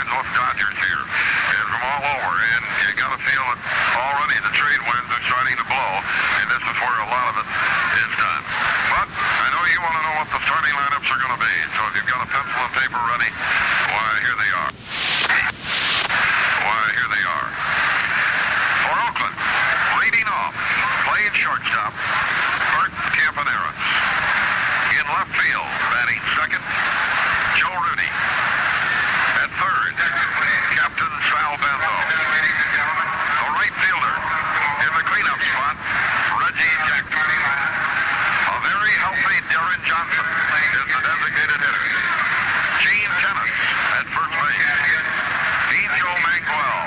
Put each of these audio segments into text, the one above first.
and with Dodgers here, and from all over. And you got to feel that already the trade winds are starting to blow, and this is where a lot of it is done. But I know you want to know what the starting lineups are going to be. So if you've got a pencil and paper ready, why, here they are. For Oakland, leading off, playing shortstop, Bert Campaneris. In left field, batting second, Joe Rudy. At third, Captain Sal Benzo. The right fielder, in the cleanup spot, Reggie Jackson. A very healthy Darren Johnson is the designated hitter. Gene Tennis at first base. Nico Manguel,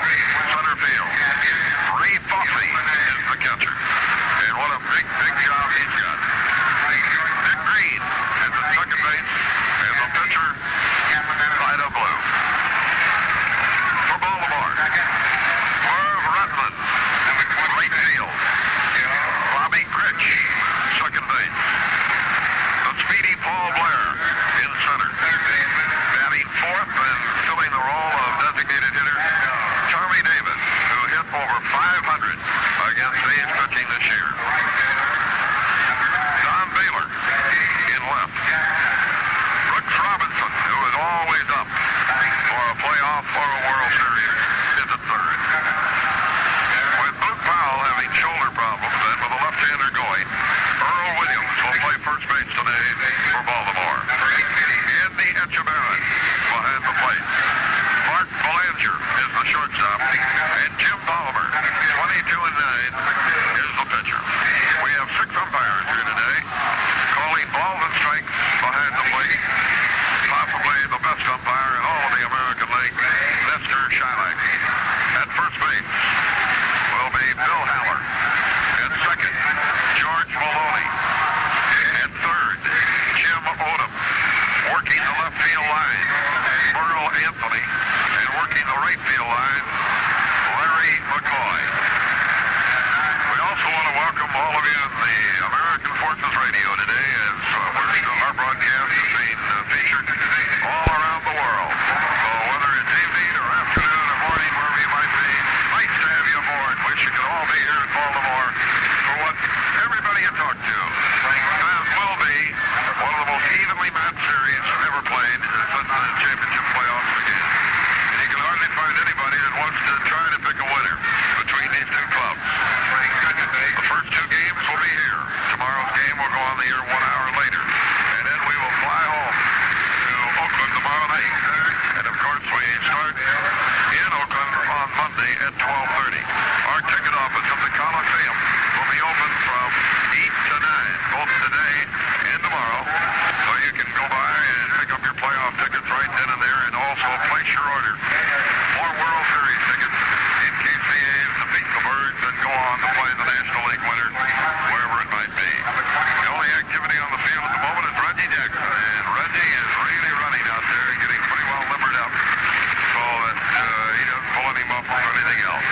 center field. Ray Fossey is the catcher. And what a big job he's got. Dick Green at the second base, and the pitcher, Ida Blue. For Baltimore, Merv Rutland, right field. Bobby Critch, second base. The speedy Paul Blair in center. Batting fourth and filling the role of designated hitter, Tommy Davis, who hit over 500 against A's pitching this year. Don Baylor in left. Brooks Robinson, who is always up for a playoff or a World Series, is at third. With Luke Powell having shoulder problems and with a left-hander going, Earl Williams will play first base today for Baltimore. Andy Etchebarren behind the plate. Mark Belanger is the shortstop, and Jim Bolivar, 22 and 9, is the pitcher. We have 6 umpires here today, calling balls and strikes behind the plate. Possibly the best umpire in all of the American League, Mr. Shylock. At first base will be Bill Haller. At second, George Maloney. At third, Jim Odom. Working the left field line, Merle Anthony. And working the right field line, Larry McCoy. We also want to welcome all of you on the American Forces Radio today, as our broadcast is being featured all around the world. So whether it's evening or afternoon or morning, wherever you might be, nice to have you aboard. Wish you could all be here in Baltimore for what everybody you talk to says will be one of the most evenly matched series ever played since the championship playoffs began. And you can hardly find anybody that wants to try to pick a winner between these two clubs. The first 2 games will be here. Tomorrow's game will go on the air 1 hour later. And then we will fly home to Oakland tomorrow night. And of course we start in Oakland on Monday at 12:30. Our ticket office at the Coliseum will be open from 8 to 9, both today and tomorrow. So you can go by and pick up your playoff tickets right then and there, and also place your order for World Series tickets in case the A's defeat the Birds and go on to play the National League winners wherever it might be. The only activity on the field at the moment is Reggie Jackson, and Reggie is really running out there, getting pretty well limbered up so that he doesn't pull any muscles or anything else.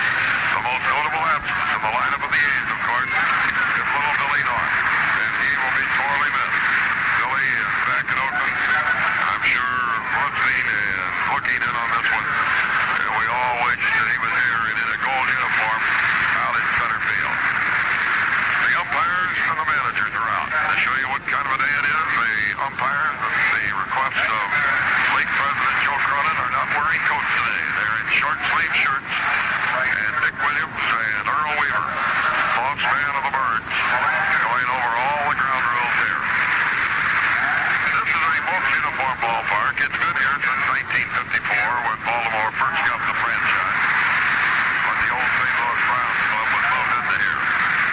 The most notable absence in the lineup of the A's, of course, is little Billy North, and he will be sorely missed. Billy is back in Oakland. I'm sure listening and looking in on this one. And we all wish that he was here and in a gold uniform out in center field. The umpires and the managers are out. To show you what kind of a day it is, the umpires, at the request of League President Joe Cronin, are not wearing coats today. They're in short sleeve shirts. And Dick Williams and Earl Weaver, boss man of the Birds, going over all the ground rules here. This is a most uniform ballpark. It's been here since 1954 when Baltimore first got the franchise. When the old St. Louis Browns club was moved into here.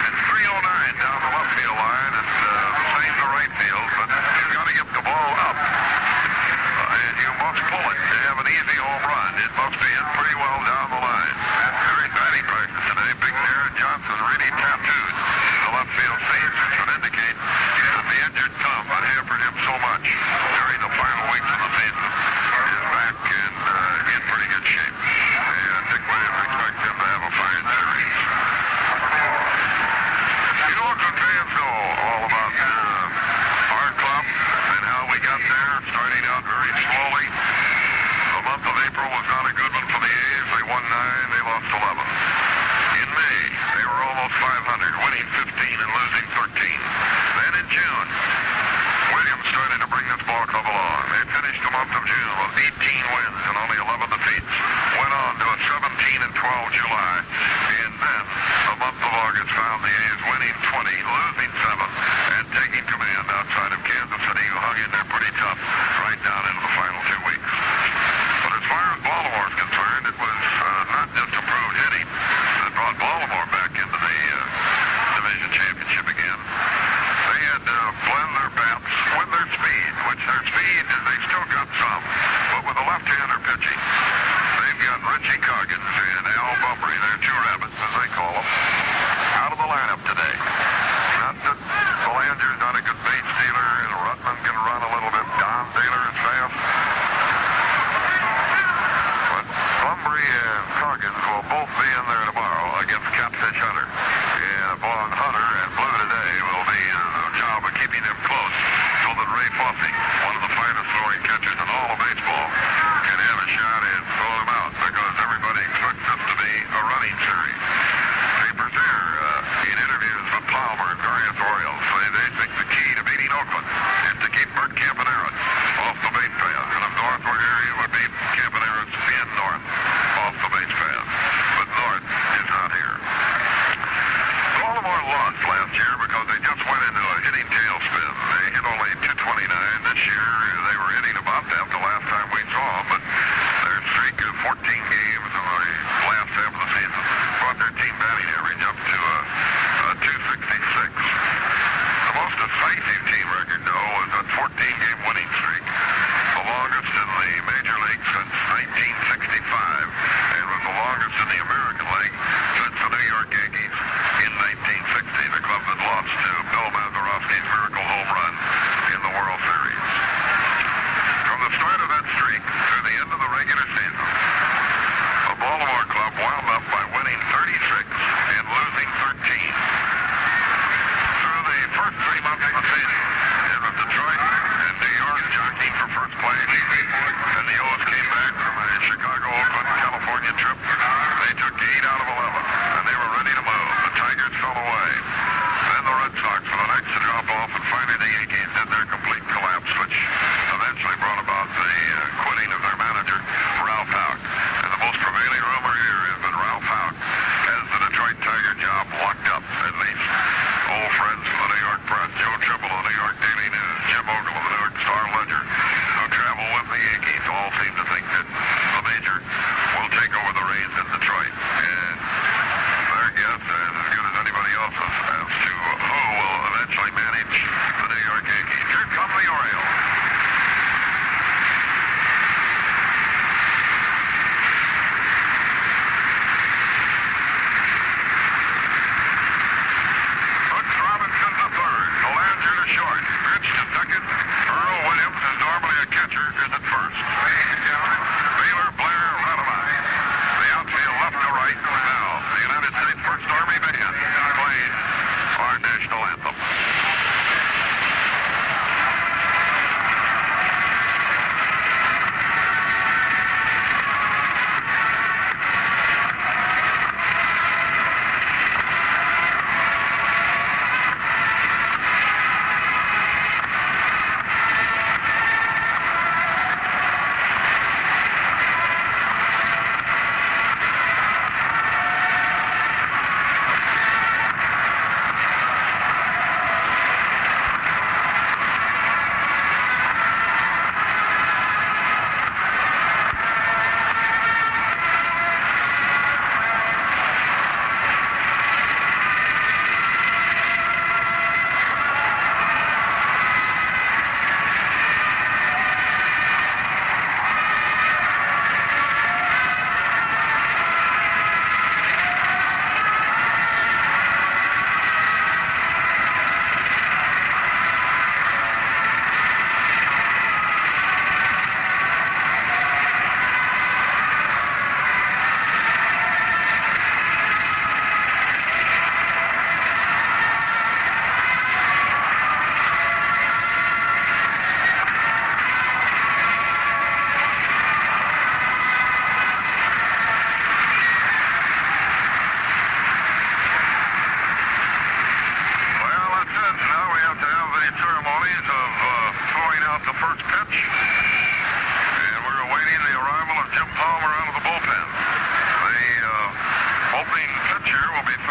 It's 309 down the left field line, and the same to right field, but you've got to get the ball up. And you must pull it to have an easy home run. It must be hit pretty well down the line. During batting practice today, Big Darren Johnson really tattooed the left field seams, which would indicate that the injured thumb that hampered him so much during the final weeks of the season is back and in pretty good shape. And Dick Williams expects him to have a fine series. You know, Oakland fans know all about our club and how we got there, starting out very slowly. The month of April was not a Then in June, Williams started to bring this ball club along. They finished the month of June with 18 wins and only 11 defeats. Went on to a 17-12 July. And then the month of August found the A's winning 20, losing 7, and taking command outside of Kansas City, who hung in there pretty tough right down into the final 2 weeks. But as far as Baltimore's concerned, it was not just improved hitting that brought Baltimore back into the division championship again. They had to blend their bats with their speed, which their speed, they still got some, but with a left-hander pitching. They've got Richie Coggins and Al Bumbry, they're 2 rabbits, as they call them, out of the lineup today. Not that Belanger's not a good base stealer, and Rutman can run a little bit. Don Taylor is fast. But Bumbry and Coggins will both be in there tomorrow against Catfish Hunter. And upon Hunter and Blue today will be the job of keeping them close so that Ray Fossey, one of the finest throwing catchers in all of baseball, can have a shot and throw them out, because everybody expects this to be a running series. Papers there, in interviews with Palmer and various Orioles, say they think the key to beating Oakland is to keep Bert Campaneris off the base paths. And of northward area would be Campaneris and North off the base paths. But North is not here. Baltimore lost last year because they just went into a hitting tailspin. They hit only 229. This year they were hitting about that the last time we saw them, but their streak of 14 games in the last half of the season brought their team batting average up to 266. The most decisive team record, though, was a 14-game winning streak, the longest in the major league since 1965, and was the longest in the American League since the New York Yankees in 1960, the club that lost to Bill Mazeroski's miracle home run in the World Series. From the start of that streak through the end of the regular season, the Baltimore club wound up by winning 36 and losing 13. Through the first 3 months of the season, it was Detroit and New York jockeying for first place, and the O's came back from a Chicago, Oakland, California trip. They took 8 out of 11, and they were ready to move. The Tigers fell away. Then the Red Sox were the next to drop off, and finally the Yankees did their complete collapse, which eventually brought about the quitting of their manager, Ralph Houck. And the most prevailing rumor here is that Ralph Houck has the Detroit Tiger job locked up, at least. Old friends from the New York Press, Joe Tribble of the New York Daily News, Jim Ogle of the New York Star Ledger, who travel with the Yankees, all seem to think that the major will take over the reins in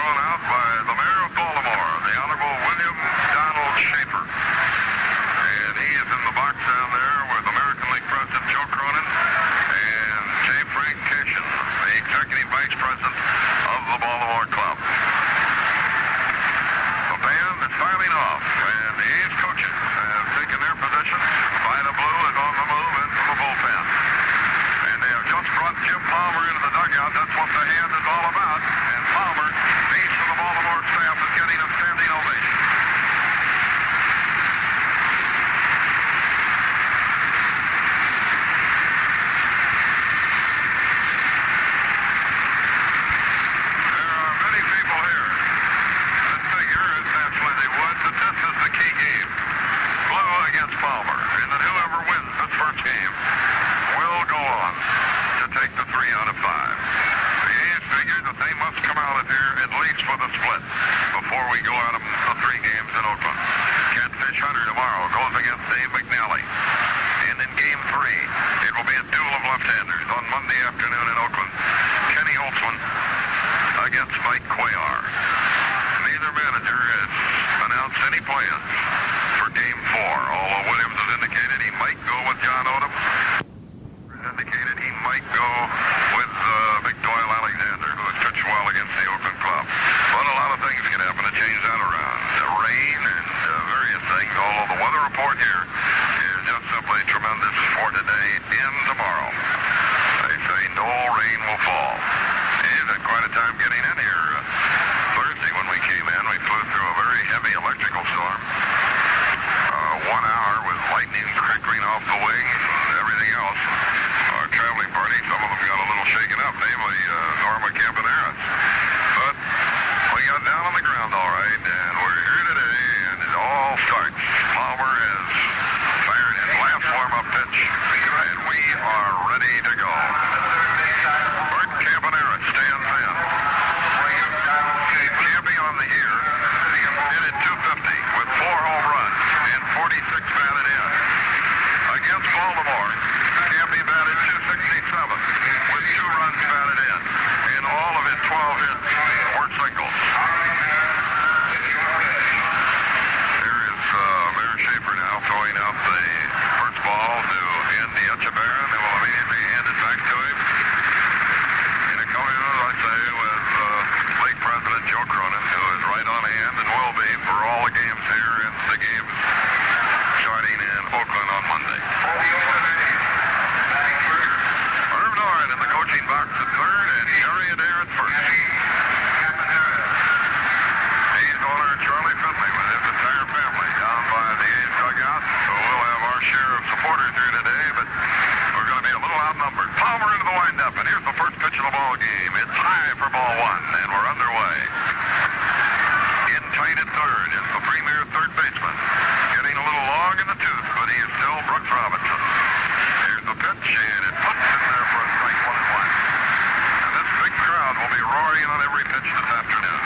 thrown out by the mayor of Baltimore, the Honorable William Donald Schaefer. And he is in the box down there with American League President Joe Cronin and J. Frank Cashin, the Executive Vice President of the Baltimore Club. The band is filing off, and the A's coaches have taken their positions. Vida Blue is on the move into the bullpen. And they have just brought Jim Palmer into the dugout. That's what the hand is all about. And Palmer, ace of the Baltimore staff, is getting a standing ovation. Palmer, and that whoever wins this first game will go on to take the 3 out of 5. The A's figure that they must come out of here at least with a split before we go out of the 3 games in Oakland. Catfish Hunter tomorrow goes against Dave McNally. And in game 3, it will be a duel of left-handers on Monday afternoon in Oakland. Kenny Holtzman against Mike Cuellar. Neither manager has announced any plans for game 4, although Williams has indicated he might go with John Odom. Has indicated he might go with Big Doyle Alexander, who has pitched well against the Oakland Club. But a lot of things can happen to change that around. The rain and various things, although the weather report here is just simply tremendous for today and tomorrow. They say no rain will fall. He's had quite a time getting in here. Thursday when we came in, we flew through a very heavy electrical storm. 1 hour with lightning crackling off the wings and everything else. Our traveling party, some of them got a little shaken up, namely Norma Campaneris. But we got down on the ground all right, and we're here today, and it all starts. Palmer has fired his last warm-up pitch, and we are ready to go. Bert Campaneris stands in. Campy on the year hit at 250 with 4 home runs and 46 batted in. Against Baltimore, Campy batted 267 with 2 runs batted in. And all of his 12 hits were singles. Here is Mayor Schaefer now throwing out the first ball to Andy Etchebarren, who will immediately hand it back to him. And it coming out, I say, with League President Joe Cronin, who is right on hand and will be for all the games here and the games starting in Oakland on Monday. Herb Noren in the coaching box at third and Jerry Adair at first. A's owner Charlie Finley with his entire family down by the A's dugout. So we'll have our share of supporters here today, but we're going to be a little outnumbered. Palmer into the windup, and here's the first pitch of the ball game. It's high for ball 1, and we're underway. In tight at third is the premier third baseman. Getting a little long in the tooth, but he is still Brooks Robinson. Here's the pitch, and it puts in there for a strike 1-1. And this big crowd will be roaring on every pitch this afternoon.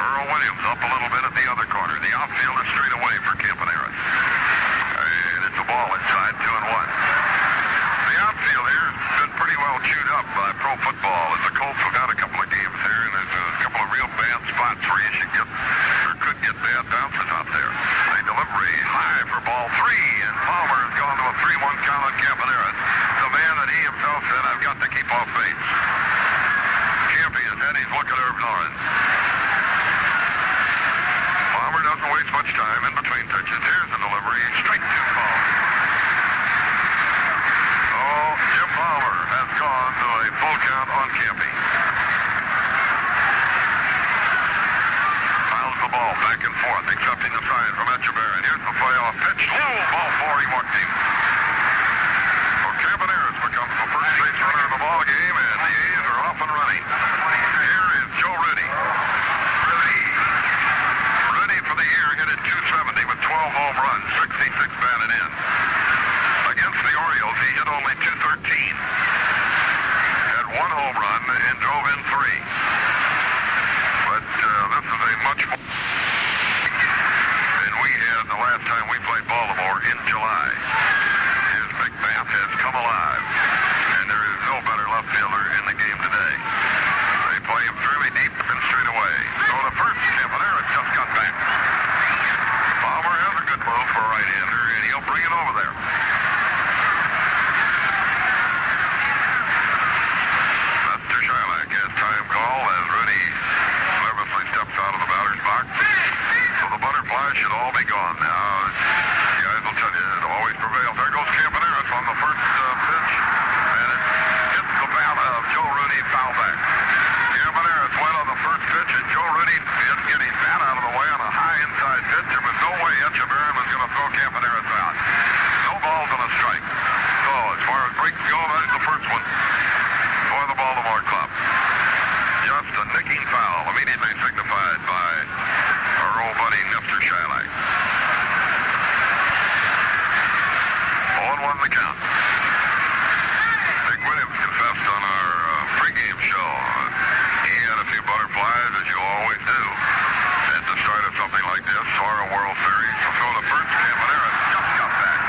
Earl Williams up a little bit at the other corner. The outfield is straight away for Campaneris. And it's a ball inside, 2-1. The outfield here has been pretty well chewed up by pro football, as the Colts have got a couple of games here, and there's a couple of real bad spots where you should get, or could get bad bounces out there. They deliver a high for ball 3, and Palmer has gone to a 3-1 count on Campaneris, the man that he himself said, I've got to keep off base. Campy has had his look at Herb Noren. Palmer doesn't waste much time in between pitches. Here's the delivery, straight to Palmer. Jim Palmer has gone to a full count on Campy. Miles the ball back and forth, accepting the sign from Etchebarren. Here's the playoff pitch. Ball 4, he walked him. So Campaneris becomes the first base runner in the ball game, and the A's are off and running. Here is Joe Riddy. Riddy for the year hit at 270 with 12 home runs, 66 batted in. Against the Orioles, he hit only 213. Had 1 home run and drove break go. That is the first one for the Baltimore club. Just a nicking foul, immediately signified by our old buddy Nestor Shylock. 0-1 the count. Dick Williams confessed on our pregame show. He had a few butterflies, as you always do, at the start of something like this, or a World Series. So the first Campaneris just got back.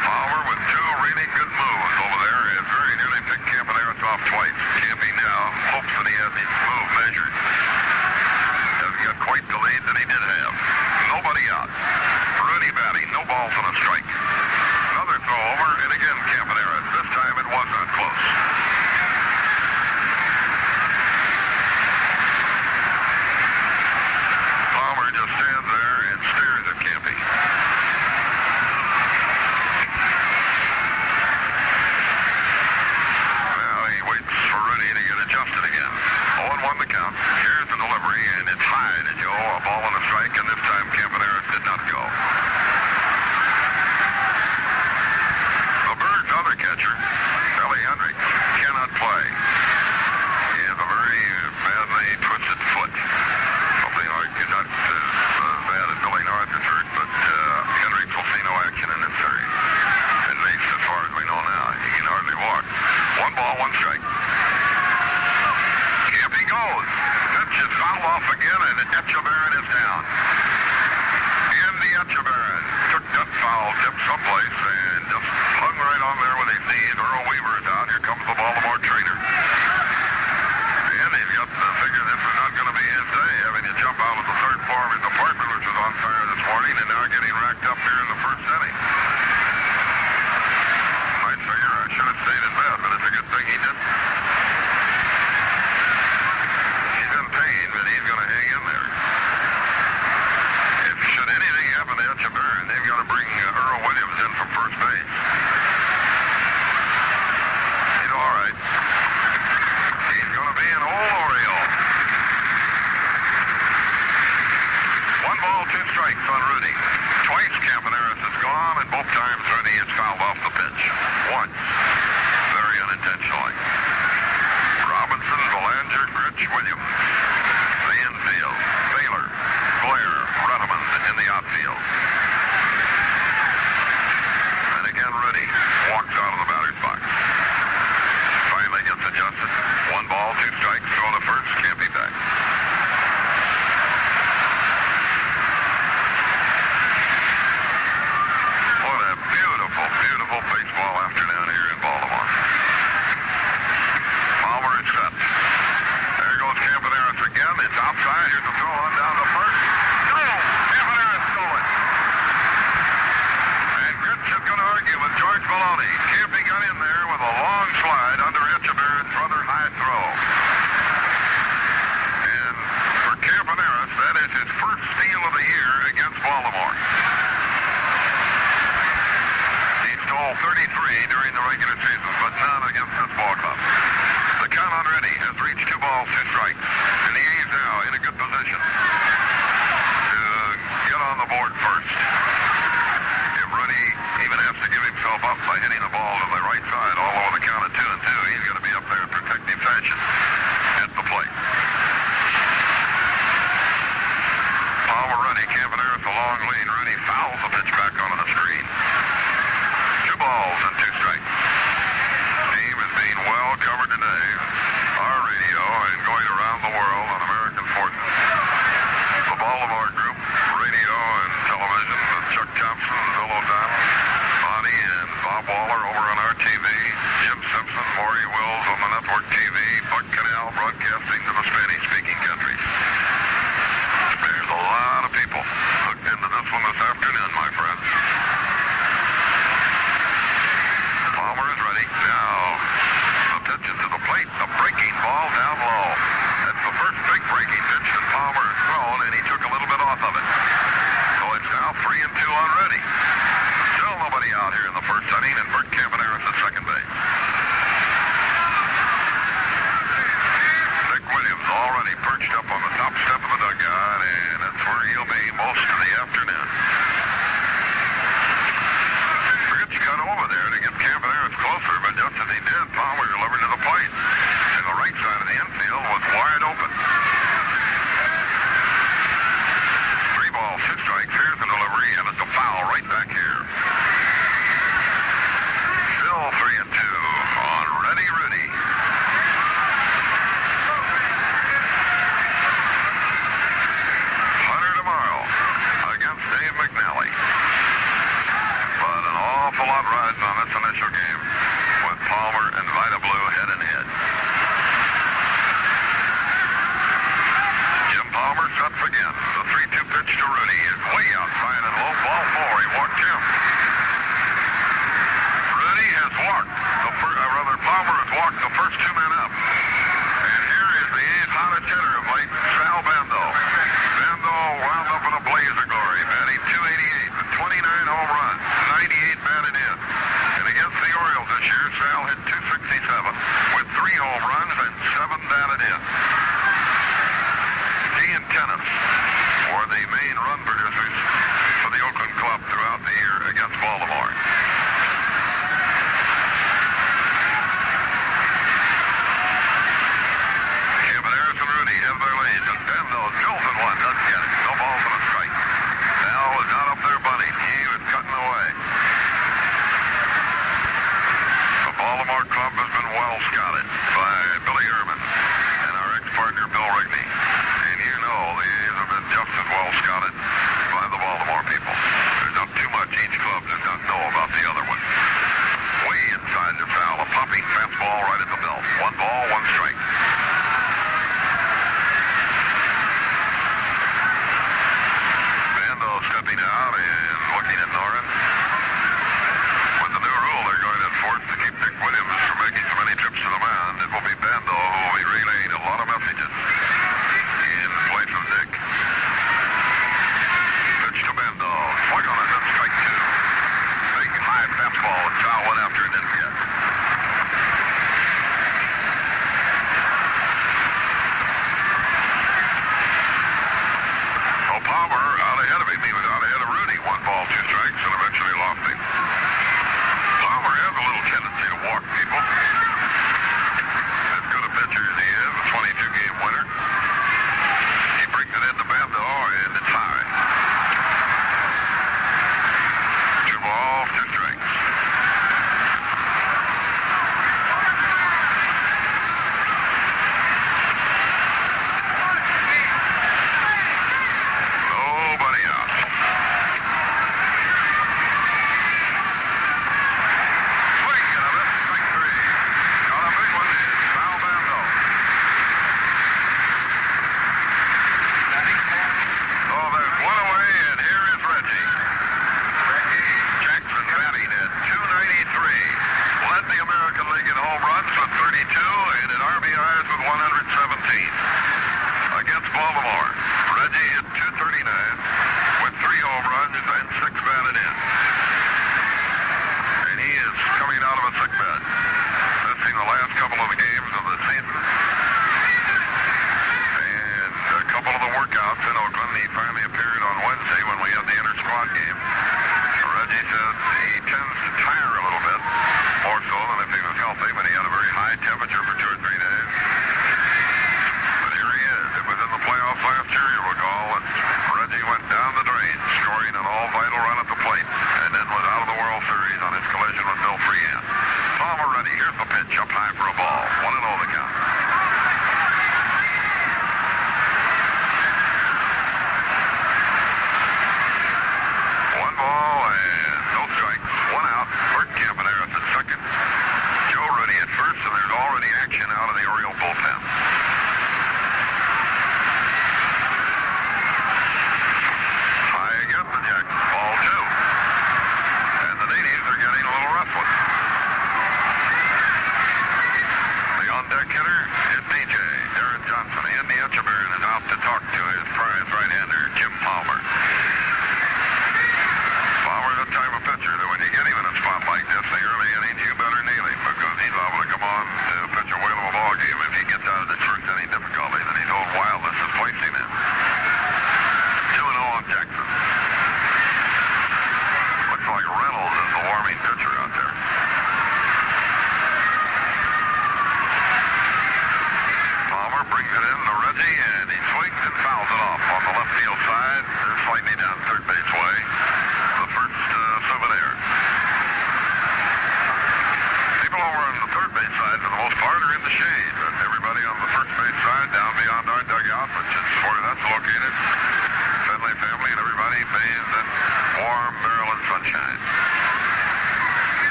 Palmer with two really good moves over there has very nearly picked Campaneris off twice. Campy now hopes that he has his move measured. Hasn't got quite the lead that he did have. Nobody out. Rudy batting, no balls and a strike. Another throw over, and again Campaneris. This time it was not close. Palmer just stands there and stares at Campy. Well, he waits for Rudy to get adjusted again. 0-1 the count. Here's the delivery, and it's high to Joe. A ball and a strike, and this time Campaneris did not go. The Birds' other catcher, Ellie Hendricks, cannot play. He has a very badly twisted foot. Something like, not as bad as Billy North is hurt, but Hendricks will see no action in this series. At least as far as we know now. He can hardly walk. 1 ball, 1 strike. Campy goes. Pitch is fouled off again, and Echeverrin is down. Andy Echeverrin took that foul tip someplace and just hung right on there with his knees. Earl Weaver is out. Here comes the Baltimore trainer. And he's got to figure this is not going to be his day, having to jump out of the third floor of his apartment, which was on fire this morning, and now getting racked up here in the first inning. I figure I should have stayed in bed, but it's a good thing he didn't. He's in pain, but he's going to hang in there. If should anything happen to Echeverrin, they've got to bring Earl Williams in from first base. He's all right. He's going to be an old Oriole. 1 ball, 2 strikes on Rudy. Twice Campaneris is gone, and both times Rudy is fouled off the pitch. Once, very unintentionally. Robinson, Belanger, Gritch, Williams. The infield. Baylor, Blair, Rudderman in the outfield. And again, Rudy walks out of the batter's box. Finally gets adjusted. 1 ball, 2 strikes. Throw the first. Campy back. What a beautiful, beautiful baseball afternoon here in Baltimore. Palmer is set. There goes Campaneris again. It's outside. Here's the throw on down the first. No! Campaneris stole it. And Gritch is going to argue with George Maloney. Campy got in there with a long slide under Echeverrin's rather high throw. And for Campaneris, that is his first steal of the year against Baltimore. He stole 33 during the regular season, but none against this ball club. The count on Rudy has reached 2 balls, 2 strikes. And he is now in a good position to get on the board first. If Rudy even has to give himself up by hitting the ball to the right side all over the count of 2 and 2, he's going to be up there in protective fashion at the plate. Palmer ready. Campaneris a long lead. Rudy fouls the pitch back onto the screen. 2 balls and 2 strikes. Team is being well covered today. Our radio and going around the world on American forces. The Baltimore group, radio and television, with Chuck Thompson, Bill O'Donnell, Bonnie and Bob Waller over on our TV, Jim Simpson, Maury Wills on the network TV, Buck Canal broadcasting to the Spanish-speaking countries. There's a lot of people hooked into this one this afternoon, my friends. Palmer is ready. Now, the pitch is to the plate. The breaking ball down low. That's the first big breaking pitch that Palmer has thrown, and he took a little bit off of it. So it's now 3 and 2 on Rudy. Still nobody out here in the first inning, and Bert Campaneris at second base. Dick Williams already perched up on the top step of the dugout, and that's where he'll be most of the afternoon. awful lot riding on this initial game with Palmer and Vida Blue head and head. Jim Palmer sets again. The 3-2 pitch to Rudy is way outside and low. Ball 4. He walked Jim. Rudy has walked. Palmer has walked the first 2 men up. And here is the A's hottest hitter of late, Sal Bando. Bando wound up in a blaze of glory, batting .288 with 29 home runs, 98 batted in. And against the Orioles this year, Sal hit .267 with 3 home runs and 7 batted in. He and tennis were the main run producers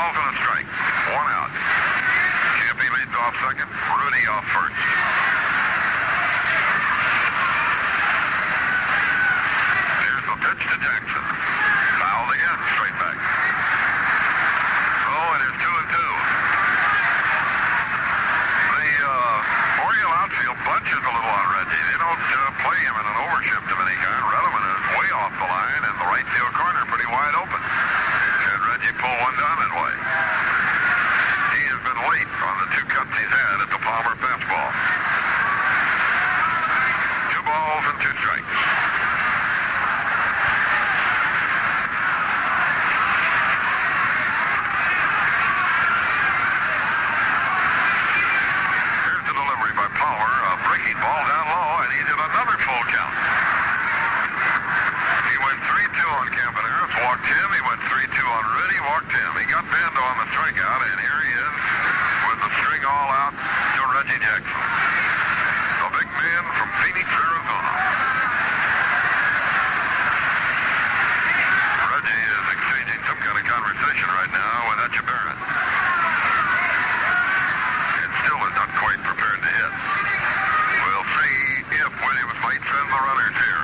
balls and a strike. One out. Campy leads off second. Rudy off first. Here's the pitch to Jackson. Fouled again, straight back. Oh, and it's 2-2. The Oriole outfield bunches a little on Reggie. They don't play him in an overshift of any kind. Redeman is way off the line, and the right field corner pretty wide open. Had Reggie pull one down that way. He has been late on the two cuts he's had at the Palmer fastball. 2 balls and 2 strikes. Here's the delivery by Palmer. A breaking ball down low, and he did another full count. He went 3-2 on Campaneris, walked him. He went 3-2 on Rudy, walked him. He got Bando on the strikeout, and here he is with the string all out to Reggie Jackson, the big man from Phoenix, Arizona. Reggie is exchanging some kind of conversation right now with Echeverria. And still is not quite prepared to hit. We'll see if Williams might send the runners here.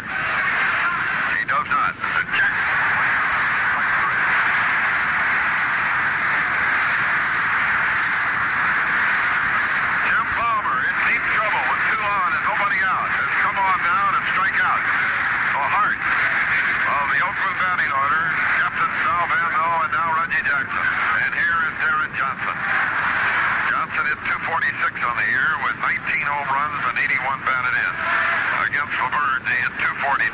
He does not. The Jackson. Jim Palmer in deep trouble with 2 on and nobody out. Has come on down and strike out. The heart of the Oakland batting order, Captain Sal Bando and now Reggie Jackson. And here is Darren Johnson. Johnson hit 246 on the year with 19 home runs and 81 batted in. Against Laverne, he hit 242.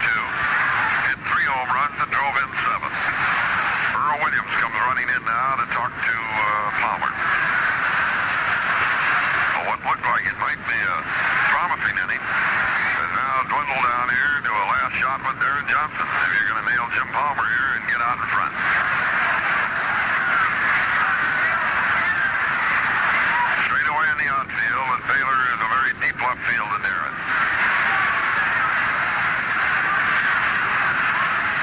Hit 3 home runs and drove in 7. Earl Williams comes running in now to talk to Palmer. Well, what looked like it might be a promising inning has now dwindled down here to a last shot with Darren Johnson. If you're going to nail Jim Palmer here and get out in front. Straight away in the outfield, and Baylor is a very deep left field to Darren.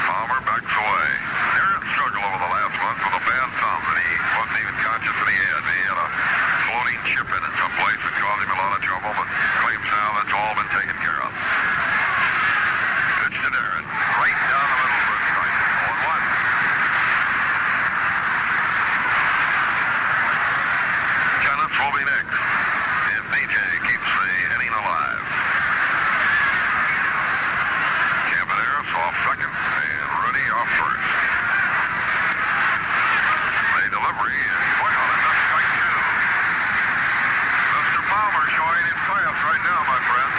Palmer backs away. Darren struggled over the last month with a bad thumb that he wasn't even conscious that he had. He had a floating chip in it someplace that caused him a lot of trouble, but claims now that's all been taken care of. Pitch to Darren. Right down the middle for a strike. 1-1. Tenants will be next if DJ keeps the inning alive. Campaneris off second and Rudy off first. The delivery is swung on it. That's strike 2. Mr. Palmer showing his class right now, my friend.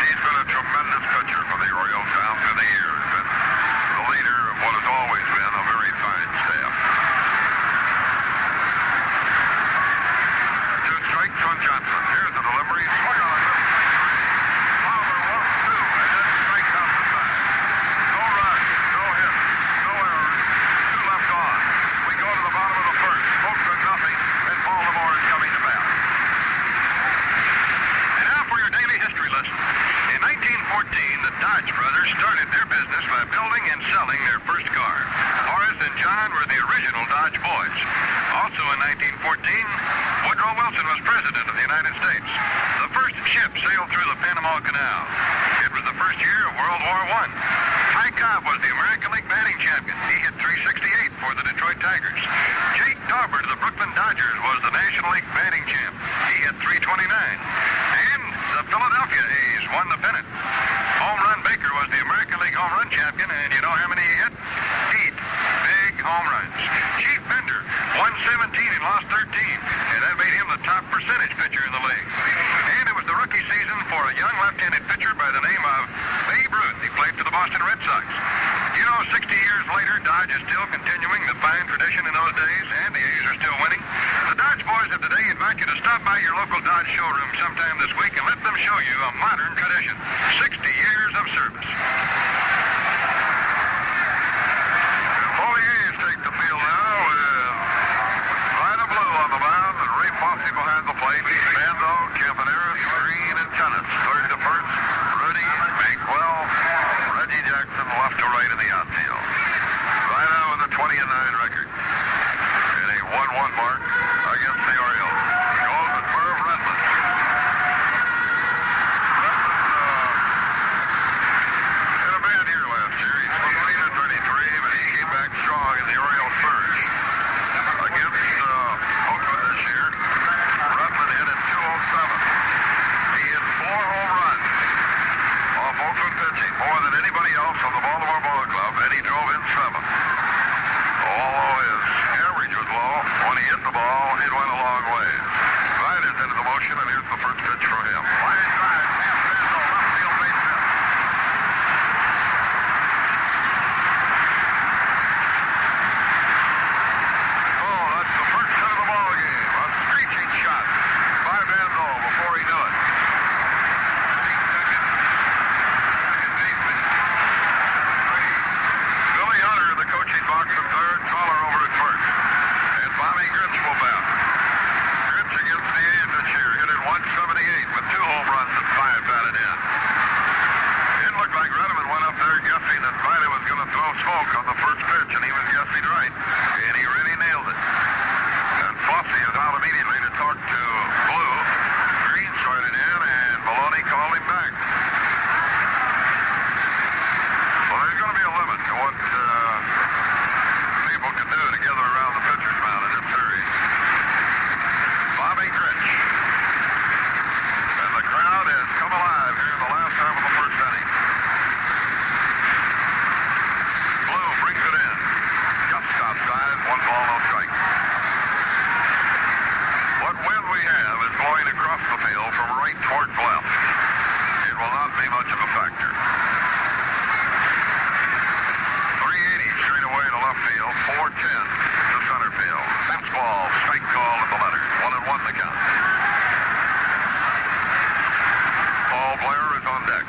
He's been a tremendous pitcher for the Orioles down through the years. Been the leader of what has always been a very fine staff. 2 strikes on Johnson. Here's the delivery. Swung on it. Palmer walks 2 and then strikes out the side. No run, no hit, no errors. 2 left on. We go to the bottom of the first. Folks are nothing, and Baltimore is coming to bat. And now for your daily history lesson. In 1914, the Dodge brothers started their business by building and selling their first car. Horace and John were the original Dodge boys. Also in 1914, Woodrow Wilson was president of the United States. The first ship sailed through the Panama Canal. It was the first year of World War I. Ty Cobb was the American League batting champion. He hit 368 for the Detroit Tigers. Jake Daubert of the Brooklyn Dodgers was the National League batting champ. He hit 329. And the Philadelphia A's won the pennant. Home Run Baker was the American League home run champion, and you know how many he hit? 8 big home runs. Chief Bender won 17 and lost 13, and that made him the top percentage pitcher in the league. And it was the rookie season for a young left-handed pitcher by the name of Babe Ruth. He played for the Boston Red Sox. You know, 60 years later, Dodge is still continuing the fine tradition in those days, and the A's are still winning. The Dodge boys of today invite you to stop by your local Dodge showroom sometime this week and let them show you a modern tradition. 60 years of service. Well, the A's take the field now with Vida Blue on the mound and Ray Fossey behind the plate. Bando, Campaneris, Green, and Tennant. Third to first, Rudy, Bakewell, Reggie Jackson left to right in the outfield. and 7. Although his average was low, when he hit the ball, it went a long way. Right is into the motion, and here's the first pitch from him. Line drive, left field base hit. Oh, that's the first hit of the ball game. A screeching shot by Van Dole before he knew it. Billy Hunter in the coaching box at third, Collar over at first. And Bobby Grich will bat. Grich against the A's this year, hit at 178 with 2 home runs and 5 batted in. It looked like Redmond went up there guessing that Vida was going to throw smoke on the first pitch, and he was guessing right. And he really nailed it. And Fosse is out immediately to talk to Blue. Green started in, and Maloney called him back. Well, there's going to be a limit to what people can do together around the pitcher's mound in this series. Bobby Grich. And the crowd has come alive here in the last half of the first inning. Blue brings it in. Just outside, 1 ball, no strike. What wind we have is blowing across the field from right towards left. It will not be much of a factor. 380 straight away to left field, 410 to center field. Fastball, strike call in the letters. 1-1 the count. Paul Blair is on deck.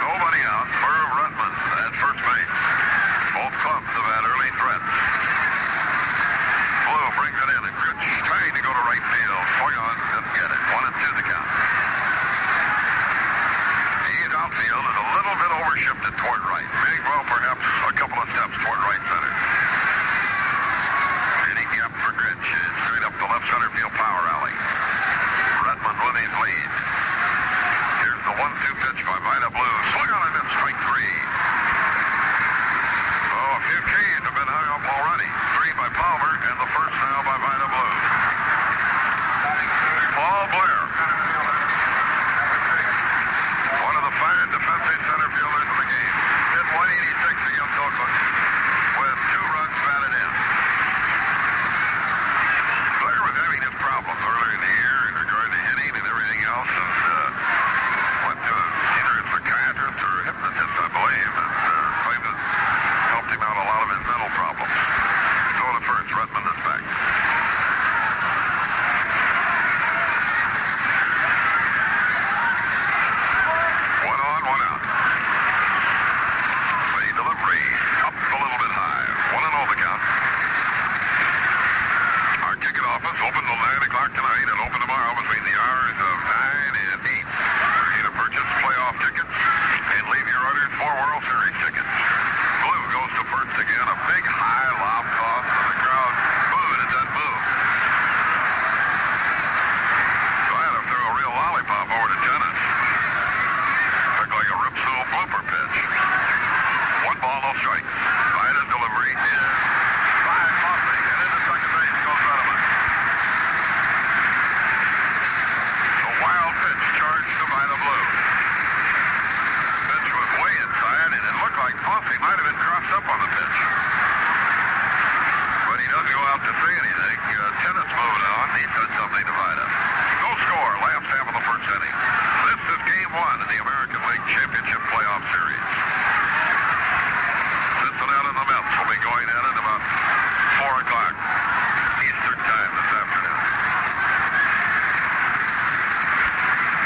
Nobody out. Merv Redmond at first base. Both clubs have had early threats. Blue brings it in, and Grich trying to go to right field. Swung on, doesn't get it. 1-2 the count. His outfield is a little bit overshifted toward right. Big, well, perhaps a couple of steps toward right center. Any gap for Grich is straight up the left center field power alley. Redmond with his lead. Here's the 1-2 pitch by Vida Blue. Swung on and then strike 3. Oh, a few keys have been hung up already. 3 by Palmer, and the first now by Vida Blue. Paul Blair. One of the fine defensive center fielders in the game. Hit 186 against Oakland with 2 runs batted in. Blair was having his problems earlier in the year in regard to hitting and everything else, and went to either a psychiatrist or a hypnotist, I believe, and claimed it helped him out a lot of his mental problems. So the first, Redmond is back. 1 on, 1 out. The delivery up a little bit high. 1-0 the count. Our ticket office open till 9 o'clock tonight and open tomorrow between the hours of 9 and 8. You to purchase playoff tickets and leave your orders for World Series tickets. Blue goes to first again. A big high lob toss, and the crowd booed. It doesn't move. So I had to throw a real lollipop over to Dennis. Looked like a Ripsol blooper pitch. 1 ball, no strike. Vida's delivery is by Fosse, and into second base goes Redmond. A wild pitch charged to Vida Blue. Pitch was way inside, and it looked like Fosse might have been crossed up on the pitch. But he doesn't go out to say anything. Tennis moving on. He said something to Vida. No score, last half of the first inning. This is game 1 in the American League Championship Playoff Series. Cincinnati and the Mets will be going at it about 4 o'clock Eastern time this afternoon.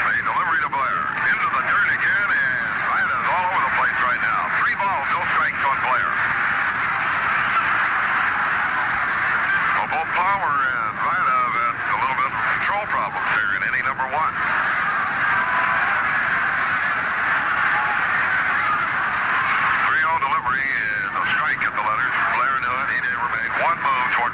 The delivery to Blair. Into the dirt again, and Vida's all over the place right now. 3 balls, no strikes on Blair. Well, both Palmer and Vida have had a little bit of control problems here in inning number 1. 3-0 delivery and a strike at the letters. Blair knew it. He did remain 1 move toward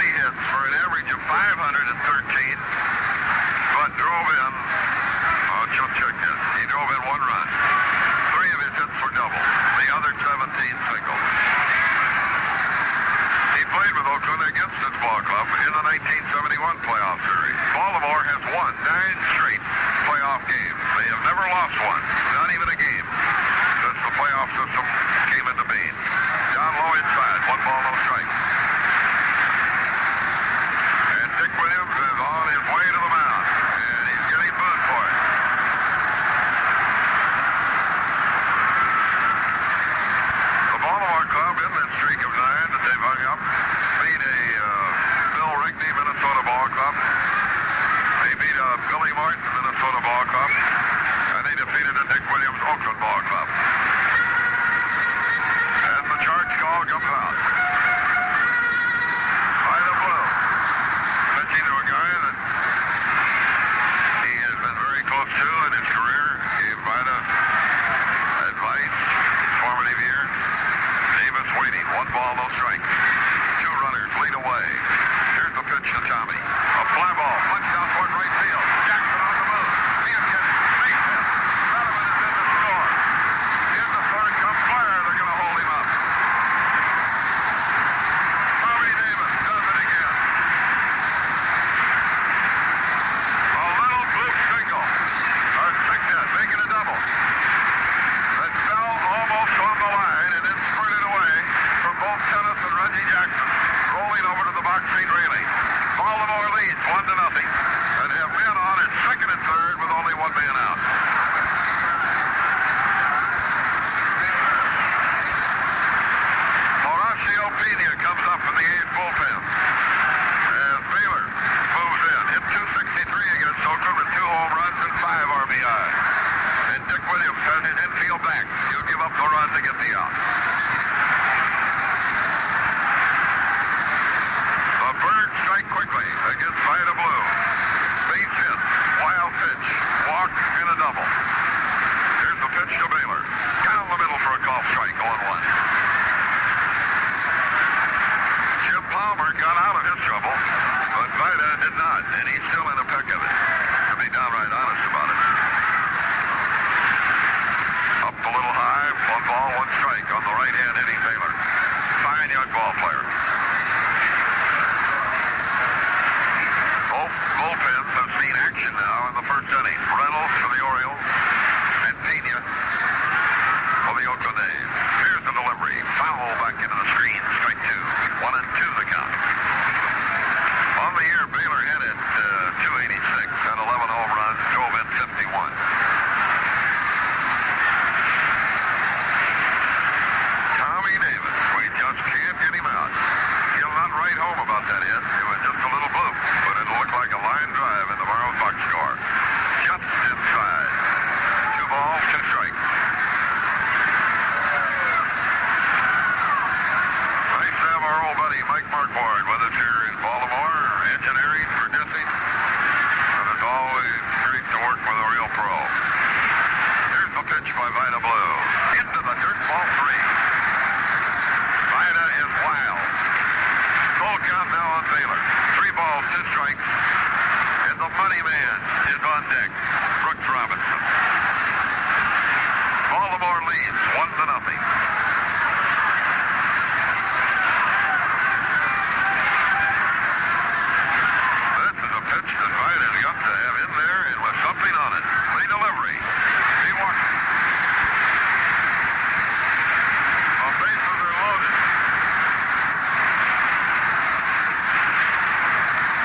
hits for an average of 513, but drove in, Chuck checked it. He drove in 1 run. 3 of his hits were doubles. The other 17 singles. He played with Oakland against this ball club in the 1971 playoff series. Baltimore has won 9 straight playoff games. They have never lost one, not even a game, since the playoff system came into being. Down low inside, 1 ball, no strike. And Dick Williams is on his way to the mound, and he's getting booed for it. The Baltimore club in this streak of 9 that they've hung up beat a Bill Rigney Minnesota ball club. They beat a Billy Martin Minnesota ball club, and they defeated a Dick Williams Oakland ball club. And the charge call comes out. Vida Blue, pitching to a guy that he has been very close to in his career. Gave Vida advice his formative years. Davis waiting, 1 ball, no strike. 2 runners lead away. Here's the pitch to Tommy. A fly ball, punched out toward right field. Jackson on the move. Being hit. Base hit. Sullivan is in to score. In the third comes Blair. They're going to hold him up. Tommy Davis does it again. A little bloop single. A stick hit, making a double. That fell almost on the line and then spurted away from both Tennis and Reggie Jackson, rolling over to the box seat railing. Baltimore leads 1-0 and have men on at second and third with only 1 man out. Horacio Pena comes up in the 8th bullpen as Baylor moves in. Hit .263 against Oakland with 2 home runs and 5 RBI. And Dick Williams has his infield back. He'll give up the run to get the out. The Birds strike quickly against Vida Blue. Base hit, wild pitch, walk, and a double. Here's the pitch to Baylor. Down the middle for a golf strike, 0-1. Jim Palmer got out of his trouble, but Vida did not, and he's still in the peck of it. To be downright honest about it. Up a little high, 1 ball, 1 strike on the right hand hitting Baylor. Fine young ball player. Both bullpens have seen action now in the first inning. Reynolds for the Orioles and Pena for the Oakland A's. Here's the delivery. Foul back into the screen. Strike 2. 1-2 the count. On the year, Baylor hit at .286, had 11 home runs, drove in 51. Tommy Davis, we just can't get him out. He'll not write home about that hit. It was just a little bloop, but it looked like a line drive in the Morrow box score. Just inside. 2 balls, 2 strikes. Nice to have our old buddy Mike Marquardt with us here in Baltimore, engineering, producing. And it's always great to work with a real pro. Here's the pitch by Vida Blue. Into the dirt, ball 3. Vida is wild. Full count now on Baylor. 3 balls, 2 strikes. And the money man is on deck. Brooks Robinson. Baltimore leads 1-0. This is a pitch that Vida's got to have in there and with something on it. The delivery. He walks it. The bases are loaded.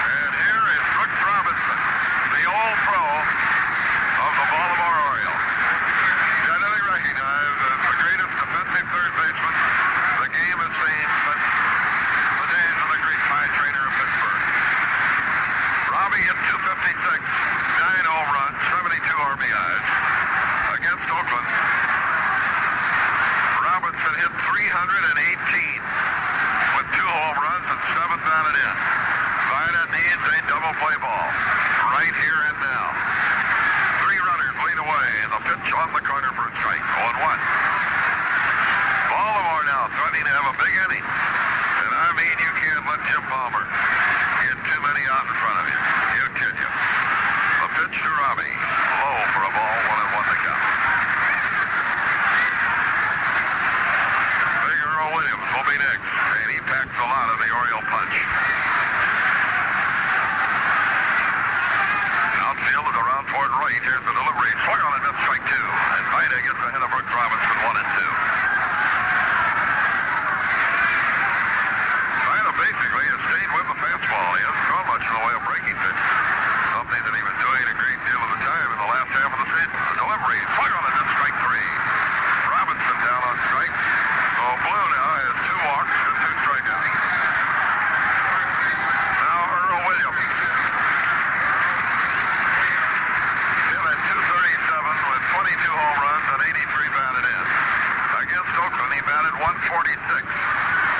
And here is Brooks Robinson, the old pro of the Baltimore Orioles. Generally recognized as the greatest defensive third baseman the game has seen since the days of the great pie trainer of Pittsburgh. Robbie hit .256, 9 home runs, 72 RBIs. Against Oakland, Robinson hit .318 with 2 home runs and 7 batted in. Vida needs a double play ball right here and now. 3 runners lead away, and the pitch on the corner for a strike. 0-1. Baltimore now threatening to have a big inning. And I mean, you can't let Jim Palmer punch. Outfield is around toward right. Here's the delivery. Swung on and missed, strike two. And Vida gets ahead of Brooks Robinson, 1-2. Vida basically has stayed with the fastball. He hasn't thrown much in the way of breaking pitch. Something that he was doing a great deal of the time in the last half of the season. The delivery. Swung on and missed, strike three. Robinson down on strike. So Blue now has 2 walks and 2 strikeouts. Now Earl Williams. Hit at 237 with 22 home runs and 83 batted in. Against Oakland, he batted 146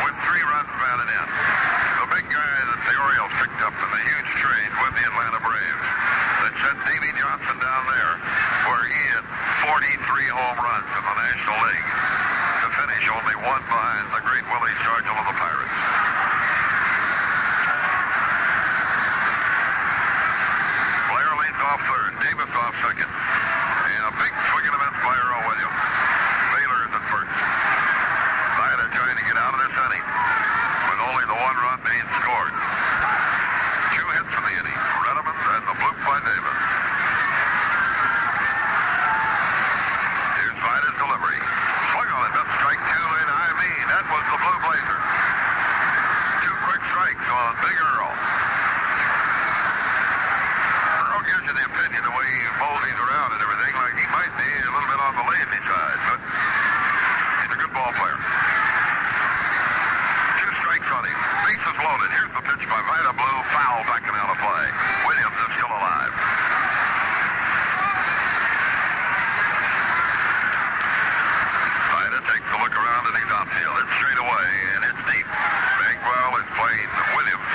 with 3 runs batted in. The big guy that the Orioles picked up in the huge trade with the Atlanta Braves that sent Davey Johnson down there where he had 43 home runs in the National League to finish only 1 behind the great Willie Stargell of the Pirates. Blair leads off third, Davis off second. And a big swing and a miss by Earl Williams. Baylor is at first. Vida trying to get out of this inning with only the 1 run being scored. 2 hits in the inning, Redmond and the bloop by Davis. Here's Vida's delivery. Swung on it, missed, strike two, and I mean, that was the Blue Blazer. 2 quick strikes on Big Earl. Earl gives you the opinion, the way he moseys around and everything, like he might be a little bit on the lazy side, but he's a good ball player. 2 strikes on him. Bases loaded. Here's the pitch by Vida. Blue, foul, backing out of play. Williams is still alive. Vida takes a look around and he's outfield. It's straight away and it's deep. Bagwell is playing Williams.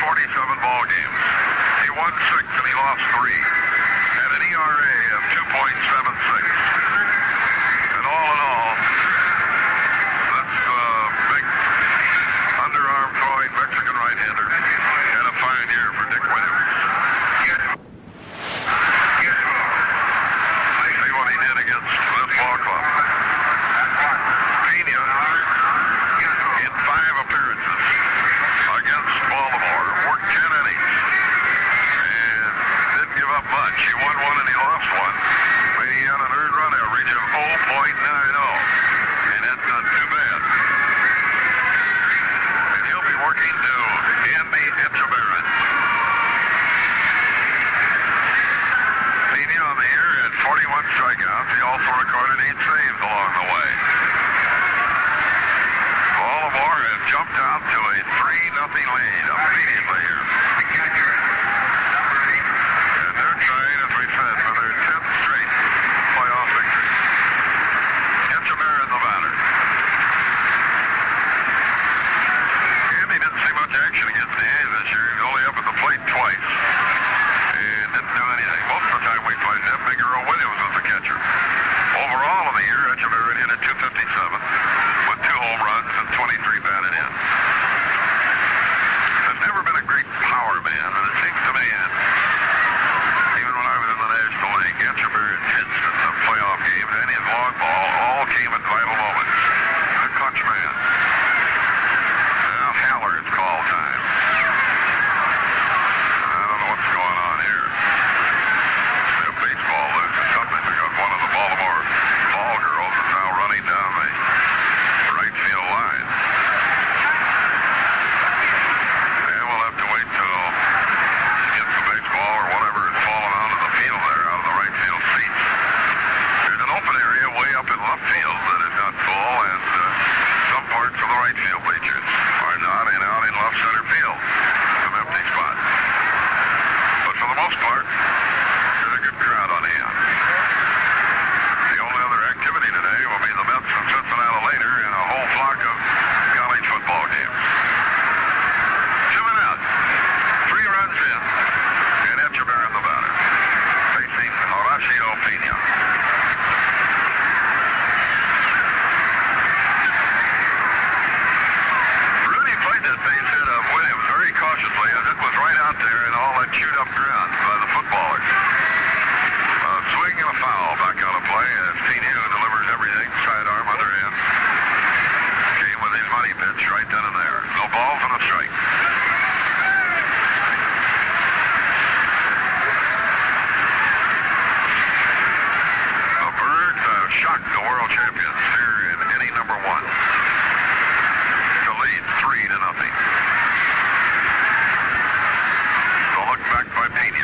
47 ball games. He won 6 and he lost 3. Had an ERA of 2.76. And all in all, that's a big underarm throwing Mexican right-hander. Had a fine year for Dick Williams. See what he did against this ball club. Pena, in 5 appearances against Baltimore, worked 10 innings and didn't give up much. He won 1 and he lost 1. But he had an earned run average of 0.90, and that's not too bad. And he'll be working to end the Echeverria. Pena on the year had 41 strikeouts. He also recorded 8 saves along the way. Baltimore has jumped out to a 3-0 lead immediately here. And they're trying, as we said, for their 10th straight playoff victory. Echeverria in the batter. And he didn't see much action against the A's this year. He was only up at the plate twice. And didn't do anything. Most of the time we played him, Big Earl Williams was the catcher. Overall in the year, Echeverria hit at 257 with 2 home runs and 23 batted in. There's never been a great power man, but it seems to me that even when I was in the National League, Echeverria's hits in the playoff games and his long ball all came at vital moments. He's a clutch man. Now Haller is call time. I don't know what's going on here. The baseball loose or something because one of the Baltimore ball girls is now running down the right field line. And we'll have to wait till he gets the baseball or whatever is falling onto the field there, out of the right field seats. There's an open area way up in left field that is not full, and some parts of the right field bleachers are not, and out in left center field, some empty spots. But for the most part, there's a good crowd on hand. The only other activity today will be the Mets and Cincinnati later and a whole flock of college football games. 2 men out, 3 runs in, and Echeverria in the batter, facing Horacio Pena. Rudy played that base hit of Williams very cautiously, as it was right out there in all that chewed up ground by the footballers. Swing and a foul back out of play as Pena delivers everything, sidearm, underhand. Came with his money pitch right then and there. No balls and a strike. The Birds have shocked the world champions here in inning number 1 to lead 3-0. So look back by Pena.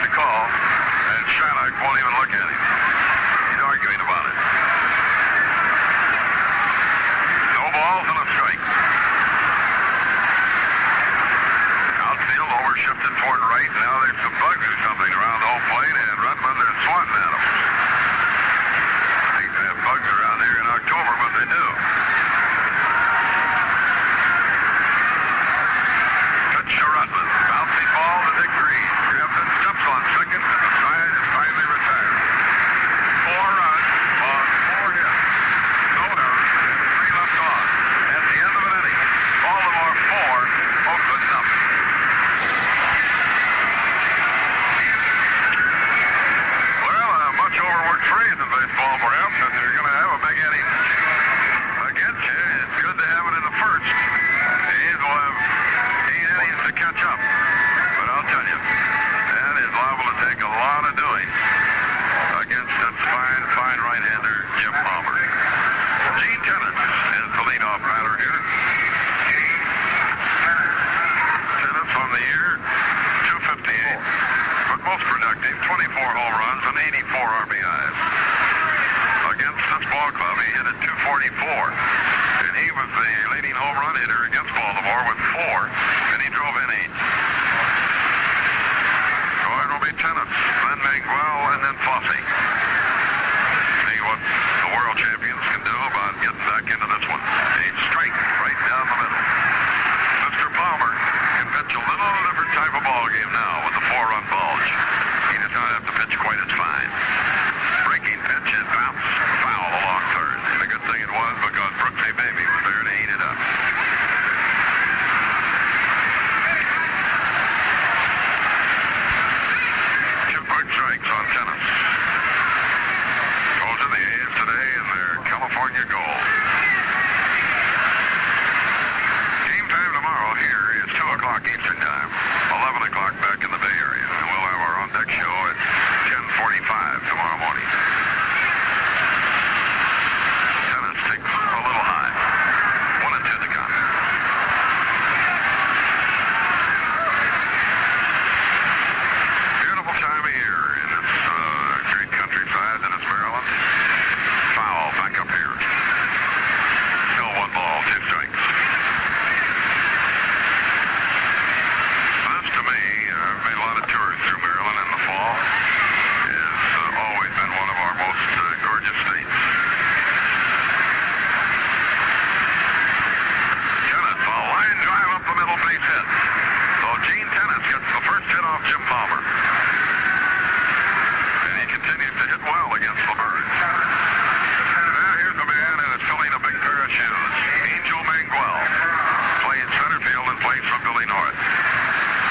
the call, and Shattuck won't even look at him. He's arguing about it. No balls and a strike. Outfield overshifted toward right. Now there's some bugs or something around the home plate, and Rutland is swatting at him. I think they have bugs around here in October, but they do. Pitch to Rutland. Bouncing ball to Dick Green. Griffin steps on second, and the side is finally retired. 4 runs on 4 hits. No errors, and 3 left on. At the end of an inning, Baltimore 4, Oakland nothing. Well, a much overworked phrase in baseball, perhaps, and you're going to have a big inning against you. It's good to have it in the first. Hayes will have 8 innings to catch up. But I'll tell you, that is liable to take a lot of doing against that fine right-hander, Jim Palmer. Gene Tennant is the leadoff batter here. Tennant on the year, 258. But most productive, 24 home runs and 84 RBIs. Against this ball club, he hit at 244. And he was the leading home run hitter against Baltimore with 4, and he drove in 8. So it will be Tennant, then Manguel, and then Fosse. See what the world champions can do about getting back into this one. A strike right down the middle. Mr. Palmer can pitch a little different type of ball game now with the 4-run bulge. He does not have to pitch quite as fine. Breaking pitch and bounce foul along third. And a good thing it was because Brooks A. Baby was there to eat it up. 2 quick strikes on Tennant. Goes to the A's today in their California goal. Game time tomorrow here is 2 o'clock Eastern time, 11 o'clock back in the Bay Area. And we'll have our on-deck show at 10:45 tomorrow morning. Tennant sticks a little high. 1-2 the count. Beautiful time of year in this great countryside that is Maryland. Foul back up here. Still 1 ball, 2 strikes. This to me, I've made a lot of tours through Maryland in the fall. Has always been one of our most gorgeous states. Tennant, a line drive up the middle, base hit. So Gene Tennant gets the first hit off Jim Palmer. And he continues to hit well against the Birds. Now here's a man that is filling a big pair of shoes. Angel Manguel, playing center field in place of Billy North.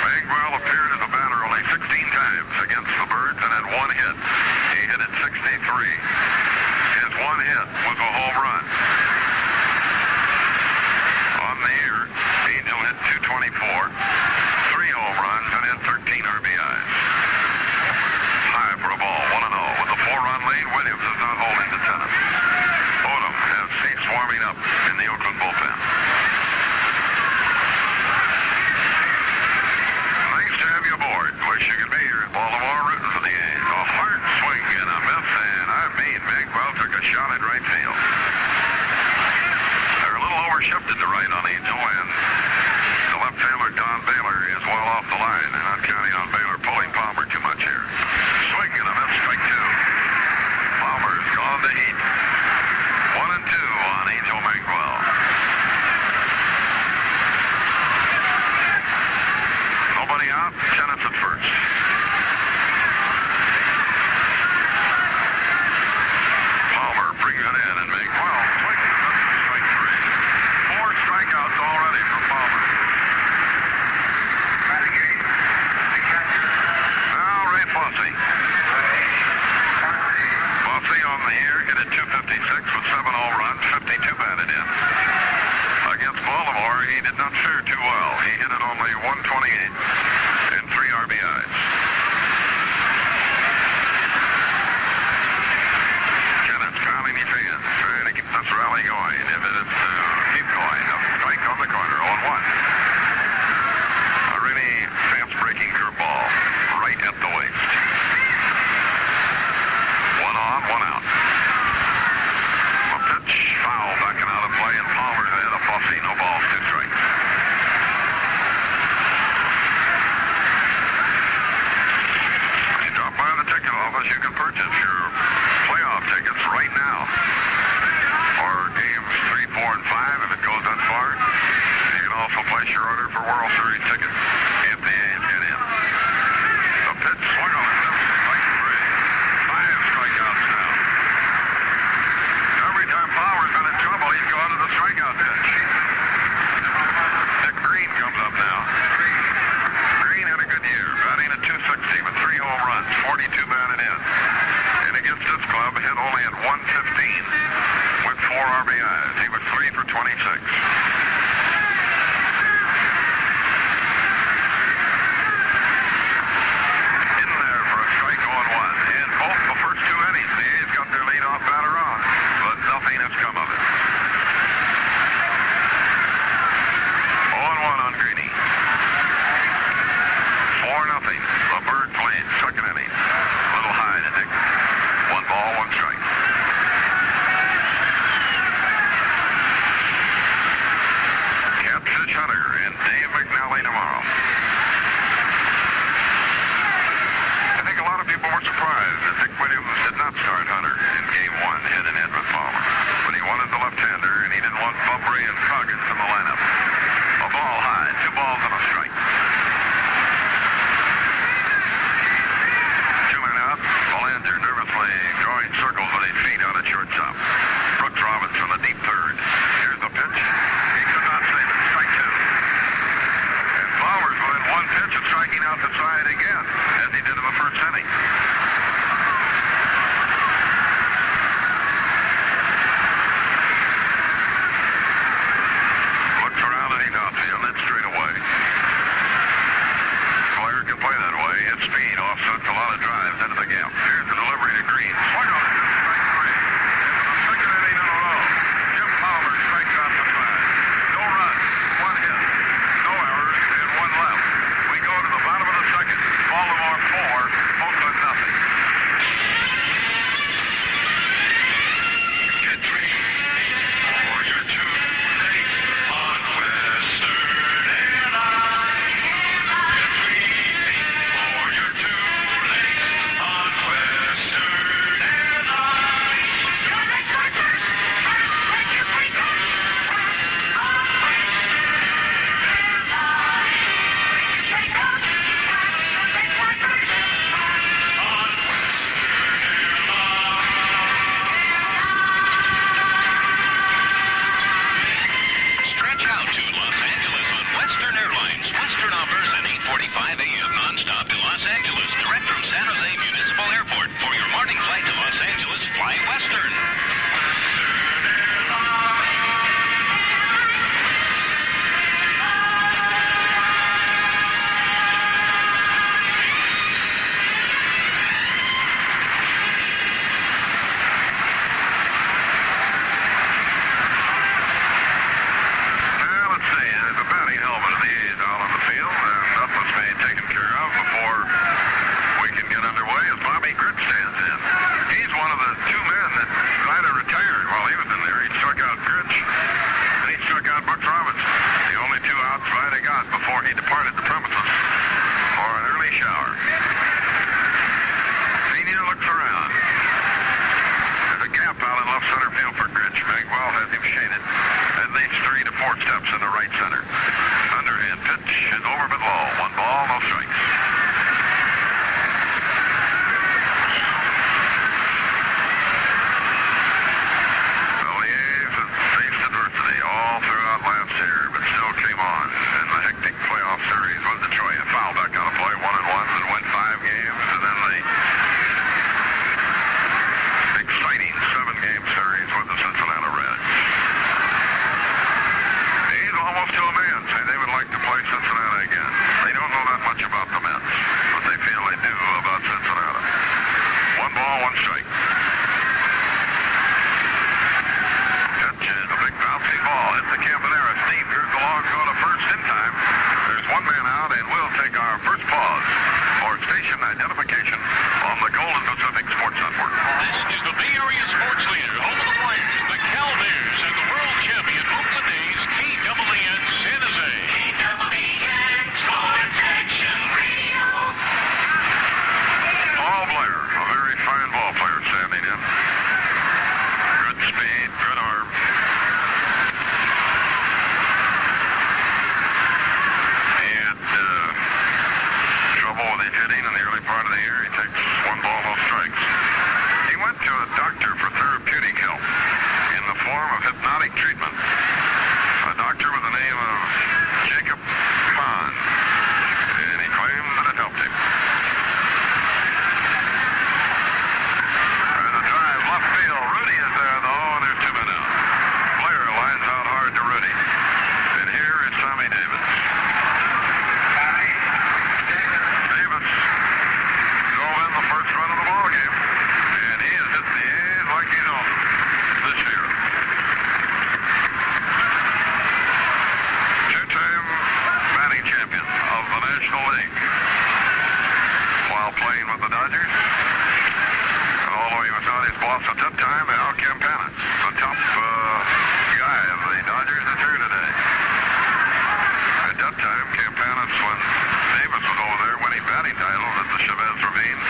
Manguel appeared as a batter only 16 times against the Birds and had 1 hit. He hit at 63. His 1 hit was a home run. On the year, Angel hit 224, 3 home runs, and had 13 RBIs. High for a ball, 1-0. With the 4-run lead, Williams is not holding the Tennant. Odom has ceased warming up in the Oakland bullpen. Nice to have you aboard. Wish you could be here in Baltimore rooting for the A's. A hard swing and a miss, and I mean, Manguel took a shot at right field. They're a little overshifted to right on Angel, and the left fielder, Don Baylor, is well off the line. They're not counting on Baylor pulling Palmer too much here. Swing and a miss, strike 2. Palmer's gone to heat. 1-2 on Angel Manguel. Nobody out, Tennant's at first. Palmer brings it in, and Manguel swings and misses, strike 3. 4 strikeouts already from Palmer. Now Ray Fosse. Fosse on the year hit at 256 with 7 home runs, 52 batted in. Against Baltimore, he did not fare too well. He hit at only 128 and 3 RBIs. Tennant's pounding his hands, trying to keep this rally going. If it is to keep going, a strike on the corner, 0-1. A really fast-breaking curveball right at the waist. 42 batted in. And against this club, hit only at 115 with 4 RBIs. He was 3 for 26. playing with the Dodgers. Although he was not his boss at that time, Al Campana, the top guy of the Dodgers, is here today. At that time, Campanis, when Davis was over there winning batting titles at the Chavez Ravine,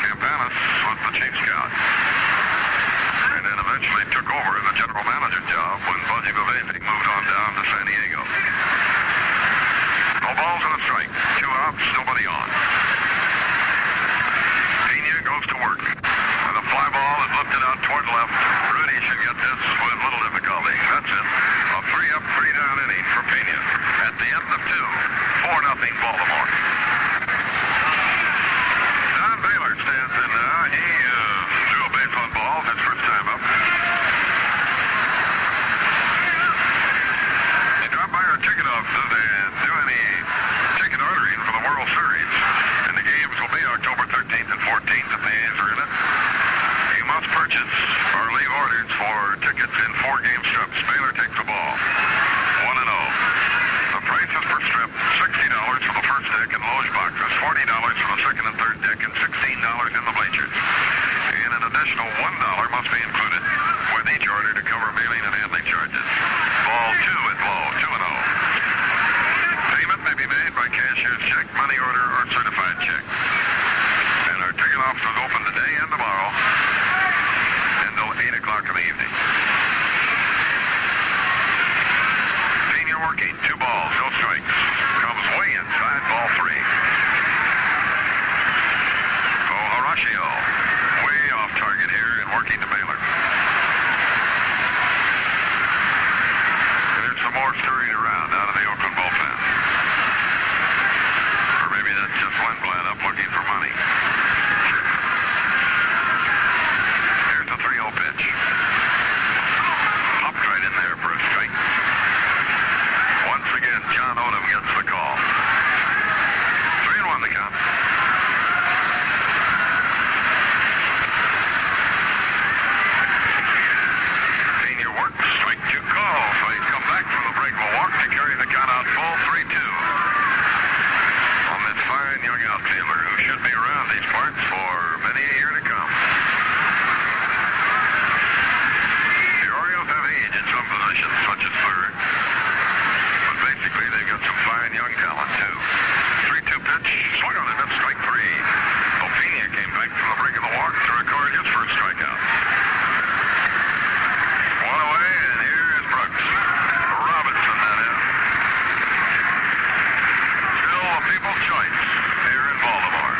Campanis was the chief scout. And then eventually took over the general manager job when Buzzy Bavasi moved on down to San Diego. No balls and a strike. 2 outs, nobody on. Pena goes to work. And the fly ball is lifted out toward left. Rudy should get this with little difficulty. That's it. A 3-up, 3-down inning for Pena. At the end of 2, 4-0 Baltimore. Don Baylor stands in now. He drew a base on ball his first time up. He dropped by our ticket offices and do any ticket ordering for the World Series. And the games will be October 13th and 14th if the A's are in it. You must purchase or leave orders for tickets in 4-game strips. Baylor takes the ball. 1-0. The prices per strip, $60 for the first deck and loge boxes, $40 for the second and third deck, and $16 in the bleachers. And an additional $1 must be included with each order to cover mailing and handling charges. Ball 2 is low, 2-0. Payment may be made by cashier's check, money order, or certified check. And our ticket office is open today and tomorrow until 8 o'clock in the evening. Pena working, 2 balls, no strikes. Comes way inside, ball 3. Oh, Horacio, way off target here and working to Baylor. There's some more stirring around out of the Oakland bullpen. Or maybe that's just Lindblad up looking for money. Here's the 3-0 pitch. Popped right in there for a strike. Once again, John Odom gets the call. 3-1 the count. Pena works, strike 2 call, so he's come back from the break of a walk to carry the count out full 3-2. On this fine young outfielder who should be around these parts for many a year to come. The Orioles have age in some positions, such as third. But basically, they've got some fine young talent, too. 3-2 pitch, swung on it, that's strike 3. Pena came back from the break of the walk to record his first strikeout. 1 away, and here is Brooks. Robinson, that is. Still a people's choice here in Baltimore.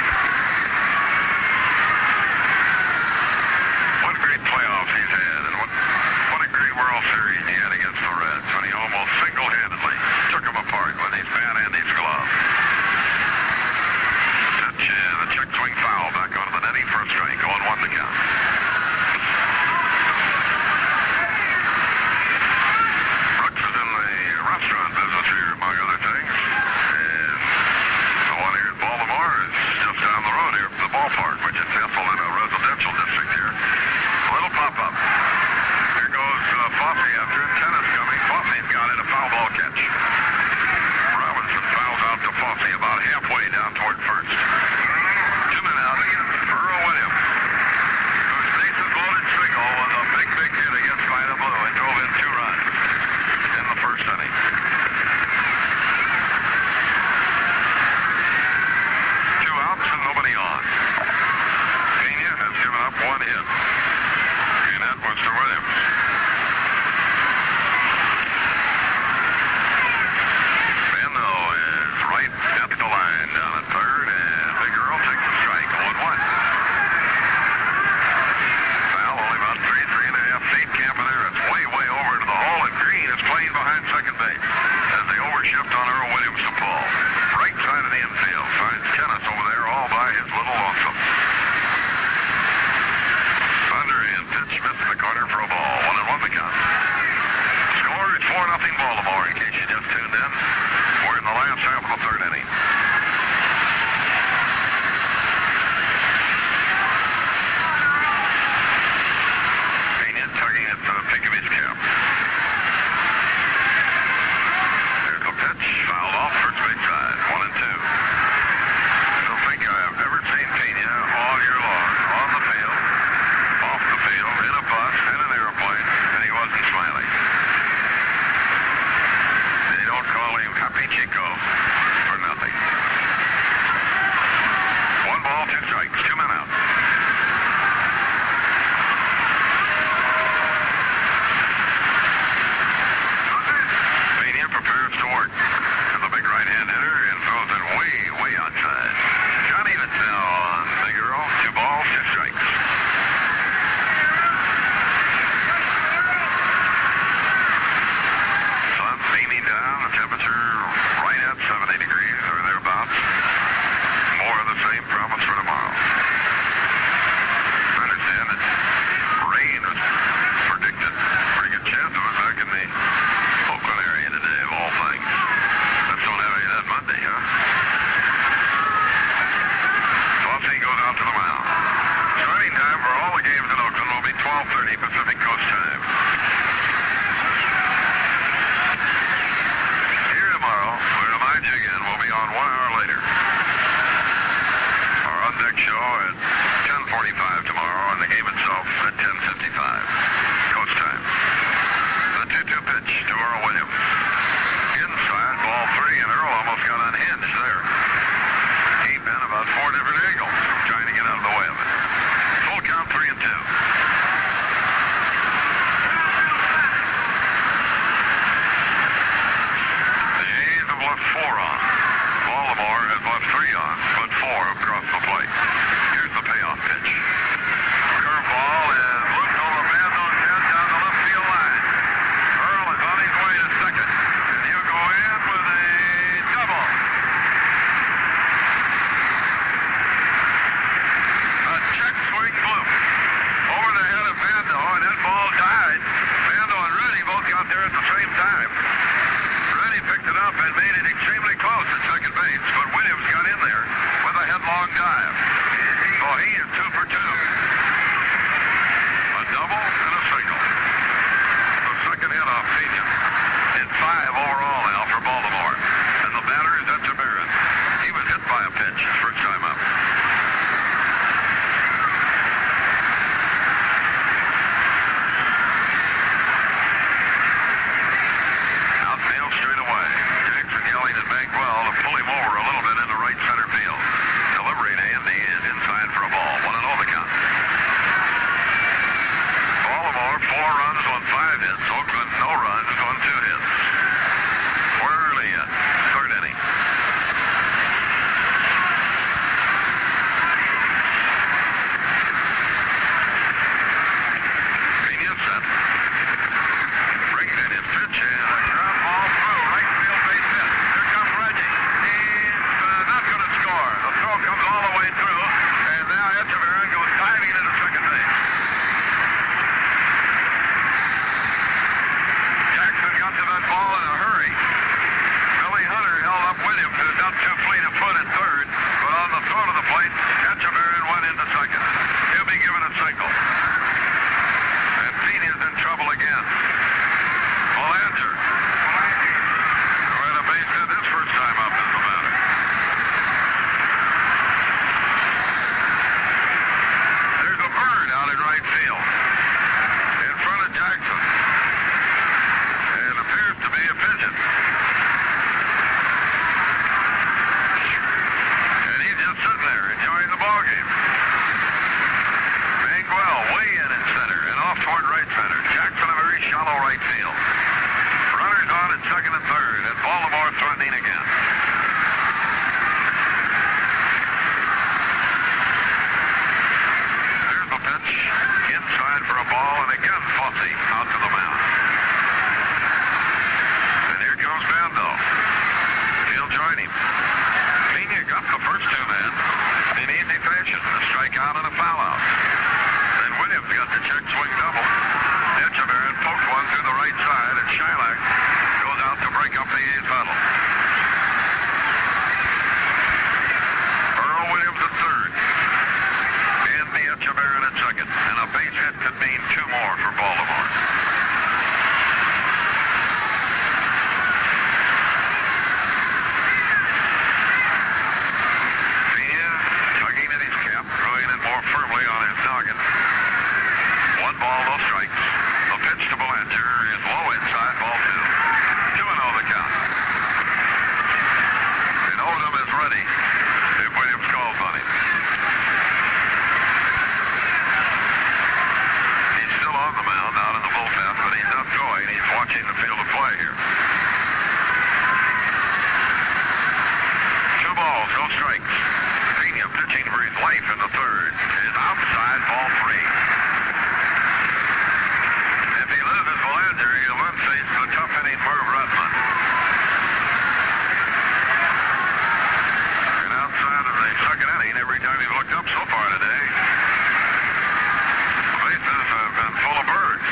12:30 Pacific Coast time. Here tomorrow, we remind you again, we'll be on 1 hour later. Our on-deck show at 10:45 tomorrow, and the game itself at 10:55 Coast time. The 2-2 pitch to Earl Williams. Inside, ball 3, and Earl almost got unhinged there. He bent about 4 different angles, trying to get out of the way of it. Full count, 3-2. The A's have left 4 on. Baltimore has left 3 on, but 4 across the plate. Here's the payoff pitch. Curveball is looped over Bando's head down the left field line. Earl is on his way to second, and he'll go in with a double. A check swing bloop over the head of Bando, and that ball died. Bando and Rudy both got there at the same time. Rudy picked it up and made it extremely close at second base, but Williams got in there with a headlong dive. So he is 2 for 2. A double and a single. The second hit off Pena. And 5 overall now for Baltimore. And the batter is Echeverria. He was hit by a pitch his first time up. Outfield straight away. Jackson yelling at Bagwell to pull him over a little bit into right center field. Delivery to Andy is inside for a ball. 1-0 the count. Baltimore, 4 runs on 5 hits. Oakland, no runs on 2 hits. We're early yet. 3rd inning. Pena set. Brings in his pitch and a ground ball through. Right field base hit. Here comes Reggie. He's not going to score. The throw comes all the way through. And now Echeverria goes diving into second base. Jackson got to that ball in a hurry. Billy Hunter held up Williams, who's not too fleet of foot at third, but on the throw to the plate, Echeverria went into second. He'll be given a single. And Pena's in trouble again. Belanger. Who had a base hit his first time up as a matter. There's a bird out in right field in front of Jackson. It appears to be a pigeon. And he's just sitting there enjoying the ball game. Bagwell way in center and off toward right center. Jackson a very shallow right field. Runners on at second and third, and Baltimore threatening again. There's the pitch. Inside for a ball, and again Fossey out to the mound. And here comes Bando. He'll join him. Pena got the first 2 men in easy fashion. A strikeout and a foul out. Then Williams got the check swing double. Echeverria poked one through the right side, and Shylock goes out to break up the A's huddle. Earl Williams at third. Andy Echeverria at second. And a base hit could mean 2 more for Baltimore. Pena tugging at his cap, throwing it more firmly on his noggin. 1 ball, no strikes. The pitch to Belanger is low inside, ball 2. 2-0 the count. And Odom is ready if Williams calls on him. He's still on the mound out in the bullpen, but he's not throwing. He's watching the field of play here. 2 balls, no strikes. Pena pitching for his life in the third is outside, ball 3. If he loses Belanger, he'll then face the tough-hitting Merv Rutman. And outside of the second inning, every time he's looked up so far today, the bases have been full of birds.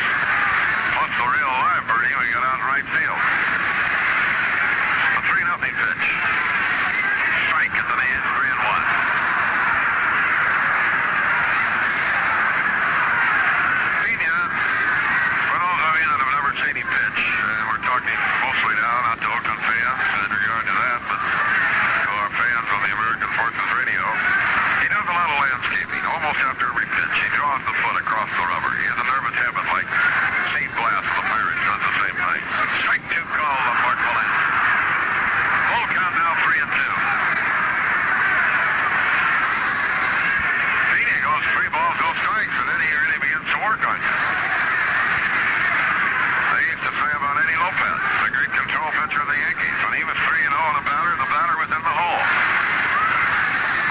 Plus the real live birdie we got out in right field. A 3-0 pitch. Strike at the knees, 3-1. almost after every pitch. He draws the foot across the rubber. He has a nervous habit like Steve Glass of the Pirates does the same thing. Strike two call on Mark Valance. Full count now, 3-2. Pena goes 3 balls, no strikes, and then he really begins to work on you. They used to say about Eddie Lopez, the great control pitcher of the Yankees. When he was 3-0 on the batter was in the hole.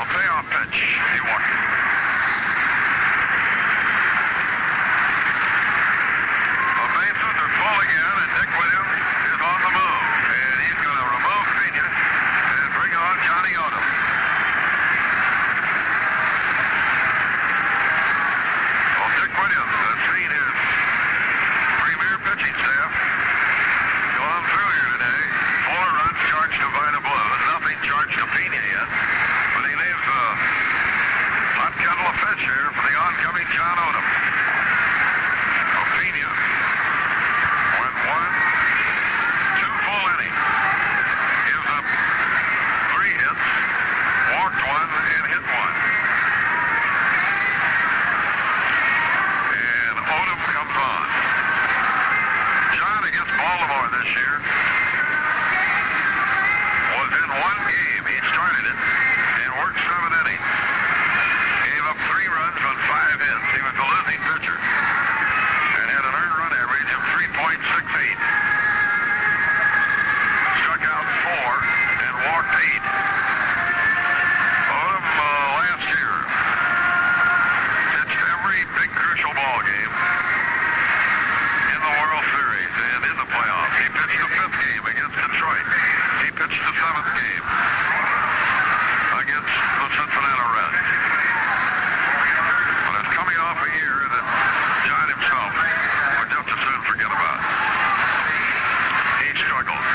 The payoff pitch, he walked it. The bases are full again, and Dick Williams is on the move. And he's going to remove Pena and bring on Johnny Odom. Well, Dick Williams has seen his premier pitching staff gone through here today. 4 runs charged to Vida Blue, nothing charged to Pena yet. But he leaves a hot kettle of fish here for the oncoming John Odom. So Pena went 1, 2 full innings. Gives up 3 hits, walked 1, and hit 1. And Odom comes on. John against Baltimore this year was in 1 game. He started it and worked 7 innings. Gave up 3 runs on 5 hits. He was the losing pitcher and had an earned run average of 3.68. Struck out 4 and walked 8. Odom last year pitched every big crucial ball game in the World Series and in the playoffs. He pitched the 5th game against Detroit. He pitched the 7th game against the Cincinnati Reds. But it's coming off a year that John himself would just as soon forget about. He struggled.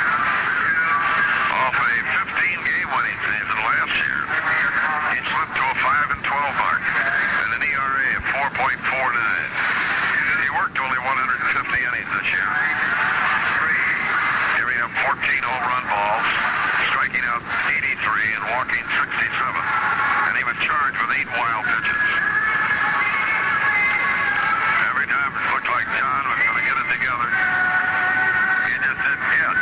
Off a 15-game winning season last year, he slipped to a 5-12 mark and an ERA of 4.49. He worked only 150 innings this year, giving up 14 home run balls, striking out 83 and walking 67. And he was charged with 8 wild pitches. Every time it looked like John was going to get it together, he just didn't get.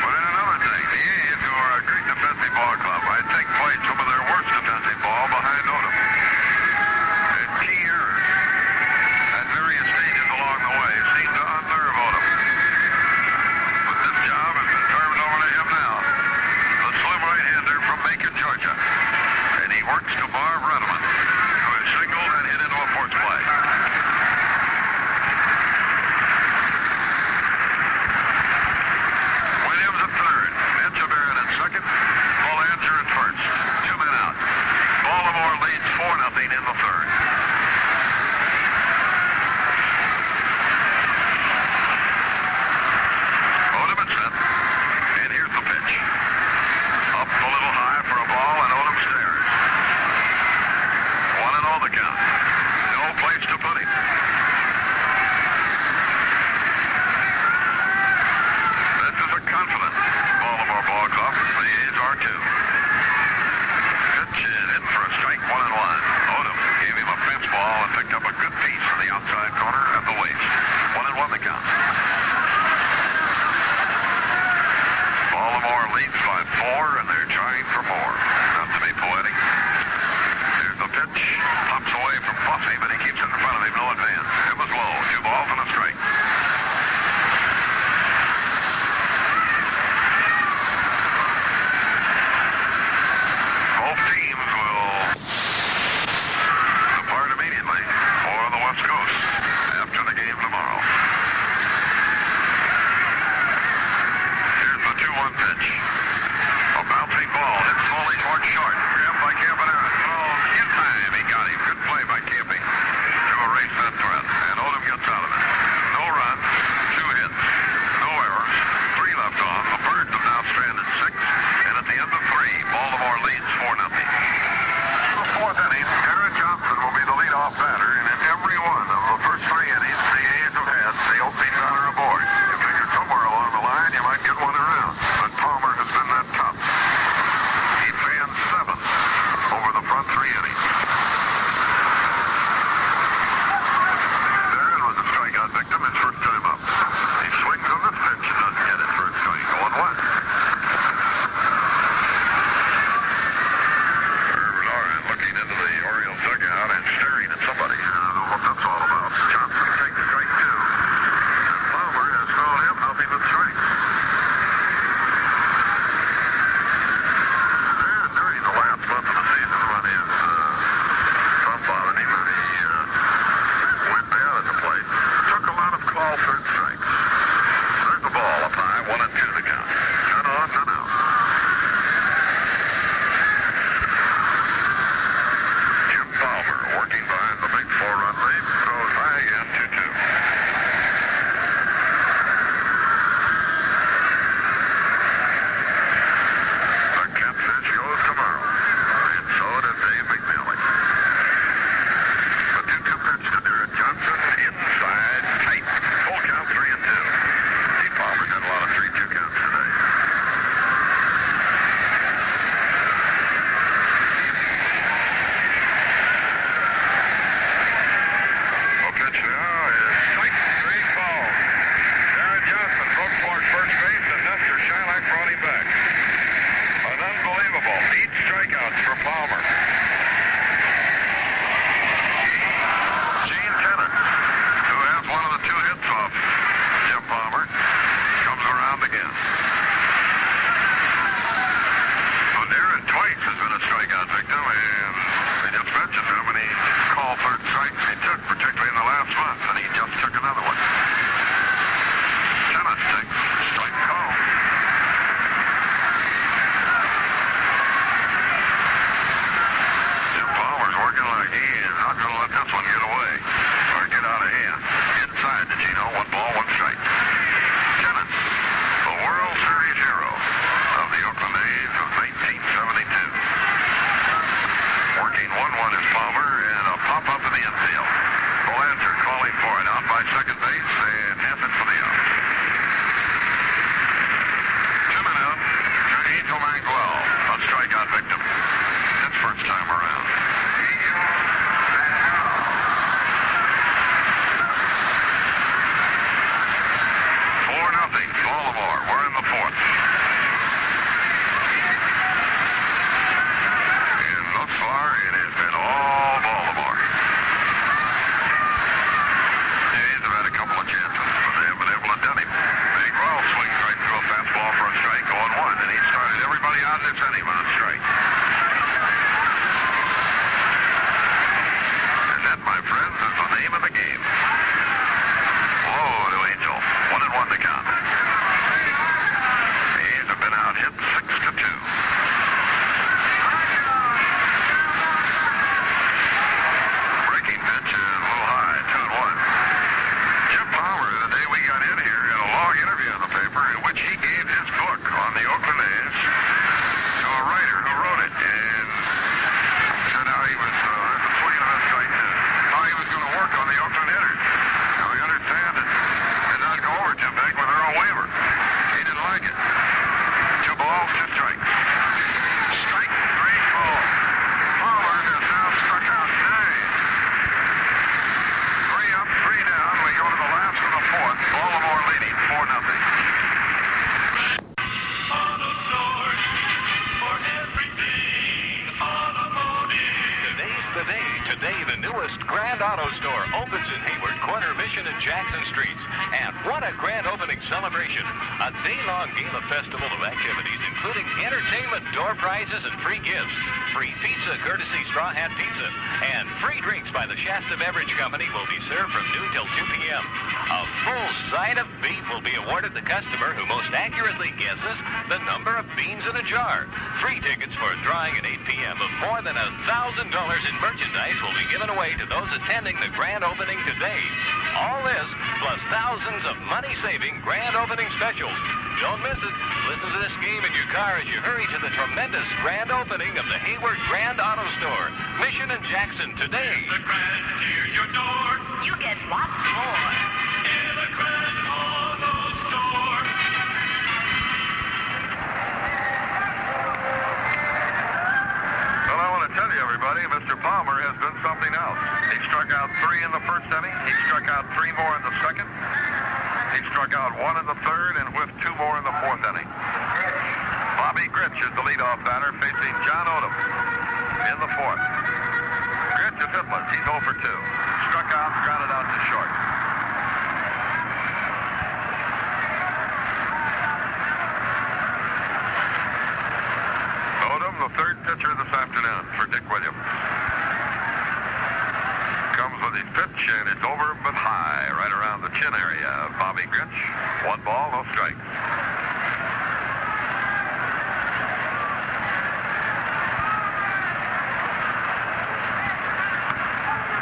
But in another thing, the A's, who are a great defensive ball club, I think played some of their worst defensive ball behind Odom. And key errors at various stages along the way seem to unnerve Odom. But this job has been turned over to him now. The slim right-hander from Macon, Georgia. And he works to Marv Redeman, who is singled and hit into a porch play. Williams at third, Echeverria at second, Belanger at first. 2 men out. Baltimore leads 4-0 in the third. Odom at set, and here's the pitch. Up a little high for a ball, and Odom stares. 1-0 the count. No place to put him. This is a confident Baltimore ball club. The A's are too. Pitch is in for a strike, 1-1. Odom gave him a fence ball and picked up a good piece in the outside corner at the waist. 1-1 the count. Baltimore leads by 4, and they're trying for more. Not to be poetic. There's the pitch. Pops away from Buffy, but he keeps it in front of him. No advance. It was low. 2 balls and a strike. Both teams will depart immediately for the West Coast after the game tomorrow. Here's the 2-1 pitch. A bouncing ball hit slowly towards short. Grabbed by Campanera. Thrown in time. He got him. Good play by Camping to erase that threat. And Odom gets out of it. No runs, 2 hits, no errors, 3 left on. The Birds have now stranded 6. And at the end of 3, Baltimore leads 4-0. In the 4th inning, Aaron Johnson will be the leadoff batter. And in every one of the first 3 innings, the A's have had the opening batter aboard. You figured somewhere along the line you might get one around. But Palmer has been that tough. He fanned 7 over the front 3 innings. Working 1-1 is Palmer, and a pop-up in the infield. Bolanter calling for it out by second base, and has it for the out. 2 men out to Angel Manuel, a strikeout victim. His first time around. 4-0, Baltimore. We're in the fourth. And thus far, it has been all Baltimore. A's have had a couple of chances, but they haven't been able to done him. Manuel swings right through a fastball for a strike, 0-1, and he started everybody out this inning with a strike. And that, my friends, is the name of the game. Low to Angel, 1-1 to count. A's have been out hit 6-2. Breaking pitch is a little high, 2-1. Jim Palmer, the day we got in here, had a long interview in the paper in which he gave his book on the Oakland A's to a writer who wrote it, and said how he was after swinging a strike, how he was going to work on the Oakland hitters. Now we understand it did not go over too big when they're on waiver. He didn't like it. 2 balls, 2 strikes. Strike 3 balls. Palmer has now struck out 9. 3 up, 3 down. We go to the last of the fourth. Baltimore leading 4-0. Auto Stores for everything automotive. Today's the day. Today, the newest Grand Auto Store opens in Hayward, corner Mission and Jackson Streets. And what a grand opening celebration. A day-long gala festival of activities, including entertainment, door prizes, and free gifts. Free pizza, courtesy Straw Hat Pizza. And free drinks by the Shasta Beverage Company will be served from noon till 2 p.m. A full side of beef will be awarded the customer who most accurately guesses the number of beans in a jar. Free tickets for a drawing at 8 p.m. of more than $1,000 in merchandise will be given away to those attending the grand opening today. All this, plus thousands of money-saving grand opening specials. Don't miss it. Listen to this game in your car as you hurry to the tremendous grand opening of the Hayward Grand Auto Store, Mission and Jackson today. The grand near your door. You get lots more. In a Grand Auto Store. Well, I want to tell you, everybody, Mr. Palmer has been something else. He struck out 3 in the first inning. He struck out 3 more in the second. He struck out 1 in the third and whiffed 2 more in the fourth inning. Bobby Gritch is the leadoff batter facing John Odom in the fourth. Gritch is hitless. He's 0 for 2. Struck out, grounded out to short. Odom, the third pitcher this afternoon for Dick Williams. Comes with his pitch, and it's over but high, right around the chin area of Bobby Gritch. 1 ball, no strikes.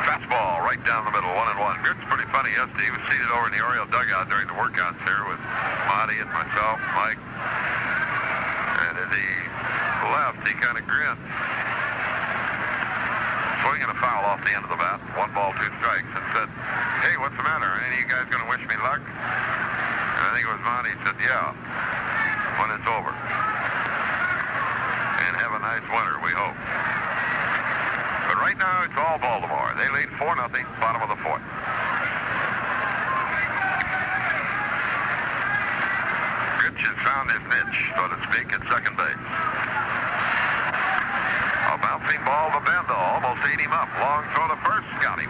Fastball right down the middle, 1-1. Gritch pretty funny yesterday. He was seated over in the Oriole dugout during the workouts here with Monty and myself, Mike. And as he left, he kind of grinned. Swinging a foul off the end of the bat, 1 ball, 2 strikes, and said, "Hey, what's the matter? Any of you guys going to wish me luck?" And I think it was Monty. He said, "Yeah, when it's over. And have a nice winter, we hope." But right now, it's all Baltimore. They lead 4-0, bottom of the fourth. Gritch has found his niche, so to speak, at second base. A bouncing ball to Benda, almost ate him up. Long throw to first, got him.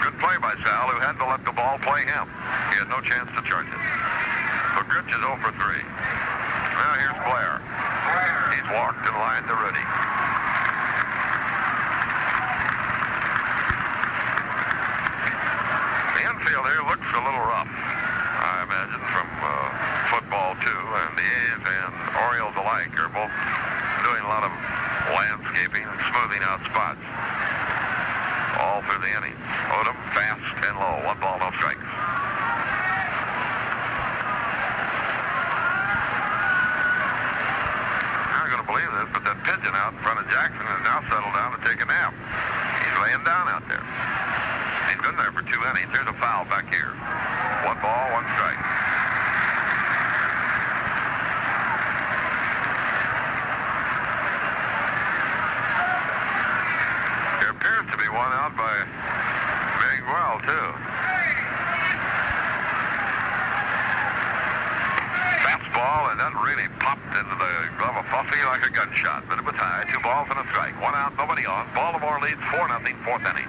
Good play by Sal, who had to let the ball play him. He had no chance to charge it. So Gritch is 0 for 3. Now here's Blair. He's walked and lined to Rudy. The infield here looks a little rough, I imagine, from football too. And the A's and Orioles alike are both doing a lot of landscaping and smoothing out spots all through the innings. Odom fast and low, 1 ball, no strikes. You're not going to believe this, but that pigeon out in front of Jackson has now settled down to take a nap. He's laying down out there. He's been there for 2 innings. There's a foul back here. 1 ball, 1 strike. There appears to be one out by Miguel, too. Fastball, and that really popped into the glove of Fussy like a gunshot, but it was high. 2 balls and a strike. 1 out, nobody on. Baltimore leads 4-0, 4th inning.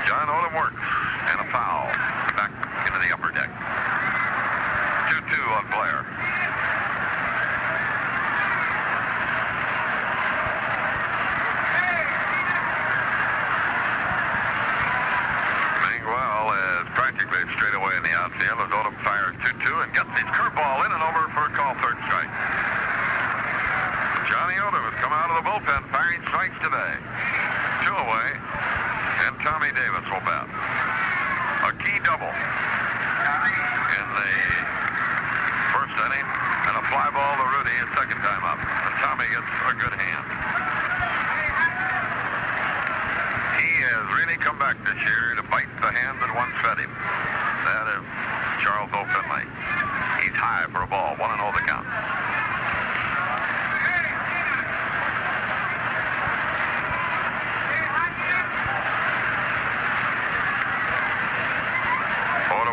John Odom works, and a foul back into the upper deck. 2-2 on Blair. Miguel is practically straight away in the outfield as Odom fires 2-2 and gets his curveball in and over for a call, 3rd strike. Johnny Odom has come out of the bullpen firing strikes today. 2 away. And Tommy Davis will bat. A key double in the first inning, and a fly ball to Rudy his 2nd time up. And Tommy gets a good hand. He has really come back this year to bite the hand that once fed him. That is Charles O. Finley. He's high for a ball, 1-0 the count.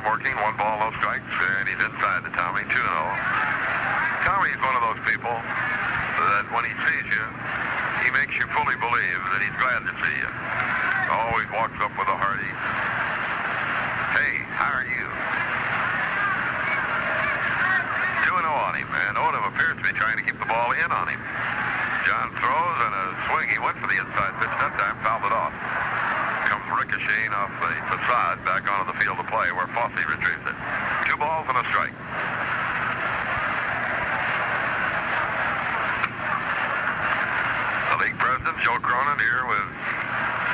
Working, 1 ball, no strikes, and he's inside to Tommy, 2-0. Tommy's one of those people that when he sees you, he makes you fully believe that he's glad to see you. Always walks up with a hearty, "Hey, how are you?" 2-0 on him, and Odom appears to be trying to keep the ball in on him. John throws, and a swing. He went for the inside pitch that time, fouled it off. Comes ricocheting off the facade back onto the field of play where Fossey retrieves it. 2 balls and a strike. The league president, Joe Cronin, here with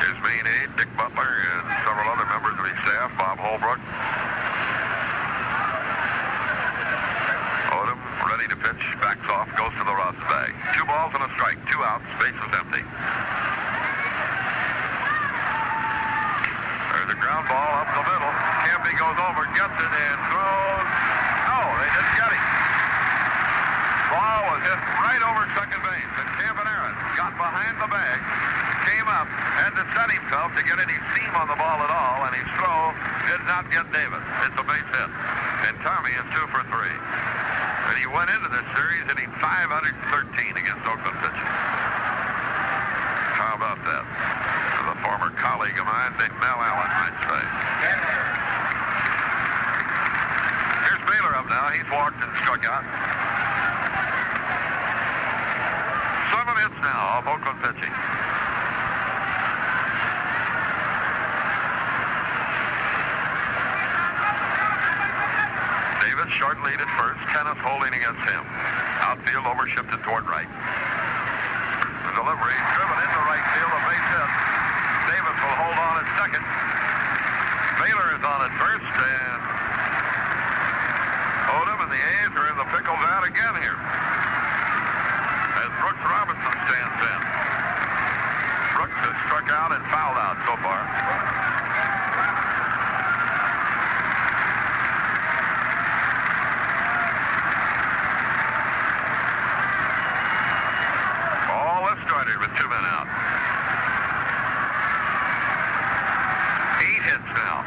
his main aide, Dick Butler, and several other members of his staff, Bob Holbrook. Odom, ready to pitch, backs off, goes to the rosin bag. 2 balls and a strike, 2 outs, base is empty. There's a ground ball up the middle. Campy goes over, gets it, and throws. No, they didn't get him. Ball was hit right over second base, and Campanera got behind the bag, came up, had to set himself to get any seam on the ball at all, and his throw did not get Davis. It's a base hit, and Tommy is 2 for 3. And he went into this series hitting .513 against Oakland pitching. How about that? A former colleague of mine named Mel Allen might say. Here's Baylor up now. He's walked and struck out. 7 hits now off Oakland pitching. Davis short lead at first. Kenneth holding against him. Outfield overshifted toward right. The delivery driven into right field. A base hit. Davis will hold on at second. Baylor is on at first, and Odom and the A's are in the pickle vat again here as Brooks Robinson stands in. Brooks has struck out and fouled out so far. All left started with 2 men out. 8 hits now.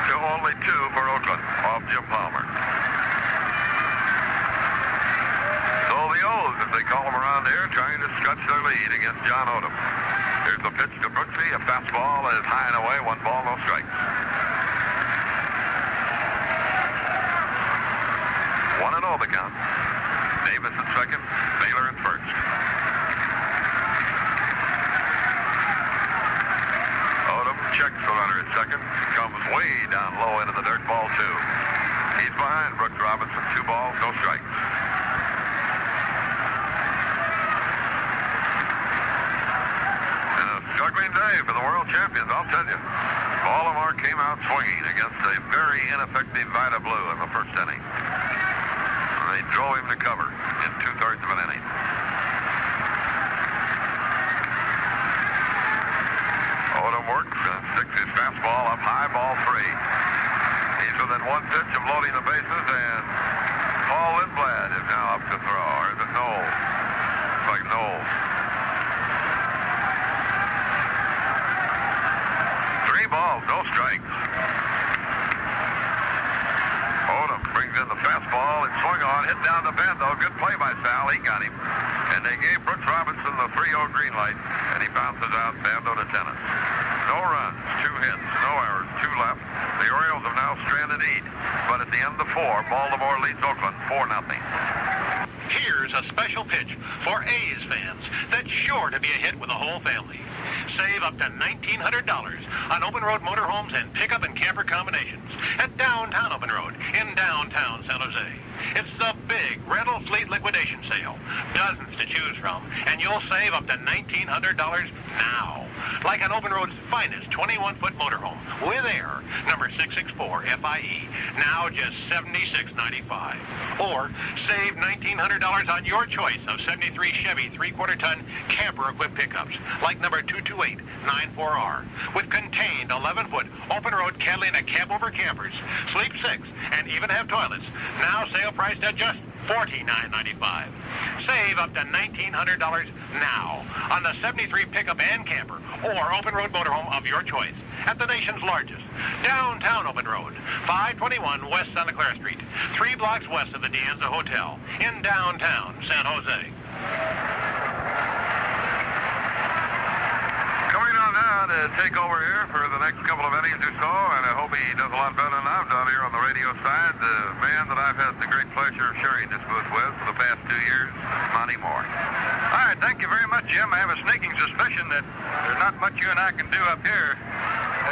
To only 2 for Oakland off Jim Palmer. So the O's, as they call them around here, trying to stretch their lead against John Odom. Here's the pitch to Brooksy. A fastball is high and away. 1 ball, no strikes. 1-0 the count. Davis at second. Baylor at first. Checks the runner at second. Comes way down low into the dirt, ball 2. He's behind Brooks Robinson. 2 balls, no strikes. And a struggling day for the world champions, I'll tell you. Baltimore came out swinging against a very ineffective Vida Blue in the first inning. they drove him to cover in 2/3 of an inning. Odom works, sticks his fastball up high, ball 3. He's within 1 pitch of loading the bases, and Paul Lindblad is now up to throw. Or is it Noel? Looks like Noel. 3 balls, no strikes. Odom brings in the fastball and swung on, hit down the bend though. Good play by Sal, he got him. And they gave Brooks Robinson the 3-0 green light, and he bounces out Bando to tennis. No runs, 2 hits, no errors, 2 left. The Orioles have now stranded 8, but at the end of 4, Baltimore leads Oakland 4-0. Here's a special pitch for A's fans that's sure to be a hit with the whole family. Save up to $1,900 on open road motorhomes and pickup and camper combinations at Downtown Open Road in downtown San Jose. It's the big rental fleet liquidation sale. Dozens to choose from, and you'll save up to $1,900 now. Like an Open Road's finest 21-foot motorhome with air, number 664 FIE, now just $76.95. Or save $1,900 on your choice of 73 Chevy 3/4-ton camper-equipped pickups, like number 228-94R, with contained 11-foot Open Road Catalina cab-over campers, sleep 6, and even have toilets. Now sale priced at just $49.95. Save up to $1,900 now on the 73 pickup and camper or open road motorhome of your choice at the nation's largest Downtown Open Road, 521 West Santa Clara Street, 3 blocks west of the Dianza Hotel in downtown San Jose. Coming on now to take over here for the next couple of innings or so, and I hope he does a lot better than I've done here on the radio side. The man that I've had the great pleasure of sharing this booth with for the past 2 years, Monty Moore. All right, thank you very much, Jim. I have a sneaking suspicion that there's not much you and I can do up here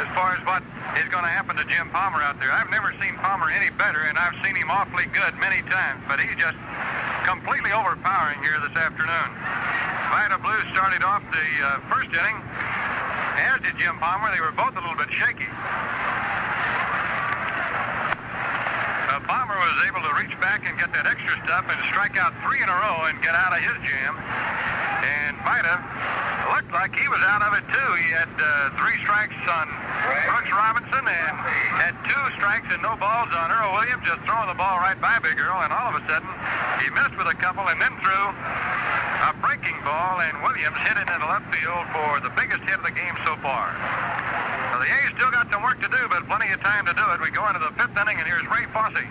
as far as what is going to happen to Jim Palmer out there. I've never seen Palmer any better, and I've seen him awfully good many times, but he's just completely overpowering here this afternoon. Vida Blues started off the first inning, as did Jim Palmer. They were both a little bit shaky. Palmer was able to reach back and get that extra stuff and strike out 3 in a row and get out of his jam. And Vida looked like he was out of it, too. He had 3 strikes on Brooks Robinson and had 2 strikes and no balls on Earl Williams, just throwing the ball right by Big Earl. And all of a sudden, he missed with a couple and then threw a breaking ball, and Williams hit it into left field for the biggest hit of the game so far. Now, the A's still got some work to do, but plenty of time to do it. We go into the 5th inning, and here's Ray Fosse.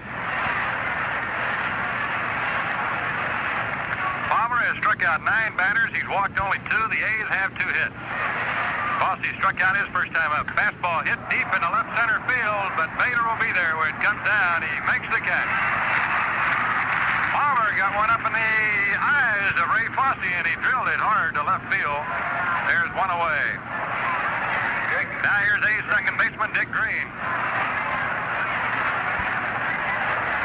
Palmer has struck out 9 batters. He's walked only 2. The A's have 2 hits. Fosse struck out his first time up. Fastball hit deep into left center field, but Bader will be there when it comes down. He makes the catch. Palmer got one up in the eyes of Ray Fosse, and he drilled it hard to left field. There's one away. Now here's A's second baseman, Dick Green.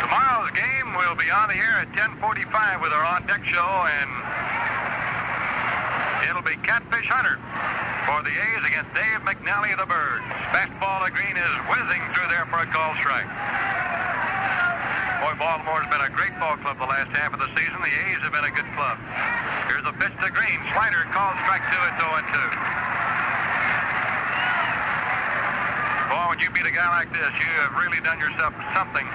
Tomorrow's game will be on the air at 10:45 with our on-deck show, and it'll be Catfish Hunter for the A's against Dave McNally of the Birds. Fastball to Green is whizzing through there for a called strike. Boy, Baltimore's been a great ball club the last half of the season. The A's have been a good club. Here's a pitch to Green. Slider called strike 2 at 0-2. Boy, when you beat a guy like this, you have really done yourself something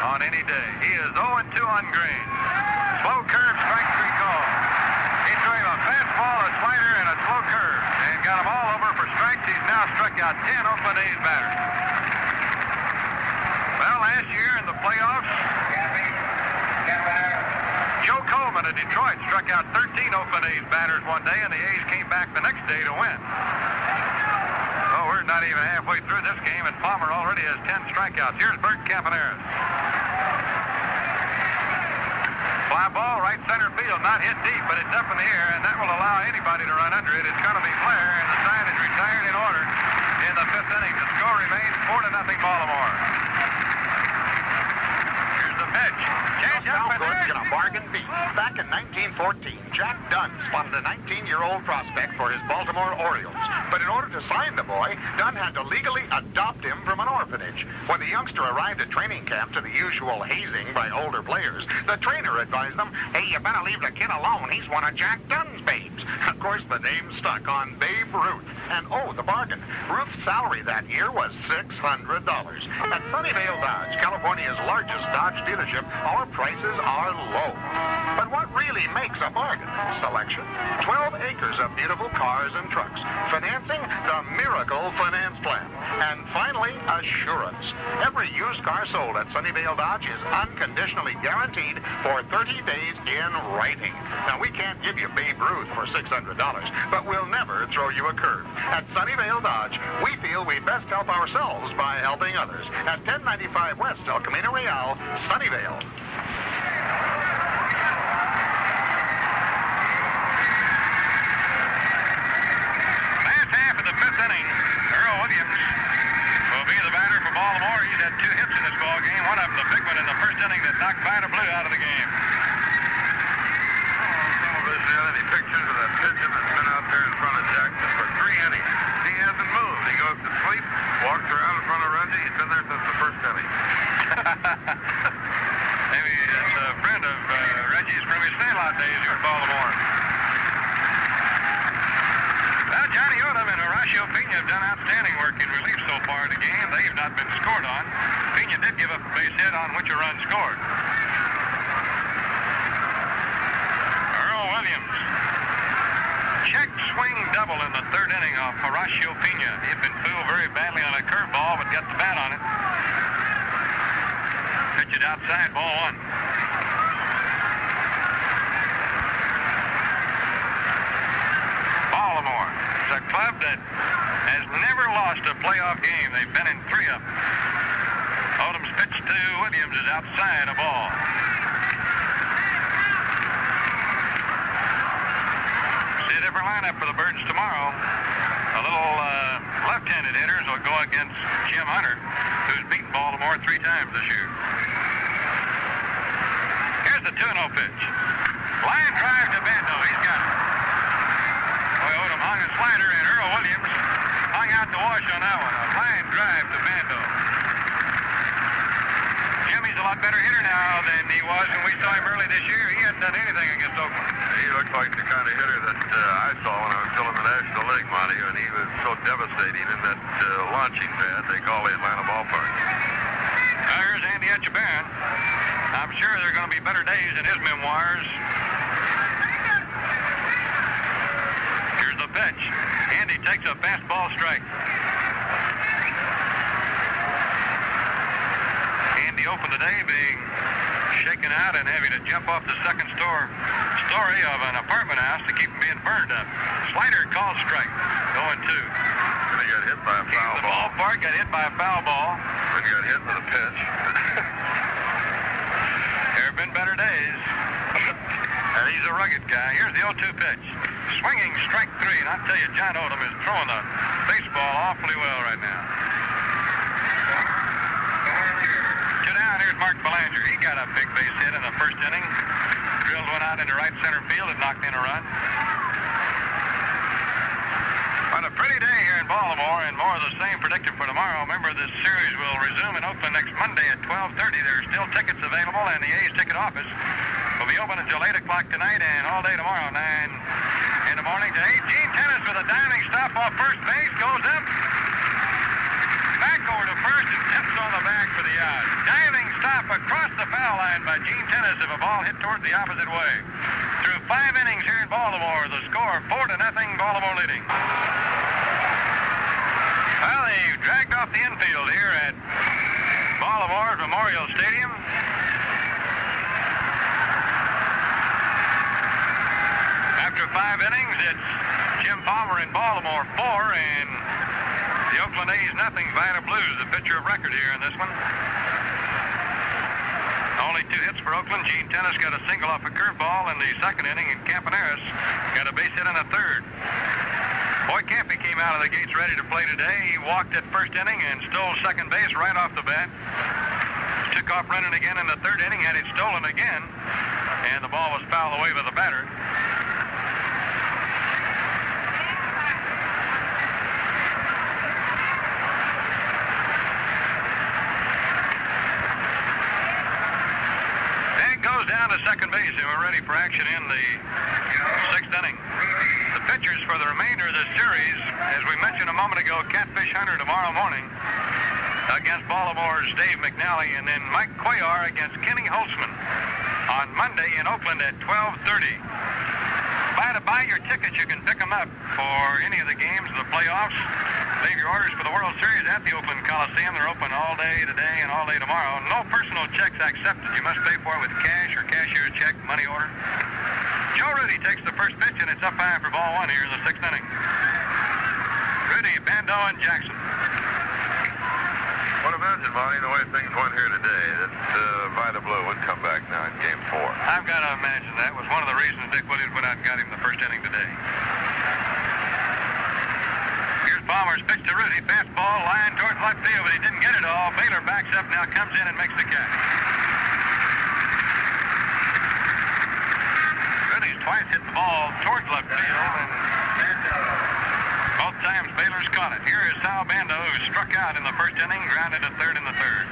on any day. He is 0-2 on Green. Slow curve, strike 3 call. He threw him a fastball, a slider, and a slow curve, and got them all over for strikes. He's now struck out 10 Oakland A's batters. Well, last year in the playoffs, Joe Coleman of Detroit struck out 13 Oakland A's batters one day, and the A's came back the next day to win. Oh, we're not even halfway through this game, and Palmer already has 10 strikeouts. Here's Bert Campaneris. Fly ball, right center field, not hit deep, but it's up in the air, and that will allow anybody to run under it. It's going to be Flair, and the side is retired in order in the 5th inning. The score remains 4-0 Baltimore. Here's the pitch. pitch. Change up and Good there's can a bargain be? Back in 1914, Jack Dunn spotted a 19-year-old prospect for his Baltimore Orioles. But in order to sign the boy, Dunn had to legally adopt him from an orphanage. When the youngster arrived at training camp to the usual hazing by older players, the trainer advised them, hey, you better leave the kid alone. He's one of Jack Dunn's babes. Of course, the name stuck on Babe Ruth. And oh, the bargain. Ruth's salary that year was $600. At Sunnyvale Dodge, California's largest Dodge dealership, our prices are low. But what really makes a bargain? Selection, 12 acres of beautiful cars and trucks. Financing, the Miracle Finance Plan. And finally, assurance. Every used car sold at Sunnyvale Dodge is unconditionally guaranteed for 30 days in writing. Now, we can't give you Babe Ruth for $600, but we'll never throw you a curve. At Sunnyvale Dodge, we feel we best help ourselves by helping others. At 1095 West El Camino Real, Sunnyvale. Last half of the fifth inning, Earl Williams will be the batter for Baltimore. He's had 2 hits in this ball game. One of them, the big one in the first inning that knocked Vida Blue out of the game. Some of us had any pictures of that pigeon that's been out there in front of Jackson for 3 innings. He hasn't moved. He goes to sleep, walks around in front of Reggie. He's been there since the first inning. Maybe it's a friend of Reggie's from his Sandlot days here in Baltimore. Well, Johnny Odom and Horacio Pena have done outstanding work in relief so far in the game. They've not been scored on. Pena did give up a base hit on which a run scored. Earl Williams. Check swing double in the third inning off Horacio Pena. He had been fooled very badly on a curveball, but got the bat on it. Pitch it outside, ball 1. Baltimore is a club that has never lost a playoff game. They've been in 3 of them. Odom's pitch to Williams is outside a ball. See a different lineup for the Birds tomorrow. A little left-handed hitters will go against Jim Hunter, who's beaten Baltimore 3 times this year. Here's the 2-0 pitch. Line drive to Bando. He's got it. Boy, Odom hung a slider, and Earl Williams hung out to wash on that one. A line drive to Bando. Jimmy's a lot better hitter now than he was when we saw him early this year. He hadn't done anything against Oakland. He looked like the kind of hitter that I saw when I was still in the National League, Monty, and he was so devastating in that launching pad they call the Atlanta ballpark. Now here's Andy Etchebarren. I'm sure there are going to be better days in his memoirs. Here's the pitch. Andy takes a fastball strike. Andy opened the day being shaken out and having to jump off the second story of an apartment house to keep from being burned up. Slider called strike. 0-2. And he got hit by a foul The ball. ballpark got hit by a foul ball. And he got hit with a pitch. There have been better days. And he's a rugged guy. Here's the 0-2 pitch. Swinging strike 3. And I'll tell you, John Odom is throwing the baseball awfully well right now. 2 down. Here's Mark Belanger. He got a big base hit in the first inning. Drilled one out into right center field and knocked in a run. On a pretty day here in Baltimore, and more of the same predicted for tomorrow. Remember, this series will resume in Oakland next Monday at 12:30. There are still tickets available, and the A's ticket office will be open until 8 o'clock tonight and all day tomorrow, 9 in the morning to 8. Gene Tennis with a diving stop off first base, goes up, back over to first, and tips on the bag for the out. Diving stop across the foul line by Gene Tennis if a ball hit towards the opposite way. Through 5 innings here in Baltimore, the score 4-0, Baltimore leading. Well, they've dragged off the infield here at Baltimore's Memorial Stadium. After 5 innings, it's Jim Palmer in Baltimore 4, and the Oakland A's nothing. Vida Blues, the pitcher of record here in this one. Only 2 hits for Oakland. Gene Tennis got a single off a curveball in the second inning, and Campaneris got a base hit in the third. Boy, Campy came out of the gates ready to play today. He walked at first inning and stole second base right off the bat. took off running again in the third inning, had it stolen again, and the ball was fouled away by the batter. And it goes down to second base, and we're ready for action in the sixth inning. The pitchers for the remainder of the series, as we mentioned a moment ago, Catfish Hunter tomorrow morning against Baltimore's Dave McNally, and then Mike Cuellar against Kenny Holtzman on Monday in Oakland at 12:30. To buy your tickets, you can pick them up for any of the games of the playoffs. Leave your orders for the World Series at the Oakland Coliseum. They're open all day today and all day tomorrow. No personal checks accepted. You must pay for it with cash or cashier's check, money order. Joe Rudy takes the first pitch, and it's up high for ball one here in the sixth inning. Rudy, Bando, and Jackson. What imagine, Monty, the way things went here today, that Vida Blue would come back now in Game 4. I've got to imagine that was one of the reasons Dick Williams went out and got him the first inning today. Here's Palmer's pitch to Rudy. Fastball, line towards left field, but he didn't get it all. Baylor backs up now, comes in and makes the catch. Rudy's twice hit the ball towards left field, and both times Baylor's caught it. Here is Sal Bando, who struck out in the first inning, grounded to third in the third.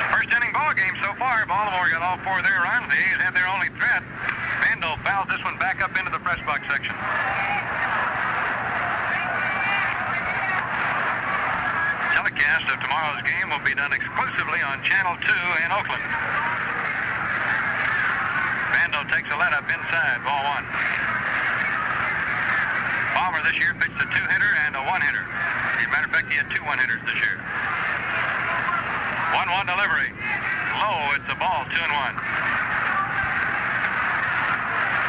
First inning ball game so far. Baltimore got all four of their runs. The A's had their only threat. Bando fouls this one back up into the press box section. Telecast of tomorrow's game will be done exclusively on Channel 2 in Oakland. Bando takes a let-up inside, ball one. Palmer this year pitched a two-hitter and a one-hitter. As a matter of fact, he had two one-hitters this year. 1-1 delivery. Low, it's a ball, 2-1.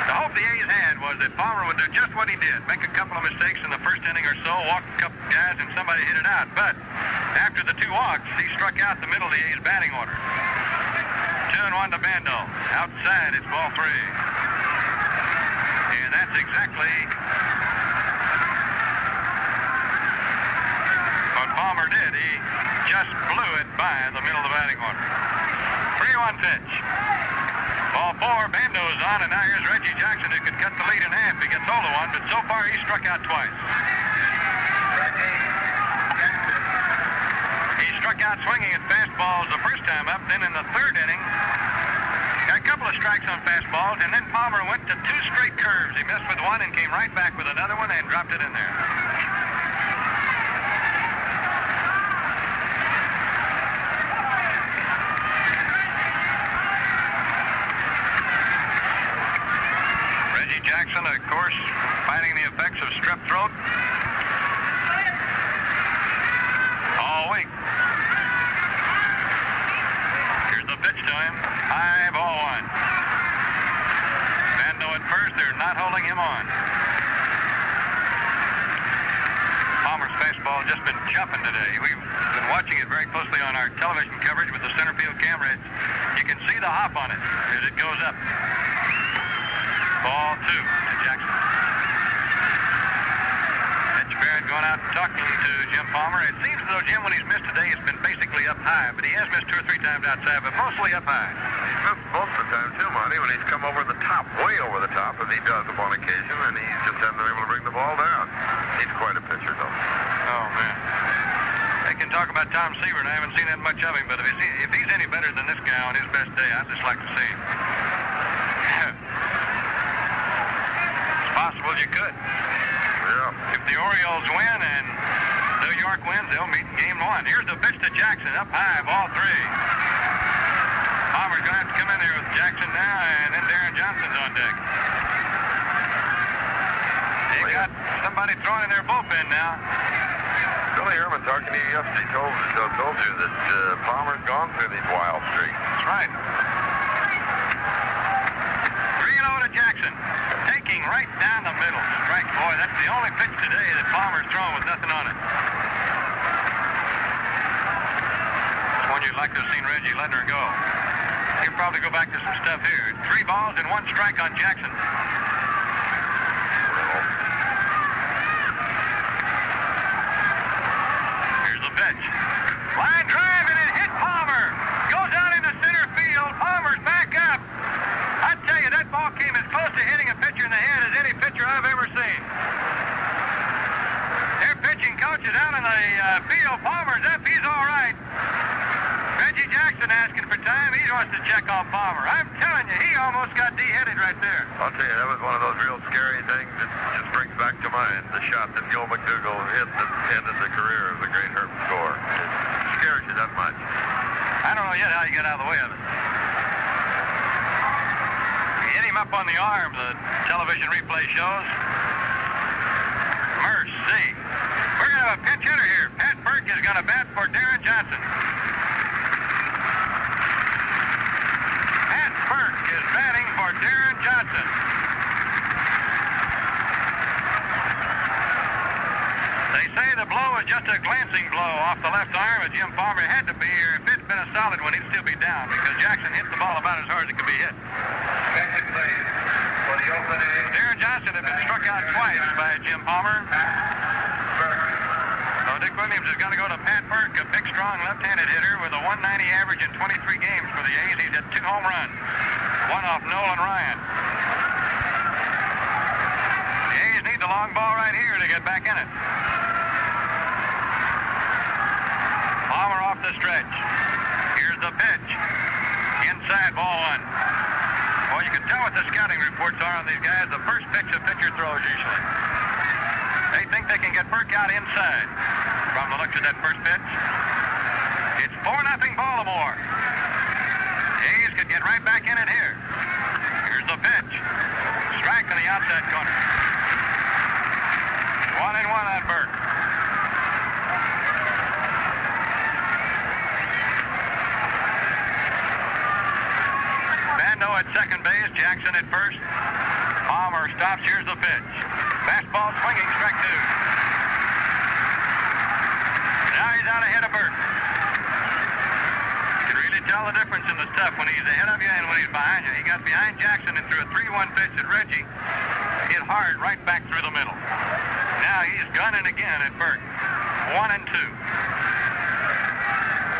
The hope the A's had was that Palmer would do just what he did, make a couple of mistakes in the first inning or so, walk a couple guys, and somebody hit it out. But after the two walks, he struck out the middle of the A's batting order. 2-1 to Bando. Outside, it's ball three. And that's exactly what Palmer did. He just blew it by the middle of the batting order. 3-1 pitch. Ball four, Bando's on, and now here's Reggie Jackson, who could cut the lead in half. He gets hold of one, but so far he struck out twice. He struck out swinging at fastballs the first time up. Then in the third inning, got a couple of strikes on fastballs, and then Palmer went to two straight curves. He missed with one and came right back with another one and dropped it in there. Reggie Jackson, of course, fighting the effects of strep throat all week. Here's the pitch to him. High, ball one. Bando at first. They're not holding him on. Palmer's fastball just been jumping today. We've been watching it very closely on our television coverage with the center field camera. You can see the hop on it as it goes up. Ball two to Jackson. Mitch Barrett going out and talking to Jim Palmer. It seems as though Jim, when he's missed today, has been basically up high, but he has missed two or three times outside, but mostly up high. He's missed most of the time, too, Monty, when he's come over the top, way over the top, as he does upon occasion, and he's just hasn't been able to bring the ball down. He's quite a pitcher, though. Oh, man. They can talk about Tom Seaver, and I haven't seen that much of him, but if he's any better than this guy on his best day, I'd just like to see him. It's possible you could. Yeah. If the Orioles win and New York wins, they'll meet in game one. Here's the pitch to Jackson, up high, ball three. Palmer's going to have to come in there with Jackson now, and then Darren Johnson's on deck. They got somebody throwing in their bullpen now. Billy Herman talking to you yesterday told you that Palmer's gone through these wild streaks. That's right. 3-0 to Jackson. Taking right down the middle. Strike, boy, that's the only pitch today that Palmer's thrown with nothing on it. That's one you'd like to have seen Reggie letting her go. He'll probably go back to some stuff here. 3 balls and 1 strike on Jackson. Here's the pitch. been asking for time. He wants to check on Palmer. I'm telling you, he almost got de-headed right there. I'll tell you, that was one of those real scary things that just brings back to mind the shot that Gil McDougall hit that ended the career of the great Herb Score. It scares you that much. I don't know yet how you get out of the way of it. He hit him up on the arm, the television replay shows. Mercy. We're going to have a pinch hitter here. Pat Burke is going to bat for Darren Johnson. Pat Burke is batting for Darren Johnson. They say the blow was just a glancing blow off the left arm of Jim Palmer. It had to be, or if it's been a solid one, he'd still be down because Jackson hit the ball about as hard as it could be hit. Darren Johnson had been struck out twice by Jim Palmer. So Dick Williams is going to go to Pat Burke, a big, strong left-handed hitter with a 190 average in 23 games for the A's. He's had 2 home runs, one off Nolan Ryan. The A's need the long ball right here to get back in it. Palmer off the stretch. Here's the pitch. Inside, ball 1. Well, you can tell what the scouting reports are on these guys. The first pitch a pitcher throws usually. They think they can get Burke out inside from the looks of that first pitch. It's 4-0 Baltimore. The A's could get right back in it here. Here's the pitch. Strike on the outside corner. 1-1 on Burke. Bando at second base, Jackson at first. Palmer stops. Here's the pitch. Fastball swinging, strike 2. Now he's out ahead of Burke. You can really tell the difference in the stuff when he's ahead of you and when he's behind you. He got behind Jackson and threw a 3-1 pitch at Reggie. Hit hard right back through the middle. Now he's gunning again at Burke. 1-2.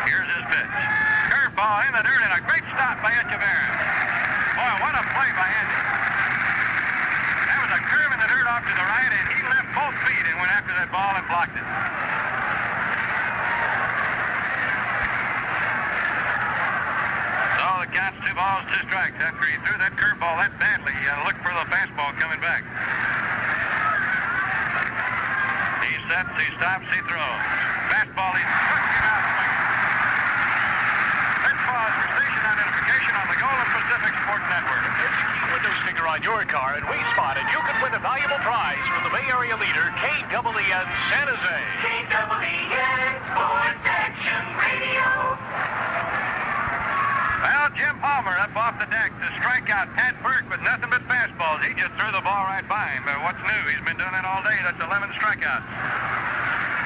Here's his pitch. Curveball in the dirt and a great stop by Echeverria. Boy, what a play by Andy. That was a curve in the dirt off to the right, and he left both feet and went after that ball and blocked it. So the count's 2 balls, 2 strikes. After he threw that curveball that badly, he looked for the fastball coming back. He sets, he stops, he throws. Fastball, he puts him out swinging. Let's pause for station identification on the Golden Pacific Sports Network. There's a key window sticker on your car, and we spotted you could win a valuable prize from the Bay Area leader, KWEN San Jose. KWEN Sports Action Radio. Well, Jim Palmer up off the deck to strike out Pat Burke with nothing but fastballs. He just threw the ball right by him. But what's new? He's been doing it all day. That's 11 strikeouts.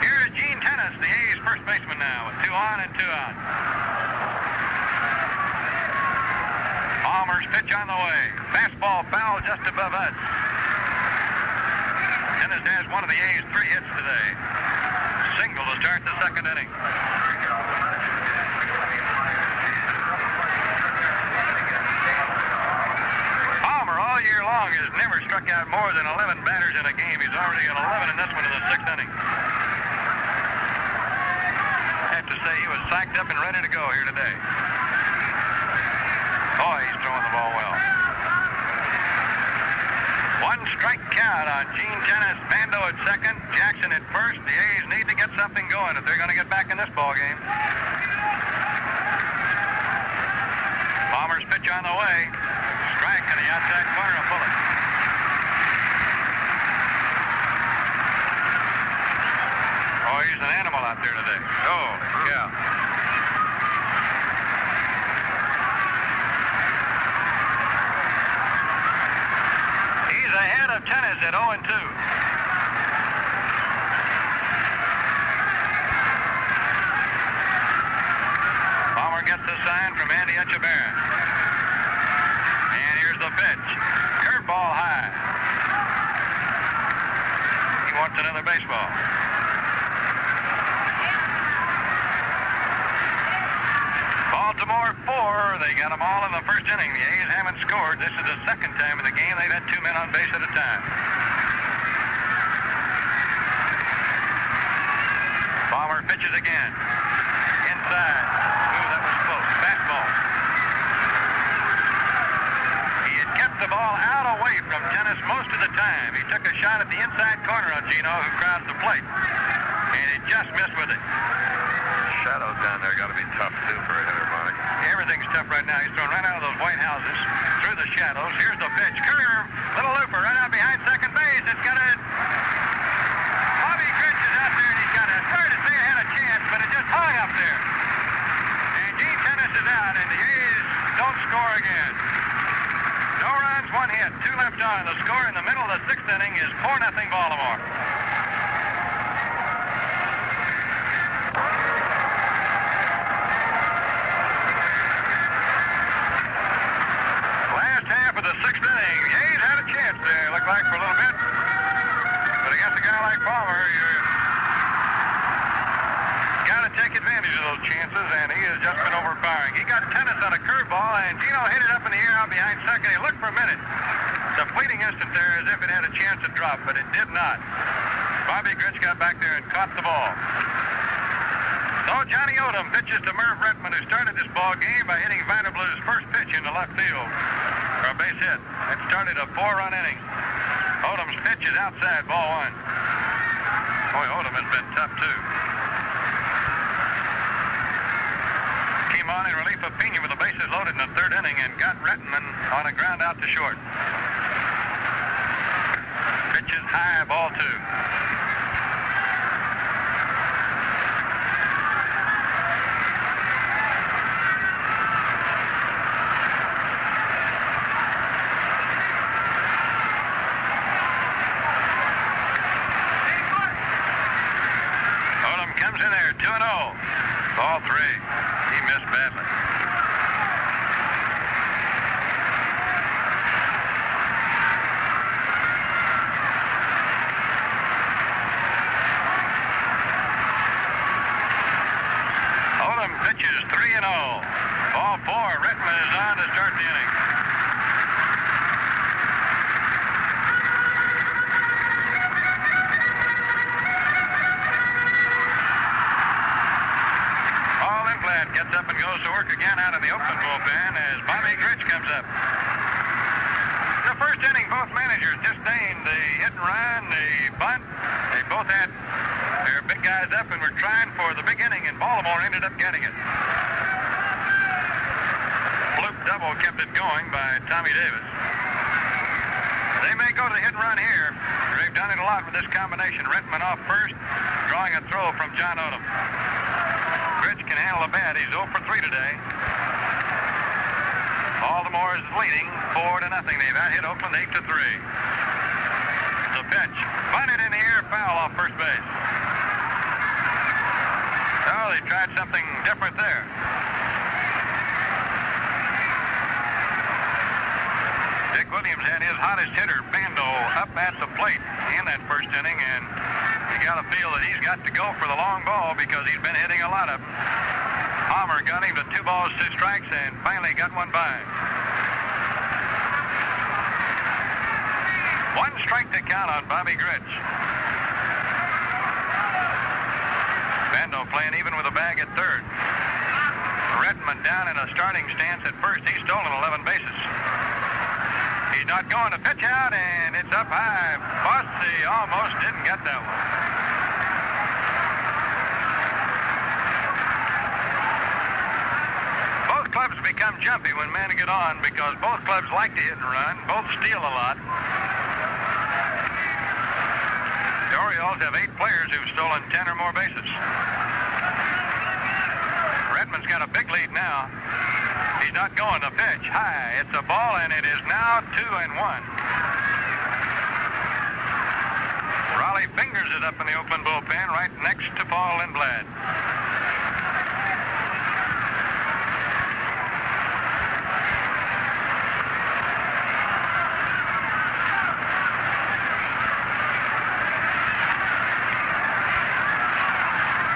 Here is Gene Tennis, the A's first baseman now, with 2 on and 2 out. Palmer's pitch on the way. Fastball foul just above us. Tennis has one of the A's 3 hits today. Single to start the second inning. All year long has never struck out more than 11 batters in a game. He's already at 11 in this one in the 6th inning. I have to say he was psyched up and ready to go here today. Boy, he's throwing the ball well. 1 strike count on Gene Tennis. Bando at second, Jackson at first. The A's need to get something going if they're going to get back in this ball game. Palmer's pitch on the way. Strike in the outside corner, a bullet. Oh, he's an animal out there today. Oh, yeah. He's ahead of Tennis at 0-2. Palmer gets the sign from Andy Echeverria. And here's the pitch. Curveball high. He wants another baseball. Baltimore 4. They got them all in the first inning. The A's haven't scored. This is the second time in the game they've had 2 men on base at a time. Palmer pitches again. Inside. Ooh, that was close. Fast ball out away from Tennis most of the time. He took a shot at the inside corner on Gino, who crowds the plate. And he just missed with it. Shadows down there got to be tough, too, for a hitter, Monty. Everything's tough right now. He's thrown right out of those white houses through the shadows. Here's the pitch. Curve, little looper right out behind second base. It's got a... Bobby Grich is out there, and he's got a... Sorry to say it had a chance, but it just hung up there. And Gene Tennis is out, and the A's don't score again. No runs, one hit, two left on. The score in the middle of the sixth inning is 4-0 Baltimore. Last half of the sixth inning, the A's had a chance there, looked like, for a little bit. But against a guy like Palmer, you're got to take advantage of those chances, and he has just been overpowering. He got Tennis on a curveball, and Gino hit it up in the air out behind second. He looked for a minute. It's a fleeting instant there, as if it had a chance to drop, but it did not. Bobby Grich got back there and caught the ball. So Johnny Odom pitches to Merv Retman, who started this ball game by hitting Vida Blue's first pitch into left field for a base hit. It started a 4-run inning. Odom's pitch is outside, ball one. Boy, Odom has been tough, too. Came on in relief of Pena with the bases loaded in the third inning and got Retman on a ground out to short. Pitch is high, ball two. Odom comes in there, 2-0. Ball three. He missed badly. Odom pitches 3-0. Ball four. Retman is on to start the inning. Gets up and goes to work again out in the Oakland bullpen as Bobby Grich comes up. In the first inning, both managers disdained the hit and run, the bunt. They both had their big guys up and were trying for the big inning, and Baltimore ended up getting it. Bloop double kept it going by Tommy Davis. They may go to the hit and run here. They've done it a lot with this combination. Retman off first, drawing a throw from John Odom. Grich can handle a bat. He's 0 for 3 today. Baltimore is leading 4-0. They've out-hit Oakland 8-3. The pitch. Bunted in the air, foul off first base. Oh, they tried something different there. Dick Williams had his hottest hitter, Bando, up at the plate in that first inning, and you got to feel that he's got to go for the long ball because he's been hitting a lot of them. Palmer got him to 2 balls, 2 strikes, and finally got one by. 1 strike to count on Bobby Grich. Bando playing even with a bag at third. Retman down in a starting stance at first. He's stolen 11 bases. He's not going to pitch out, and it's up high. Bossy almost didn't get that one. Both clubs become jumpy when men get on because both clubs like to hit and run. Both steal a lot. The Orioles have 8 players who've stolen 10 or more bases. Redman's got a big lead now. He's not going to pitch. High. It's a ball, and it is now 2-1. Raleigh fingers it up in the Oakland bullpen right next to Paul Lindblad.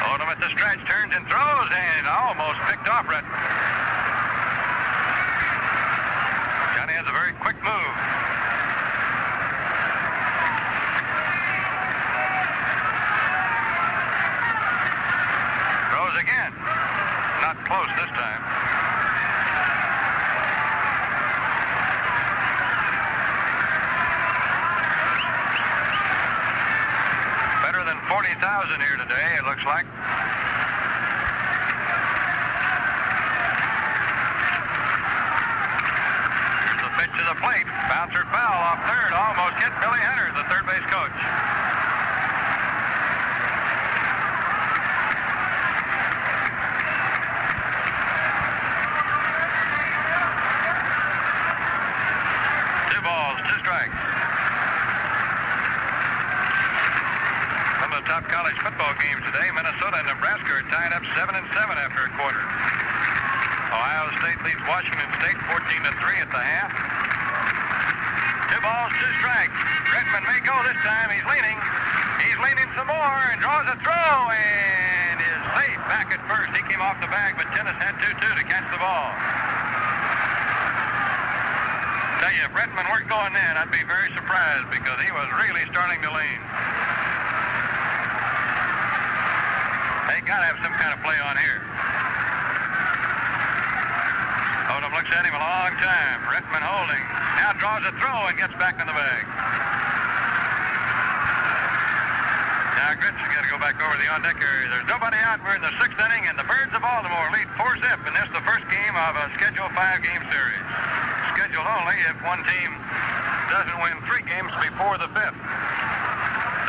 Odom at the stretch, turns and throws, and almost picked off Retman. Johnny has a very quick move. Throws again. Not close this time. 1,000 here today, it looks like. Here's the pitch to the plate. Bouncer foul off third. Almost hit Billy Hunter, the third base coach. Top college football games today. Minnesota and Nebraska are tied up 7-7 after a quarter. Ohio State leads Washington State 14-3 at the half. 2 balls, 2 strikes. Redmond may go this time. He's leaning. He's leaning some more and draws a throw and is safe back at first. He came off the bag, but Tennis had 2-2 to catch the ball. Tell you, if Redmond weren't going in, I'd be very surprised because he was really starting to lean. They got to have some kind of play on here. Odom looks at him a long time. Redmond holding. Now draws a throw and gets back in the bag. Now Grits has got to go back over the on-deck area. There's nobody out. We're in the 6th inning, and the Birds of Baltimore lead 4-zip, and this is the first game of a Schedule 5-game series. Scheduled only if one team doesn't win 3 games before the 5th.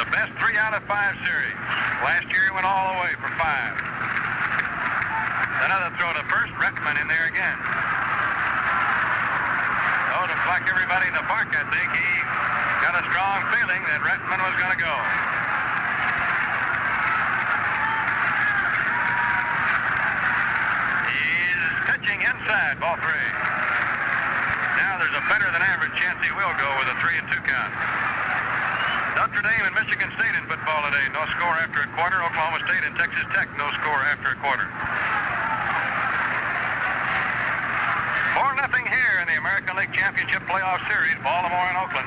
The best 3 out of 5 series. Last year it went all the way for 5. Another throw to first. Redmond in there again. Odom, like everybody in the park, I think, he got a strong feeling that Redmond was going to go. He's pitching inside, ball 3. Now there's a better than average chance he will go with a 3-2 count. Notre Dame and Michigan State in football today. No score after a quarter. Oklahoma State and Texas Tech, no score after a quarter. 4-0 here in the American League Championship Playoff Series, Baltimore and Oakland.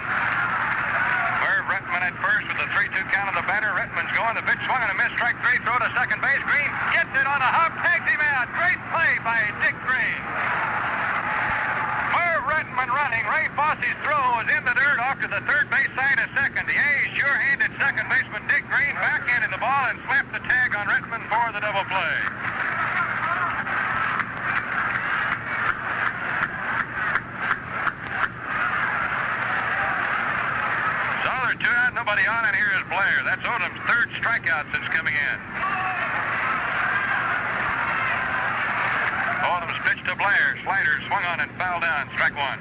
Merv Redmond at first with the 3-2 count of the batter. Redmond's going. The pitch swung and a miss. Strike 3. Throw to second base. Green gets it on a hop. Tags him out. Great play by Dick Green. Redmond running. Ray Fosse's throw was in the dirt off to the third base side of second. The A's sure-handed second baseman Dick Green backhanded the ball and slapped the tag on Redmond for the double play. So they're 2 out, nobody on, and here is Blair. That's Odom's 3rd strikeout since coming in. Odom's pitch to Blair. Slider swung on and fouled down. Strike 1.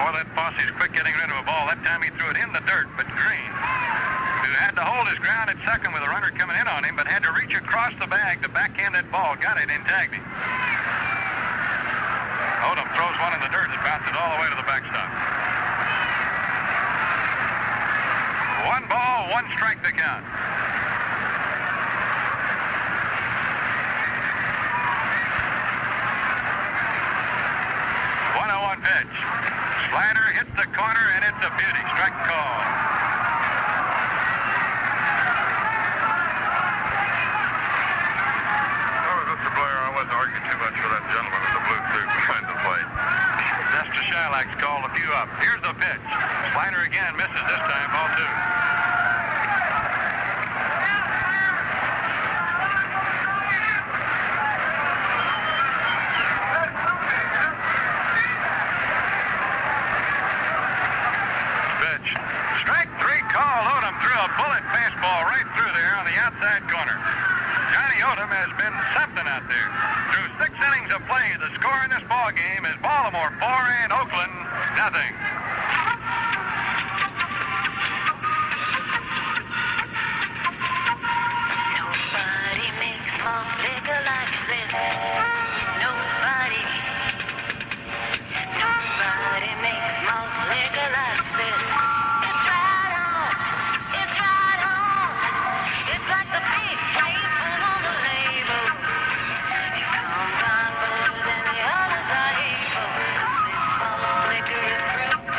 Boy, that Fosse's quick getting rid of a ball. That time he threw it in the dirt, but Green, who had to hold his ground at second with a runner coming in on him, but had to reach across the bag to backhand that ball, got it and tagged him. Odom throws one in the dirt and bounces all the way to the backstop. 1 ball, 1 strike to count. 1-0 pitch. Slider hits the corner, and it's a beauty. Strike call. Oh, Mr. Blair, I wouldn't argue too much for that gentleman with the blue suit behind the plate. Mr. Shylock's called a few up. Here's the pitch. Slider again misses this time. Ball 2. Strike 3 call. Odom threw a bullet fastball right through there on the outside corner. Johnny Odom has been something out there. Through 6 innings of play, the score in this ball game is Baltimore 4 and Oakland nothing. Nobody makes malt liquor like this. Nobody makes malt liquor like this. It's right on. It's right on. It's like the big staple on the label. It comes on board and the others are able. This malt liquor is brewed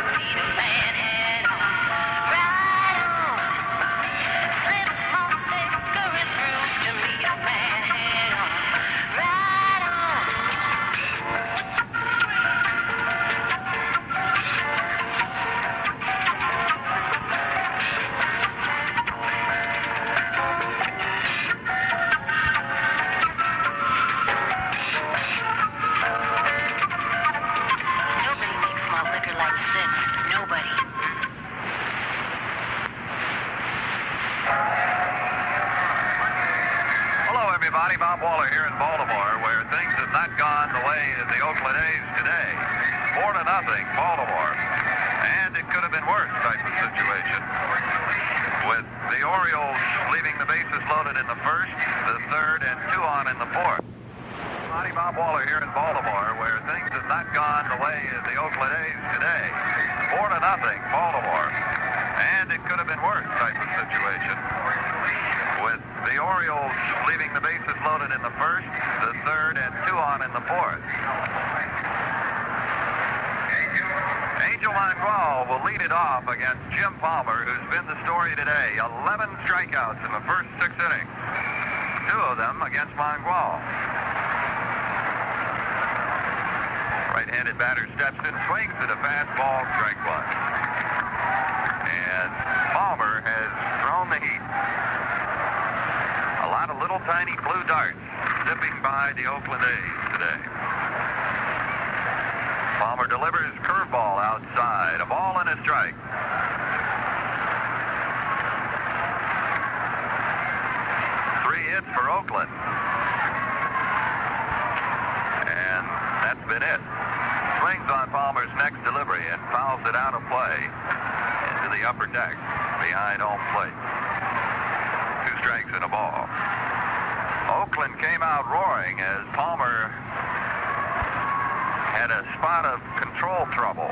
Monty Bob Waller here in Baltimore, where things have not gone the way of the Oakland A's today. 4-0, Baltimore. And it could have been worse type of situation. With the Orioles leaving the bases loaded in the first, the third, and 2 on in the fourth. Monty Bob Waller here in Baltimore, where things have not gone the way of the Oakland A's today. 4-0, Baltimore. And it could have been worse type of situation. With the Orioles leaving the bases loaded in the first, the third, and 2 on in the fourth. Angel Mangual will lead it off against Jim Palmer, who's been the story today. 11 strikeouts in the first 6 innings. 2 of them against Mangual. Right-handed batter steps in, swings at a fastball, strike 1. And Palmer has thrown the heat. A lot of little tiny blue darts zipping by the Oakland A's today. Palmer delivers curveball outside, a ball and a strike. 3 hits for Oakland. And that's been it. Swings on Palmer's next delivery and fouls it out of play into the upper deck behind home plate. 2 strikes and a ball. Oakland came out roaring as Palmer had a spot of control trouble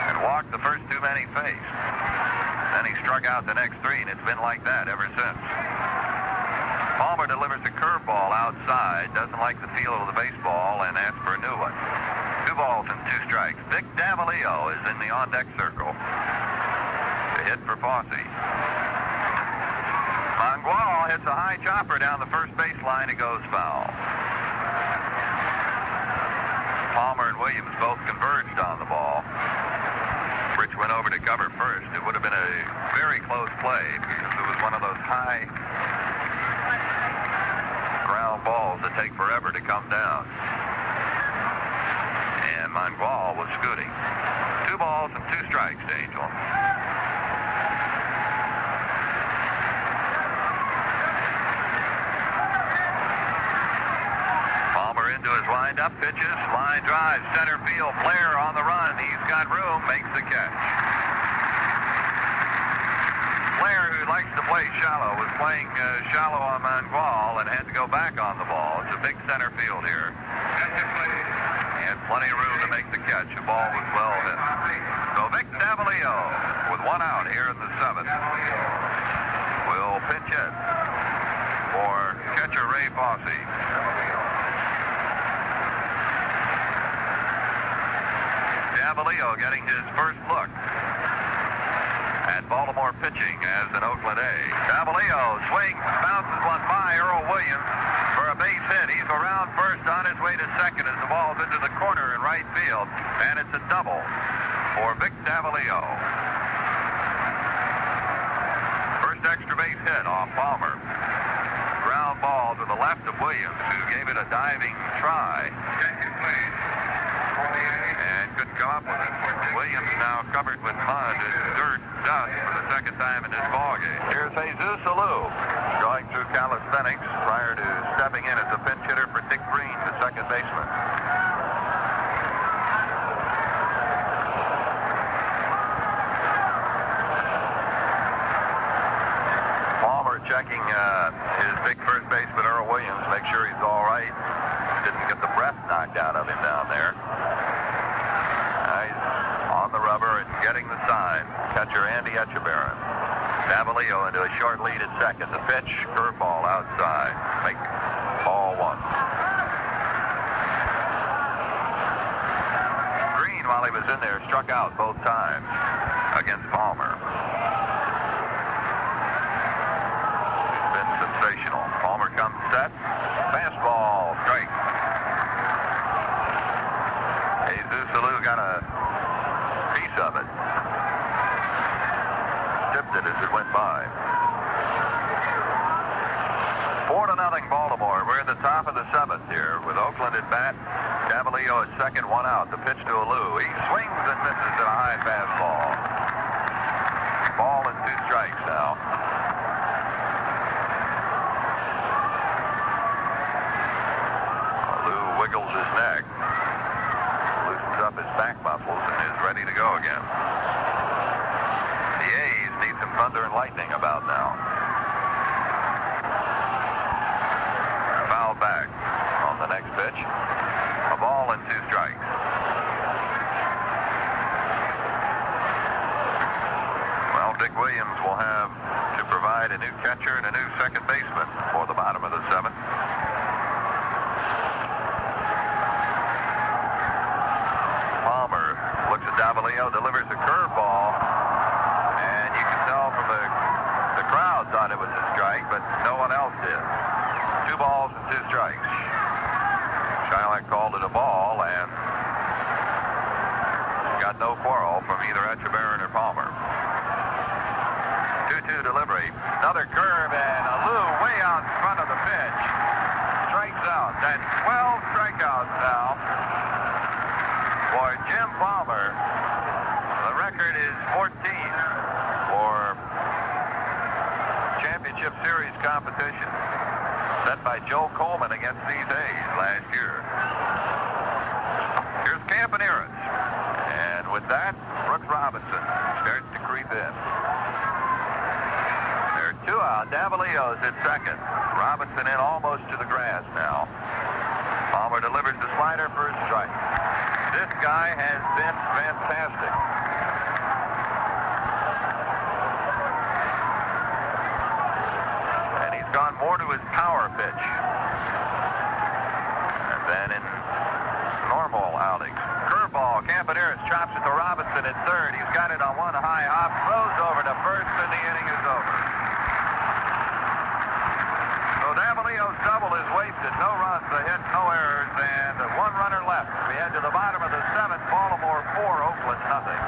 and walked the first 2 men he faced. Then he struck out the next 3, and it's been like that ever since. Palmer delivers a curveball outside, doesn't like the feel of the baseball, and asks for a new one. 2 balls and 2 strikes. Vic Davalillo is in the on-deck circle. The hit for Fosse. Mangual hits a high chopper down the first baseline. It goes foul. Palmer and Williams both converged on the ball. Rich went over to cover first. It would have been a very close play because it was one of those high ground balls that take forever to come down. And Mangual was scooting. 2 balls and 2 strikes to Angel. Palmer into his windup, pitches, line drive, center field, Blair on the run. He's got room, makes the catch. Blair, who likes to play shallow, was playing shallow on Mangual and had to go back on the ball. It's a big center field here. He had plenty of room to make the catch. The ball was well hit. So Vic Davalillo, with 1 out here in the 7th, will pinch hit for catcher Ray Fosse. Davalillo getting his first look at Baltimore pitching as an Oakland A. Davalillo swings, bounces one by Earl Williams for a base hit. He's around first, on his way to second as the ball's into the corner in right field, and it's a double for Vic Davalillo. First extra base hit off Palmer. Ground ball to the left of Williams, who gave it a diving try. And couldn't come up with it. Williams now covered with mud and dirt, dust for the second time in this ballgame. Here's Jesus Alou, going through calisthenics prior to stepping in as a pinch hitter for Dick Green, the second baseman. Palmer checking his big first baseman, Earl Williams, make sure he's all right. Didn't get the breath knocked out of him down there. He's on the rubber and getting the sign. Catcher Andy Etchebarren. Davalillo into a short lead at second. The pitch, curveball outside. Make ball 1. Green, while he was in there, struck out both times against Palmer. It's been sensational. Palmer comes set. Fastball, strike. Jesus Alou got a piece of it. Tipped it as it went by. 4-0 Baltimore. We're in the top of the 7th here with Oakland at bat. Davalillo at second, 1 out. The pitch to Alou. He swings and misses at a high fastball. Ball and 2 strikes now. lightning about now. Foul back on the next pitch. A ball and 2 strikes. Well, Dick Williams will have to provide a new catcher and a new second baseman for the bottom of the 7th. Palmer looks at Davalillo, delivers a curveball, and you can tell from the crowd thought it was a strike, but no one else did. 2 balls and 2 strikes. Shylock called it a ball and got no quarrel from either Etchebarren or Palmer. 2-2 delivery. Another curve and a Lou way out in front of the pitch. Strikes out. That's 12 strikeouts now for Jim Palmer. The record is 14 for championship series competition set by Joe Coleman against these A's last year. Here's Campaneris. And with that, Brooks Robinson starts to creep in. There are 2 out. Davalillo's at second. Robinson in almost to the grass now. Palmer delivers the slider for a strike. This guy has been fantastic. And he's gone more to his power pitch than in normal outings. Curveball. Campaneris chops it to Robinson at third. He's got it on one high hop. Throws over to first, and the inning is over. So Davalillo's double is wasted. No runs, a hit, no errors, and 1 runner left. We head to the bottom of the 7th. Baltimore 4, Oakland nothing.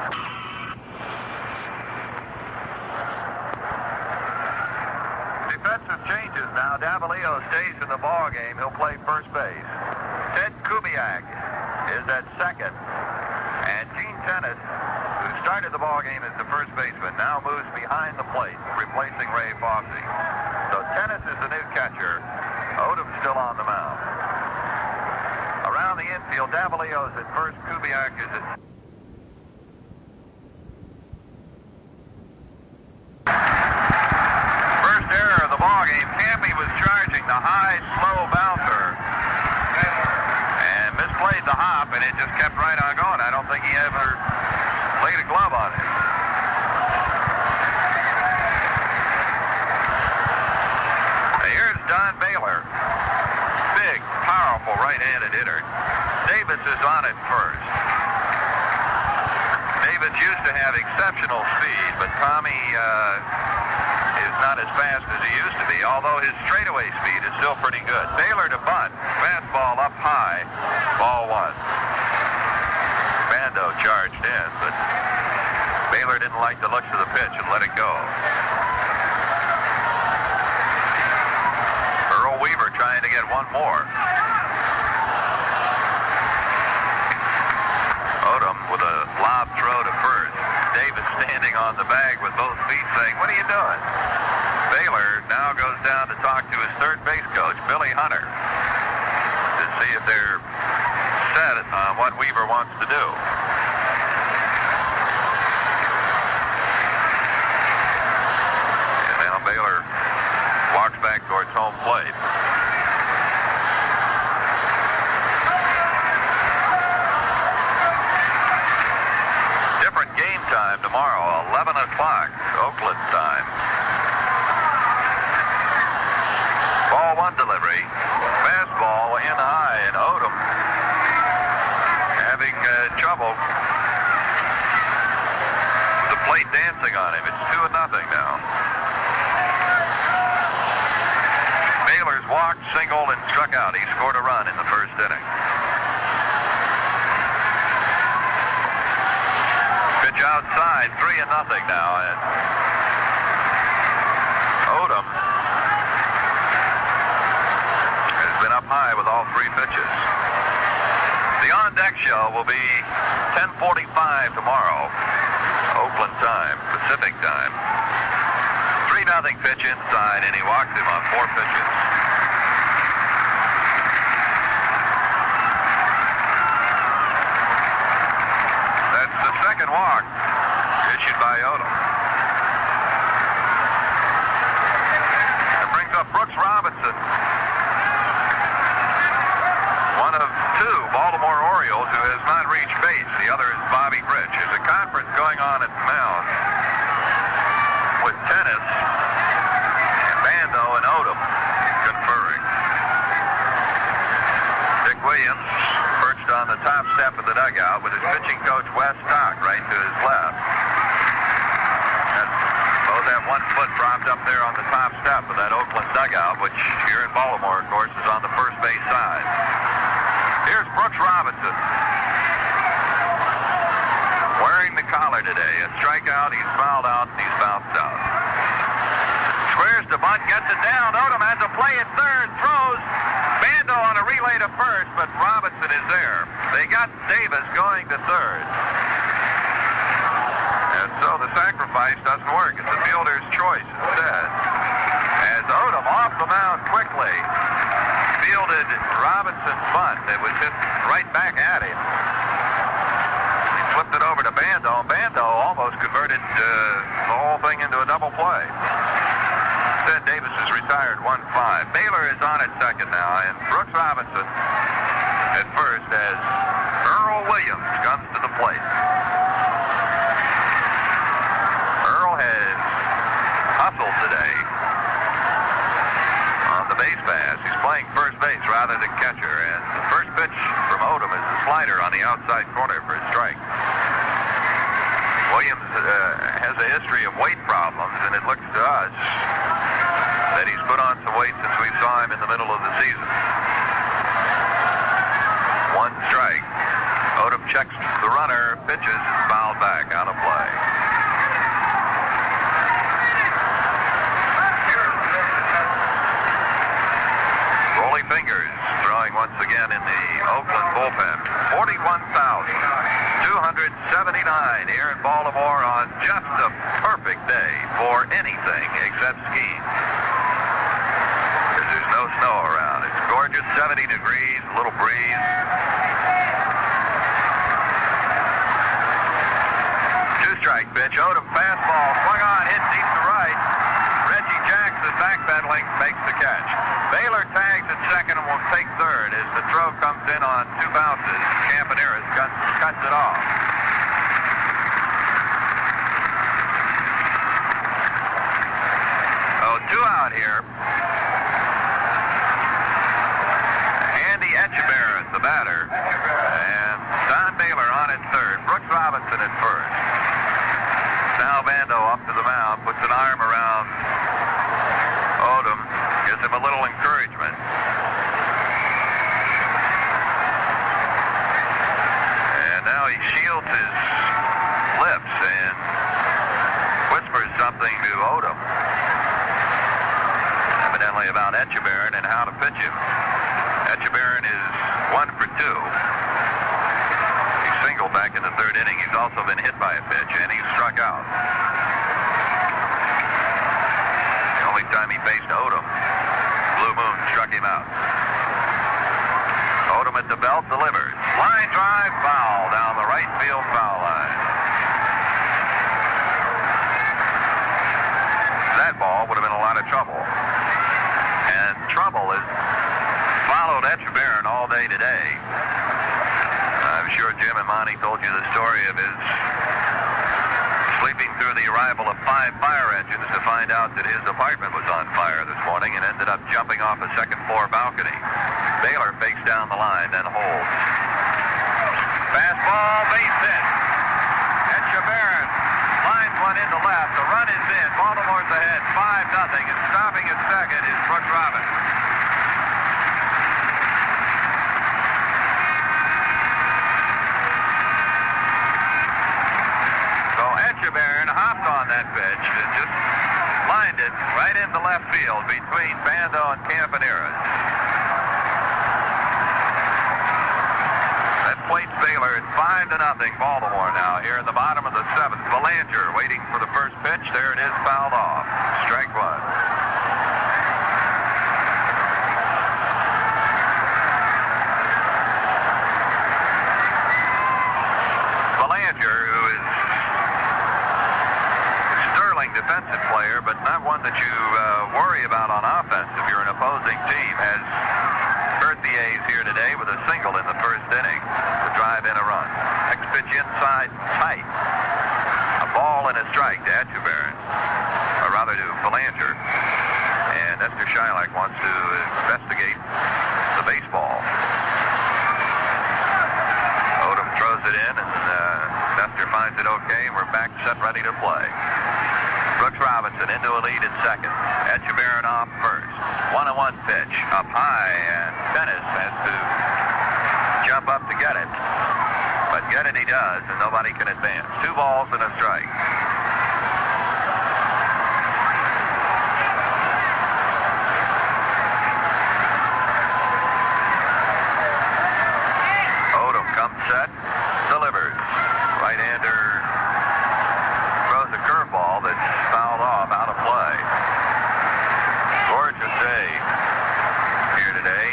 Defensive changes now. Davalillo stays in the ball game. He'll play first base. Ted Kubiak is at second. And Gene Tennis, who started the ball game as the first baseman, now moves behind the plate, replacing Ray Fosse. So Tennis is the new catcher. Odom's still on the mound. Around the infield, Davalillo's at first. Kubiak is at... First error of the ball game. Campy was charging the high, slow bouncer and misplayed the hop, and it just kept right on going. I don't think he ever laid a glove on it. Here's Don Baylor. Big, powerful right-handed hitter. Davis is on at first. Davis used to have exceptional speed, but Tommy is not as fast as he used to be, although his straightaway speed is still pretty good. Baylor to bunt. Fastball up high. Ball 1. Bando charged in, but Baylor didn't like the looks of the pitch and let it go. Earl Weaver trying to get one more. Odom with a lob throw to first. Davis standing on the bag with both feet saying, "What are you doing?" Baylor now goes down to talk to his third base coach, Billy Hunter, to see if they're set on what Weaver wants to do. And now Baylor walks back towards home plate. Different game time tomorrow, 11 o'clock, Oakland time. Ball 1 delivery. Fastball in high, and Odom having trouble with the plate dancing on him. It's 2-0 now. Baylor's walked, singled, and struck out. He scored a run in the first inning. Pitch outside, 3-0 now. And Odom has been up high with all 3 pitches. The on-deck show will be 10:45 tomorrow, Oakland time, Pacific time. 3-0 pitch inside, and he walked him on 4 pitches. That's the second walk issued by Odom. Baltimore Orioles, who has not reached base. The other is Bobby Rich. There's a conference going on at the mound with Tennis, Bando, and Odom conferring. Dick Williams perched on the top step of the dugout with his pitching coach Wes Stock right to his left. Both have one foot propped up there on the top step of that Oakland dugout, which here in Baltimore, of course, is on the first base side. Here's Brooks Robinson. Wearing the collar today. A strikeout, he's fouled out, and he's bounced out. Squares to bunt, gets it down. Odom has a play at third, throws. Bando on a relay to first, but Robinson is there. They got Davis going to third. And so the sacrifice doesn't work. It's the fielder's choice instead. As Odom off the mound quickly fielded Robinson's bunt. It was hit right back at him. He flipped it over to Bando. Bando almost converted the whole thing into a double play. Instead, Davis is retired 1-5. Baylor is on at second now, and Brooks Robinson at first as Earl Williams comes to the plate. Has hustled today on the base pass. He's playing first base rather than catcher, and the first pitch from Odom is a slider on the outside corner for a strike. Williams has a history of weight problems, and it looks to us that he's put on some weight since we saw him in the middle of the season. One strike. Odom checks the runner, pitches, and fouled back, out of play. Fingers throwing once again in the Oakland bullpen. 41,279 here in Baltimore on just a perfect day for anything except skiing. Because there's no snow around. It's gorgeous, 70 degrees, a little breeze. Two-strike pitch. Odom fastball swung on, hit deep to right. Reggie Jackson backpedaling makes the catch. Baylor tags at second and will take third as the throw comes in on two bounces. Campaneris cuts it off. Oh, two out here. Andy Etchebarren, the batter. And Don Baylor on at third. Brooks Robinson at first. Now Bando up to the mound, puts an arm around Odom, gives him a little encouragement. And now he shields his lips and whispers something to Odom, evidently about Etchebarren and how to pitch him. Etchebarren is 1 for 2. He singled back in the third inning. He's also been hit by a pitch, and he struck out. The only time he faced Odom, Blue Moon struck him out. Odom at the belt, delivers. Line drive, foul down the right field foul line. That ball would have been a lot of trouble. And trouble has followed Etchebarren all day today. I'm sure Jim and Monty told you the story of his sleeping through the arrival of 5 fire engines to find out that his apartment was on fire this morning and ended up jumping off a second-floor balcony. Baylor fakes down the line, then holds. Fastball, base hit. Etchebarren lines one into left. The run is in. Baltimore's ahead, 5-0, and stopping at second is Brooks Robinson. Etchebarren hopped on that pitch and just lined it right into left field between Bando and Campaneris. That plates Baylor at 5-0 Baltimore now here in the bottom of the 7th. Belanger waiting for the first pitch. There it is, fouled off. Strike one. Belanger, who is defensive player, but not one that you worry about on offense if you're an opposing team, has hurt the A's here today with a single in the first inning to drive in a run. Next pitch inside, tight. A ball and a strike to Etchebarren, or rather to Belanger. And Esther Shylock wants to investigate the baseball. Odom throws it in, and Esther finds it okay, and we're back set ready to play. Brooks Robinson into a lead at second. Etchebarren off first. 1-1 pitch up high, and Dennis has to jump up to get it. But get it he does, and nobody can advance. 2 balls and a strike. Odom comes set, delivers. Right-hander throws a curveball that's fouled off, out of play. Gorgeous day here today.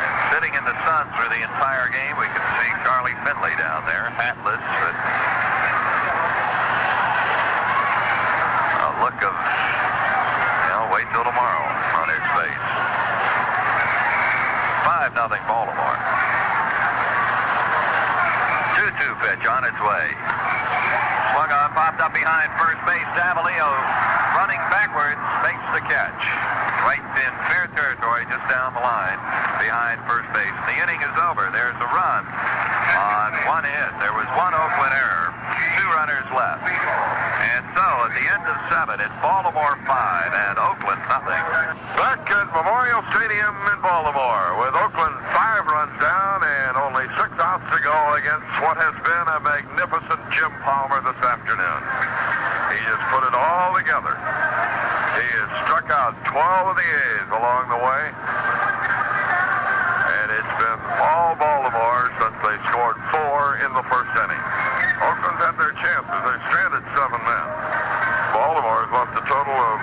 And sitting in the sun through the entire game, we can see Charlie Finley down there, hatless, but a look of, wait till tomorrow on his face. 5-0 Baltimore. 2-2 pitch on its way. Swung on, popped up behind first base. Davalillo running backwards, makes the catch. Right in fair territory, just down the line behind first base. The inning is over. There's a run on 1 hit. There was 1 Oakland error. 2 runners left. And so at the end of 7, it's Baltimore 5 and Oakland nothing. Back at Memorial Stadium in Baltimore with Oakland 5 runs down and only 6 outs to go against what has been a magnificent Jim Palmer this afternoon. He has put it all together. He has struck out 12 of the A's along the way. And it's been all Baltimore since they scored 4 in the first inning. Oakland's had their chances. They've stranded 7 men. Baltimore has left a total of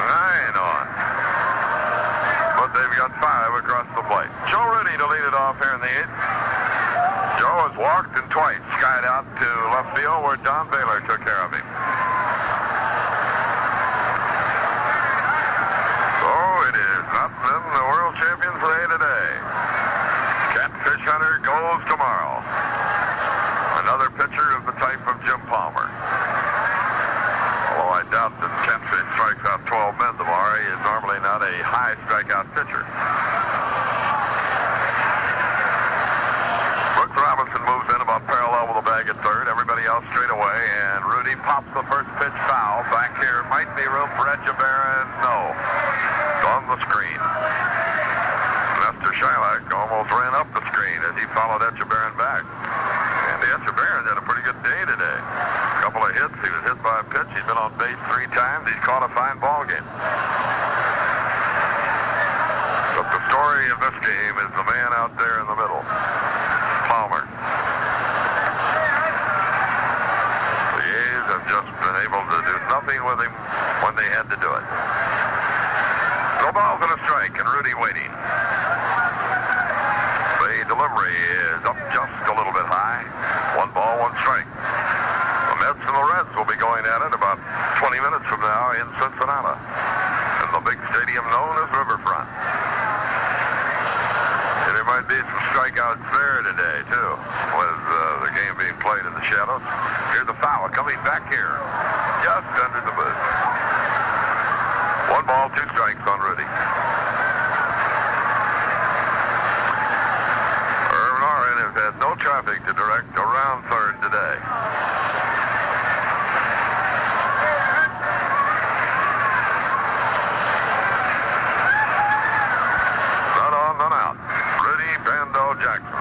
9 on. But they've got 5 across the plate. Joe Rudy to lead it off here in the 8th. Joe has walked and twice skied out to left field where Don Baylor took care of him. So it is not been the World Champions Day today. Catfish Hunter goes tomorrow. Another pitcher of the type of Jim Palmer. Although I doubt that Catfish strikes out 12 men tomorrow, he is normally not a high strikeout pitcher. Brooks Robinson moves in about parallel with the bag at third. Everybody else straight away, and Rudy pops the first pitch foul. Back here might be room for Etchebarren. No. It's on the screen. Lester Shylock almost ran up the screen as he followed Etchebarren back. And Etchebarren had a pretty good day today. A couple of hits. He was hit by a pitch. He's been on base 3 times. He's caught a fine ball game. But the story of this game is the man out there in the middle, Palmer. The A's have just been able to do nothing with him when they had to do it. No balls and a strike, and Rudy waiting. The delivery is up just a little bit high. 1 ball, 1 strike. The Mets and the Reds will be going at it about 20 minutes from now in Cincinnati, in the big stadium known as Riverfront. And there might be some strikeouts there today, too, with the game being played in the shadows. Here's the foul coming back here, just under the booth. 1 ball, 2 strikes on Rudy. Irvin Oren has had no traffic to direct around third today. None on, none out. Rudy Bando Jackson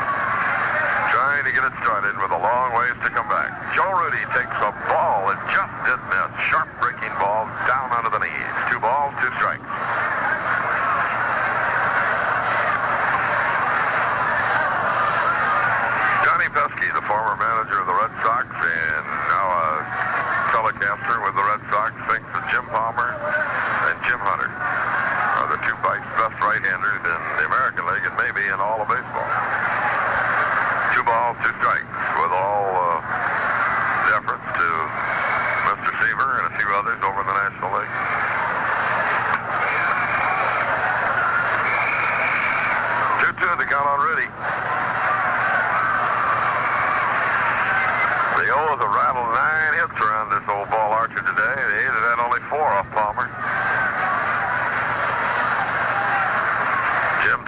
trying to get it started with a long ways to come back. Joe Rudy takes a ball that just did miss. Sharp breaking ball down under the knees. 2 balls, 2 strikes. Johnny Pesky, the former manager of the Red Sox and now a telecaster with the Red Sox, thinks that Jim Palmer and Jim Hunter are the 2 best right-handers in the American League and maybe in all of baseball. 2 balls, 2 strikes, with all deference to Mr. Seaver and a few others over in the National League. 2-2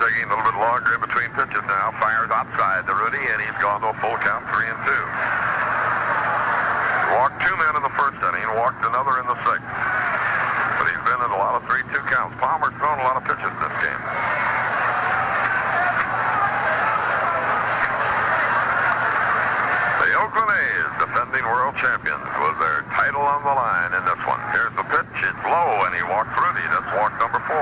taking a little bit longer in between pitches now. Fires outside to Rudy, and he's gone to a full count, 3-2. Walked 2 men in the first inning, walked another in the sixth. But he's been in a lot of 3-2 counts. Palmer's thrown a lot of pitches in this game. The Oakland A's, defending world champions, with their title on the line in this one. Here's the pitch. It's low, and he walks Rudy. That's walk number 4.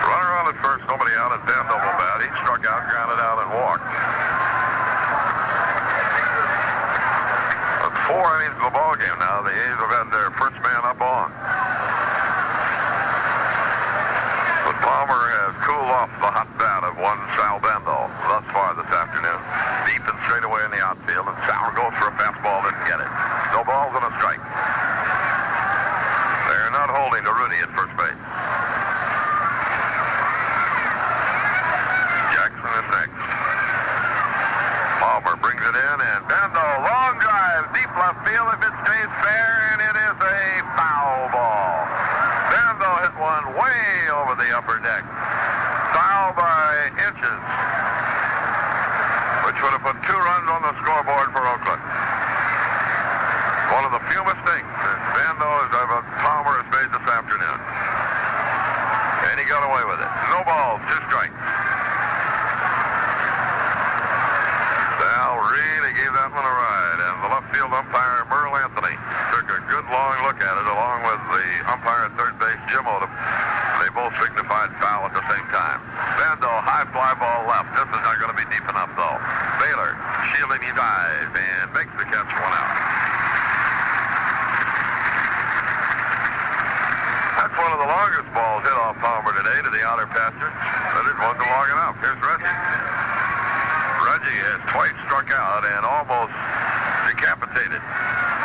Runner on at first, nobody out, and Dan double bat. He struck out, grounded out, and walked. That's 4 innings of the ball game now. The A's have had their first man up on. But Palmer has cooled off the hot bat of one Sal Bando thus far this afternoon. Deep and straight away in the outfield, and Sal goes for a fastball, didn't get it. No balls and a strike. They're not holding to Rudy at first base. Jackson is next. Palmer brings it in, and Bando, long drive, deep left field if it stays fair, and it is a foul ball. Bando hit one way over the upper deck. Foul by inches, which would have put 2 runs on the scoreboard for Oakland. One of the few mistakes that Bando Palmer has made this afternoon. And he got away with it. No balls, 2 strikes. Sal really gave that one a ride, and the left field umpire, Merle Anthony, took a good long look at it, along with the umpire at third base, Jim Odom. They both signified foul at the same time. Bando, high fly ball left. This is not going to be deep enough, though. Baylor, shielding his eyes, and makes the catch, 1 out. That's one of the longest balls hit off Palmer today to the outer pastures, but it wasn't long enough. Here's Reggie. Reggie has twice struck out and almost decapitated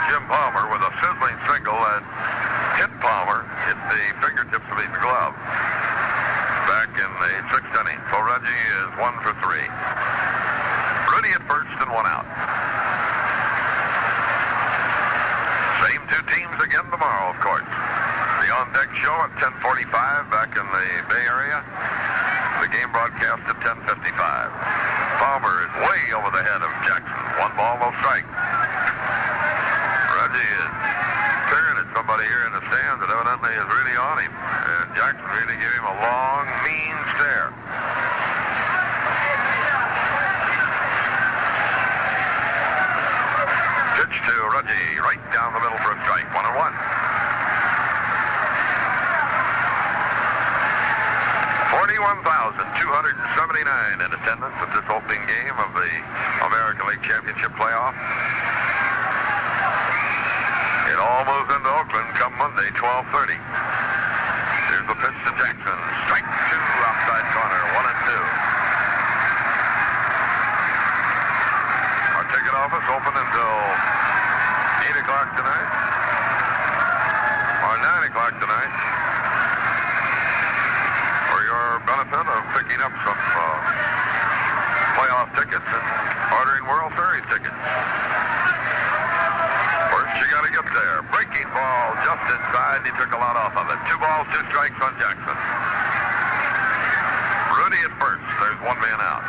Jim Palmer with a sizzling single, and hit Palmer, hit the fingertips of his glove back in the 6th inning. So Reggie is 1 for 3. Rudy at first and 1 out. Same 2 teams again tomorrow, of course. The on-deck show at 10:45 back in the Bay Area. The game broadcast at 10:55. Palmer is way over the head of Jackson. 1 ball, no strike. Reggie is staring at somebody here in the stands that evidently is really on him. And Jackson really gave him a long, mean stare. Pitch to Reggie, right down the middle for a strike. 1-1. 41,279 in attendance at this opening game of the American League Championship playoff. It all moves into Oakland come Monday, 12:30. Here's the pitch to Jackson. Strike 2, outside corner, 1-2. Our ticket office open until 8 o'clock tonight, or 9 o'clock tonight, for your benefit of picking up some playoff tickets and ordering World Series tickets. First, you got to get there. Breaking ball just inside. He took a lot off of it. 2 balls, 2 strikes on Jackson. Rudy at first. There's 1 man out.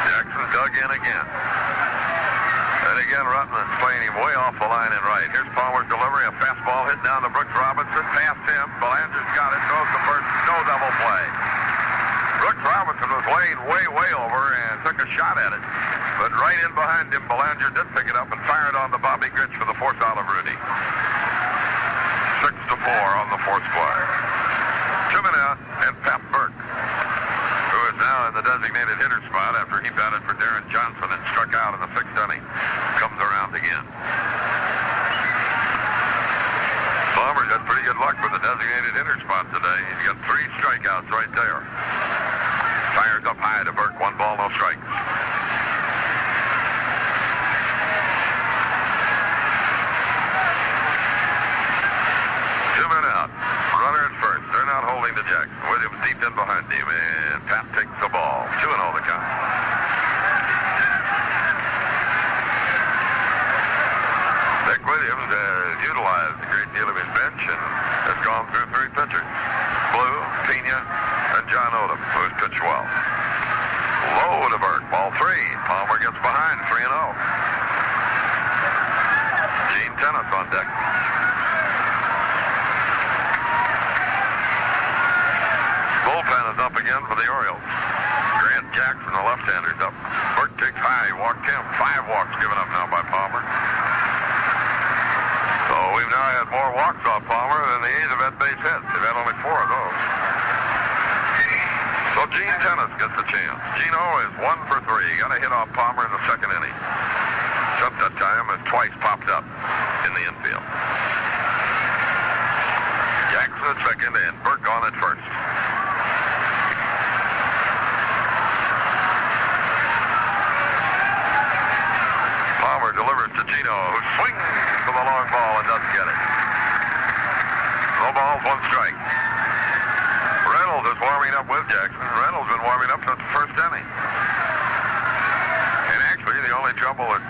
Jackson dug in again. And again, Rutland's playing him way off the line and right. Here's Palmer's delivery. A fastball hit down to Brooks Robinson. Past him. Belanger's got it. Throws the first. No double play. Brooks Robinson was laying way over and took a shot at it. But right in behind him, Belanger did pick it up and fired on the Bobby Grich for the force out of Rudy. 6-4 on the fourth fly. 2 men out, and Pat Burke, who is now in the designated hitter spot after he batted for Darren Johnson and struck out in the 6th inning, comes around again. Palmer's had pretty good luck with the designated hitter spot today. He's got 3 strikeouts right there. Fires up high to Burke. 1 ball, no strikes. Two men out. Runner at first. They're not holding to Jackson. Williams deep in behind him, and Pat takes the ball. 2-0 the count. deal of his bench and has gone through 3 pitchers. Blue, Pena, and John Odom, who has pitched well. Low to Burke, ball 3. Palmer gets behind, 3-0. Gene Tennis on deck. Bullpen is up again for the Orioles. Grant Jackson, the left-hander's up. Burke takes high, he walked him. 5 walks given up now by Palmer. So we've now had more walks off Palmer than the A's have had base hits. They've had only 4 of those. So Gene Tennis gets the chance. Gino is 1 for 3. He got a hit off Palmer in the 2nd inning. Except that time has twice popped up in the infield. Jackson at 2nd and Burke on at 1st. Palmer delivers to Gino, who swings for the long ball and doesn't get it. No balls, 1 strike. Reynolds is warming up with Jackson. Reynolds been warming up since the 1st inning. And actually, the only trouble that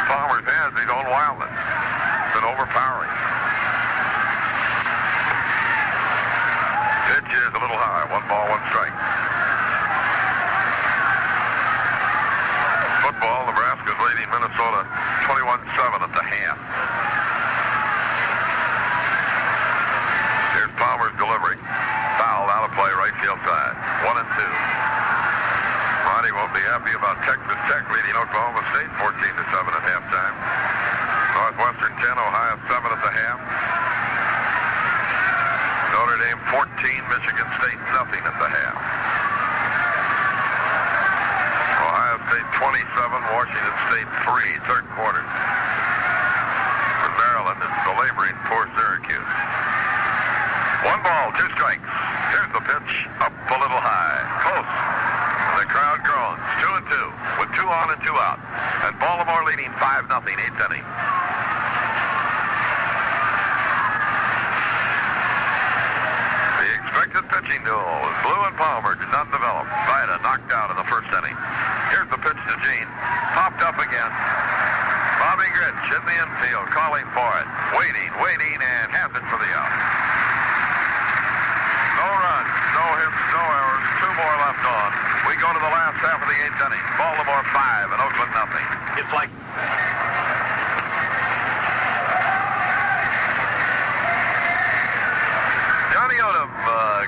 Palmer's had is his own wildness. It's been overpowering. Pitch is a little high. 1 ball, 1 strike. Football, Nebraska's leading Minnesota 21-7 at the half. Here's Palmer's delivery. Fouled out of play, right field side. 1-2. Monty won't be happy about Texas Tech leading Oklahoma State 14-7 at halftime. Northwestern 10, Ohio 7 at the half. Notre Dame 14, Michigan State nothing at the half. Ohio State 27, Washington State 3, 3rd quarter. For Maryland, it's belaboring poor Syracuse. 1 ball, 2 strikes. Here's the pitch, up a little high, close. The crowd groans, 2-2, with 2 on and 2 out. And Baltimore leading 5-0, 8th inning. The expected pitching duel with Blue and Palmer did not develop. Vida knocked out in the 1st inning. Here's the pitch to Gene. Popped up again. Bobby Gritch in the infield, calling for it. Waiting, and has it for the out. No runs, no hits, no errors. 2 more left on. We go to the last half of the 8th inning. Baltimore 5 and Oakland nothing. It's like... Johnny Odom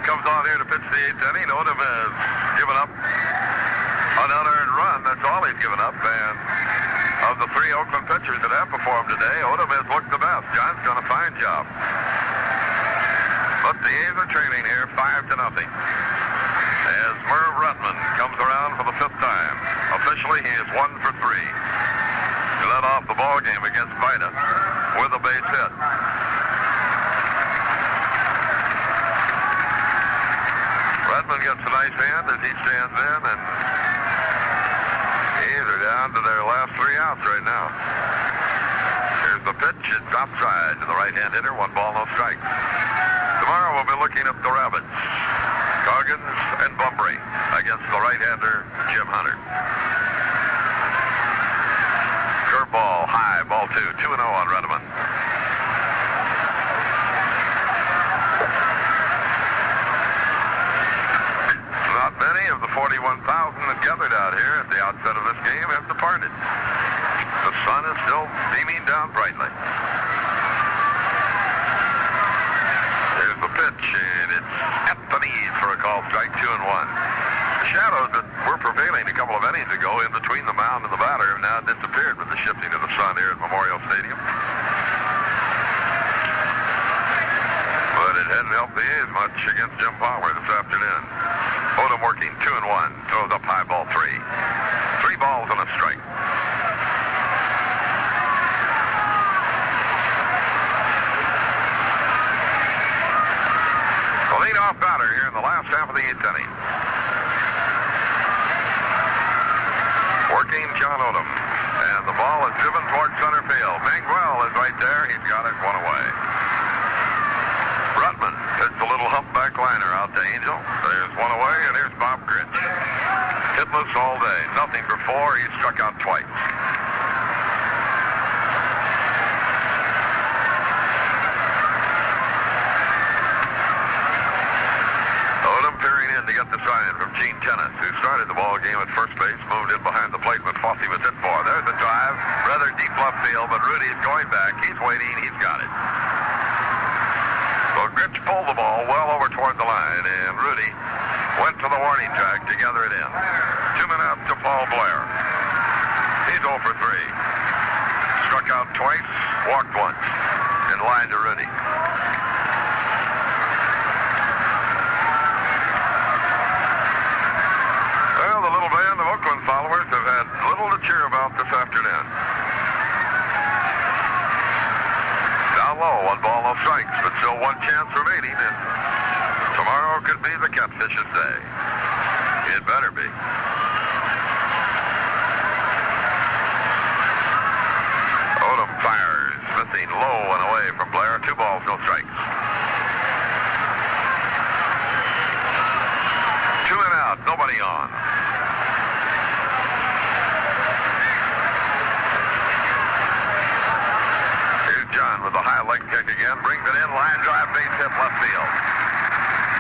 comes on here to pitch the 8th inning. Odom has given up an unearned run. That's all he's given up. And of the 3 Oakland pitchers that have performed today, Odom has looked the best. John's done a fine job. But the A's are trailing here 5-0. As Merv Rutman comes around for the 5th time. Officially, he is 1 for 3. He led off the ball game against Vida with a base hit. Rutman gets a nice hand as he stands in, and A's are down to their last 3 outs right now. Here's the pitch. It's outside to the right-hand hitter. 1 ball, no strike. Tomorrow we'll be looking at the Rabbits, Coggins and Bumbry against the right-hander Jim Hunter. Curveball high, ball 2, 2-0 on Rutman. Not many of the 41,000 that gathered out here at the outset of this game have departed. The sun is still beaming down brightly. There's the pitch, and it's at the knees for a call strike, 2-1. The shadows that were prevailing a couple of innings ago in between the mound and the batter have now disappeared with the shifting of the sun here at Memorial Stadium. But it hadn't helped the A's much against Jim Palmer this afternoon. Odom working 2-1, throws up high, ball 3. 3 balls and a strike. The leadoff batter here in the last half of the 8th inning. Working John Odom. And the ball is driven towards center field. Manguel is right there. He's got it 1 away. Rutman hits a little humpback liner out to Angel. There's 1 away, and here's Bob Gritch. Hitless all day. Nothing for 4. He struck out twice. to get the sign from Gene Tennis, who started the ball game at first base, moved in behind the plate when Fosse was hit for. There's the drive, rather deep left field, but Rudy's going back. He's waiting. He's got it. So Gritch pulled the ball well over toward the line, and Rudy went to the warning track to gather it in. 2 men up to Paul Blair. He's 0 for 3. Struck out twice, walked once. In line to Rudy. Well, the little band of Oakland followers have had little to cheer about this afternoon. Down low, 1 ball, no strikes, but still 1 chance remaining, and tomorrow could be the Catfish's day. It better be. Odom fires, missing low and away from Blair. 2 balls, no strikes. 2 men out, nobody on. Here's John with the high leg kick again. Brings it in, line drive, base hit, left field.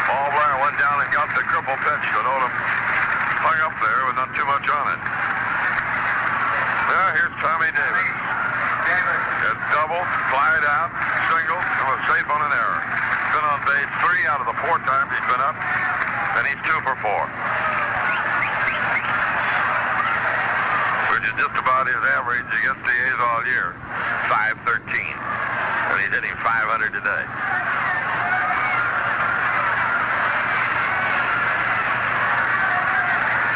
Paul Blair went down and got the triple pitch, but Odom hung up there with not too much on it. Now here's Tommy Davis. It's double, flied out, single, and was safe on an error. Been on base 3 out of the 4 times he's been up, and he's 2 for 4. Which is just about his average against the A's all year, 513. And he's hitting 500 today.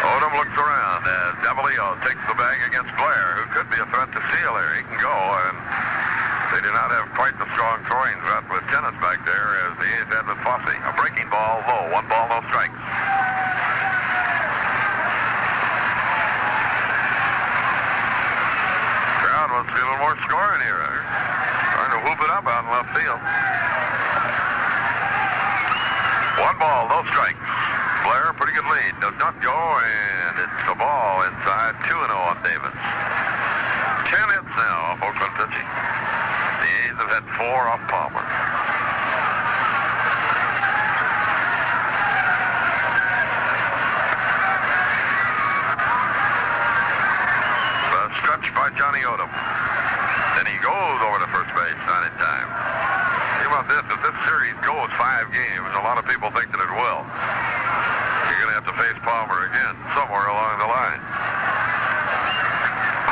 Odom looks around as Davalillo takes the bag against Blair, who could be a threat to Seal here. He can go, and they do not have quite the strong throwing threat with Tennis back there as the A's had with Fosse. A breaking ball low, 1 ball, no strikes. Crowd wants to see a little more scoring here. Trying to whoop it up out in left field. 1 ball, no strikes. Blair, pretty good lead. Does not go, and it's a ball inside. 2-0 on Davis. 10 hits now off Oakland pitching. The A's have had 4 off Palmer. The stretch by Johnny Odom. Then he goes over to first base, not in time. Think about this. If this series goes 5 games, a lot of people think that it will. You're going to have to face Palmer again somewhere along the line.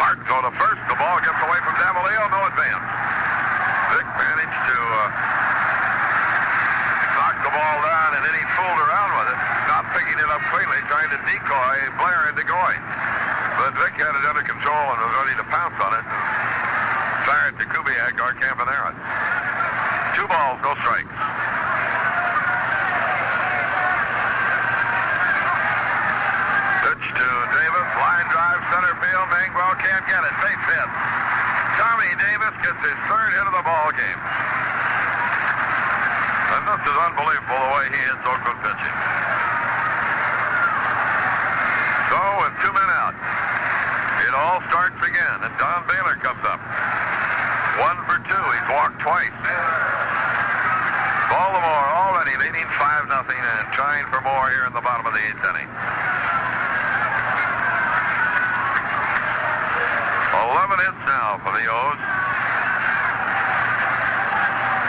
Hart go to first. The ball gets away from Davalillo. No advance. Vic managed to knock the ball down, and then he fooled around with it, not picking it up cleanly, trying to decoy Blair into going. But Vic had it under control and was ready to pounce on it. Fired to Kubiak, our Campanera. 2 balls, no strikes. Pitch to Davis, line drive, center field. Mangwell can't get it. Base hit. Tommy Davis gets his 3rd hit of the ball game. And this is unbelievable the way he hits Oakland pitching. So with 2 men out, it all starts again, and Don Baylor comes up. 1 for 2. He's walked twice. Baltimore already leading 5-0 and trying for more here in the bottom of the 8th inning. 11 hits now for the O's.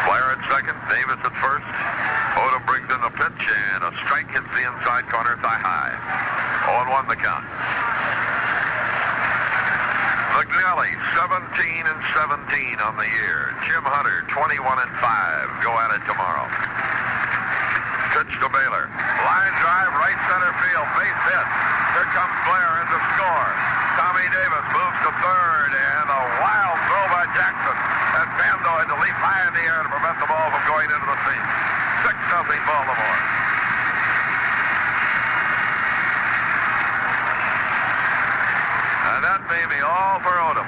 Blair at second, Davis at first. Odom brings in the pitch, and a strike hits the inside corner thigh high. 0-1 the count. McNally, 17-17 on the year. Jim Hunter, 21-5. Go at it tomorrow. Pitch to Baylor. Line drive, right center field. Base hit. Here comes Blair in to score. Tommy Davis moves to third, and a wild throw by Jackson. And Bando had to leap high in the air to prevent the ball from going into the seat. 6-0 Baltimore. And that may be all for Odom.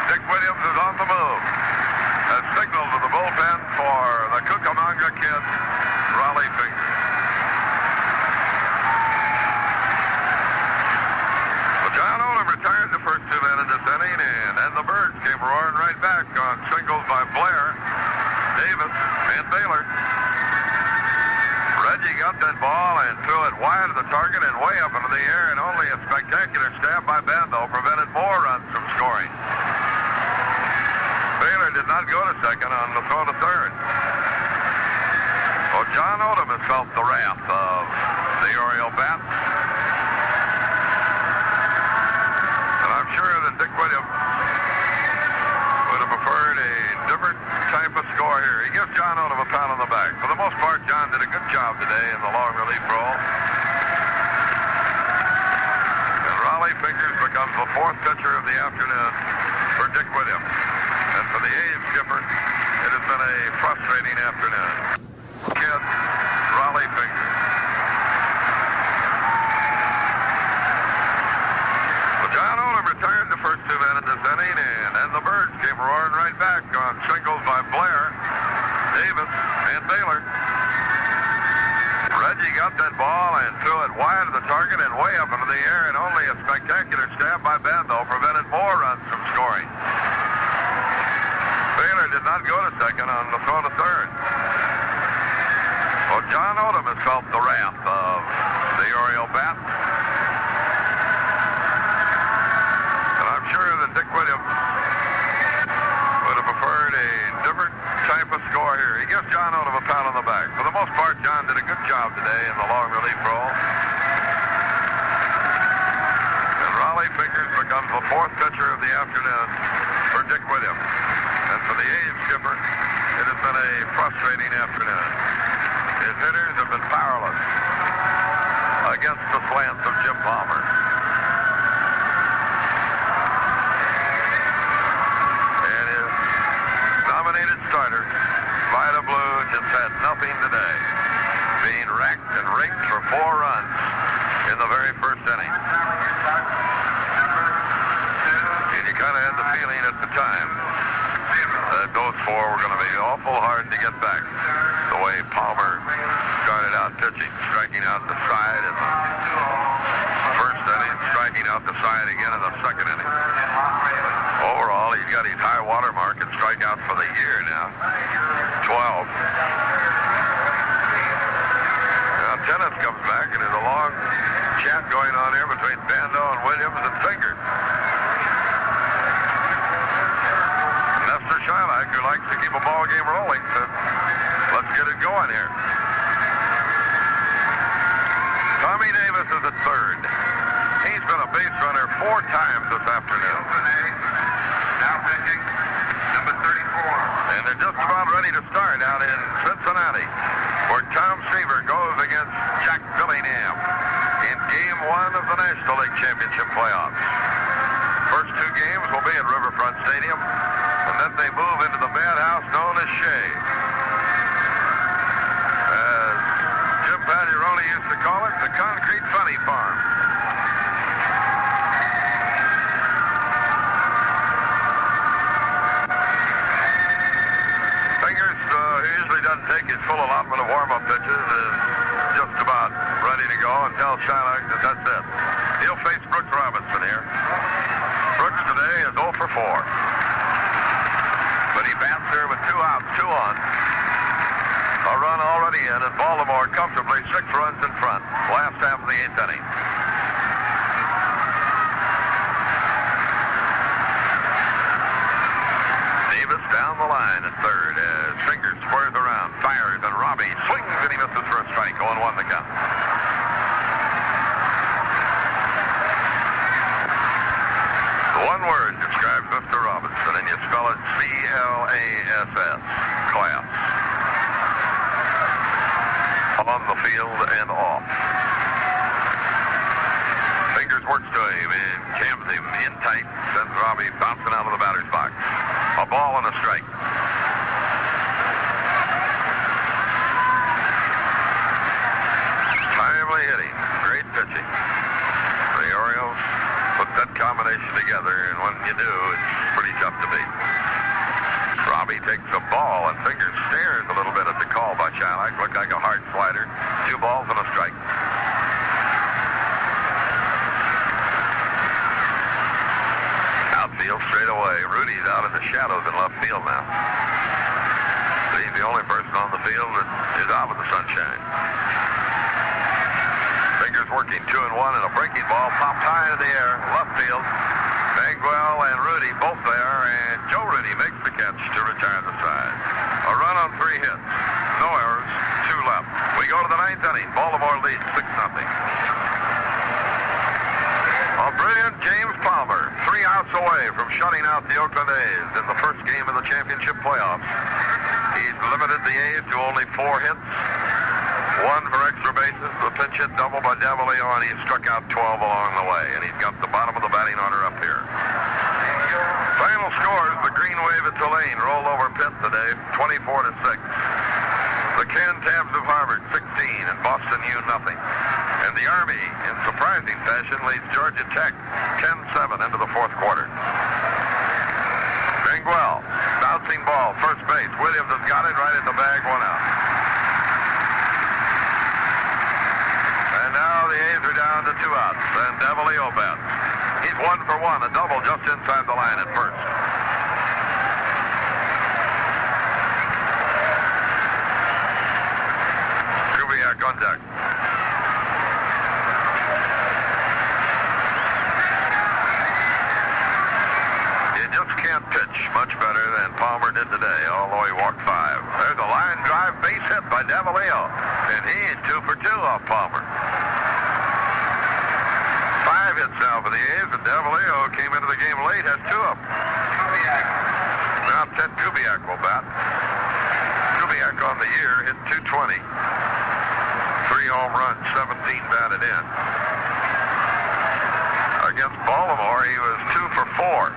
Dick Williams is on the move. A signal to the bullpen for the Cucamonga kid, Raleigh Fingers. Well, John Odom retired the first 2 men in this inning, and the Birds came roaring right back on singles by Blair, Davis, and Baylor. Reggie got that ball and threw it wide of the target and way up into the air, and only a spectacular stab by Bando prevented more runs from scoring. Baylor did not go to second on the throw to third. Well, John Odom has felt the wrath of the Oriole bat. And I'm sure that Dick Williams would have preferred a different type of score here. He gives John Odom a pat on the back. For the most part, John did a good job today in the long relief role. And Raleigh Fingers becomes the fourth pitcher of the afternoon for Dick Williams. And for the A's skipper, it has been a frustrating afternoon. Kid, Raleigh Fingers. Well, John Odom retired the first 2 men in this inning, and the Birds came roaring right back on singles by Blair, Davis, and Baylor. Reggie got that ball and threw it wide of the target and way up into the air, and only a spectacular stab by Bando prevented more runs from scoring. Baylor did not go to second on the throw to third. Well, John Odom has felt the wrath of the Oriole bat. And I'm sure that Dick Williams would have preferred a different type of score here. He gives John Odom a pat on the back. For the most part, John did a good job today in the long relief role. And Raleigh Fingers becomes the fourth pitcher of the afternoon for Dick Williams. And for the A's skipper, it has been a frustrating afternoon. His hitters have been powerless against the slants of Jim Palmer. And his nominated starter, Vida Blue, just had nothing today, being racked and raked for 4 runs in the very first inning. And you kind of had the feeling at the time that those 4 were going to be awful hard to get back. The way Palmer started out pitching, striking out the side in the first inning, striking out the side again in the second inning. Overall, he's got his high water mark in strikeouts for the year now, 12. Now, Tennis comes back, and there's a long chat going on here between Bando and Williams and Fingers. Nestor Shylock, who likes to keep a ball game rolling, said, let's get it going here. Tommy Davis is at third. He's been a base runner 4 times this afternoon. Now pitching, number 34. And they're just about ready to start out in Cincinnati, where Tom Seaver goes against Jack Billingham in Game 1 of the National League Championship playoffs. First 2 games will be at Riverfront Stadium, and then they move into the madhouse known as Shea. As Jim Pagliarone used to call it, the Concrete Funny Farm. Fingers, who usually doesn't take his full allotment of warm-up pitches, is just about ready to go and tell Shylock that that's it. He'll face Brooks Robinson here. Brooks today is 0 for 4. But he bats there with 2 outs, 2 on. A run already in, and Baltimore comfortably 6 runs in front. Last half of the 8th inning. Davis down the line at third as Fingers squares around, fires, and Robbie swings, and he misses for a strike. 0-1 the count. One word describes Mr. Robinson, and you spell it C-L-A-S-S, class. On the field and off. Fingers works to him and jams him in tight, sends Robbie bouncing out of the batter's box. A ball and a strike. Timely hitting, great pitching. The Orioles put that combination together, and when you do, it's pretty tough to beat. Robbie takes the ball, and Fingers stares a little bit at the call by Shylock. Looked like a hard slider. 2 balls and a strike. Outfield straight away. Rudy's out in the shadows in left field now. He's the only person on the field that is out with the sunshine. working 2-1, and a breaking ball popped high in the air, left field. Bagwell and Rudy both there, and Joe Rudy makes the catch to retire the side. A run on 3 hits, no errors, 2 left. We go to the 9th inning. Baltimore leads 6-0. A brilliant James Palmer, 3 outs away from shutting out the Oakland A's in the first game of the championship playoffs. He's limited the A's to only 4 hits, 1 for extra bases, the pinch hit double by Davalillo, and he struck out 12 along the way, and he's got the bottom of the batting order up here. Final scores: the Green Wave at Tulane rolled over Pitt today, 24-6. The Cantabs of Harvard, 16, and Boston U, nothing. And the Army, in surprising fashion, leads Georgia Tech 10-7 into the 4th quarter. Benguel, bouncing ball, first base. Williams has got it right in the bag, 1 out. And now the A's are down to 2 outs, and Davalillo bats. He's 1 for 1, a double just inside the line at first. Kubiak on deck. You just can't pitch much better than Palmer did today, although he walked 5. There's a line drive base hit by Davalillo, and he's 2 for 2 off Palmer. 5 hits now for the A's, and Davalillo came into the game late, has 2 of them. Now Ted Kubiak will bat. Kubiak on the year hit 220. 3 home runs, 17 batted in. Against Baltimore, he was 2 for 4,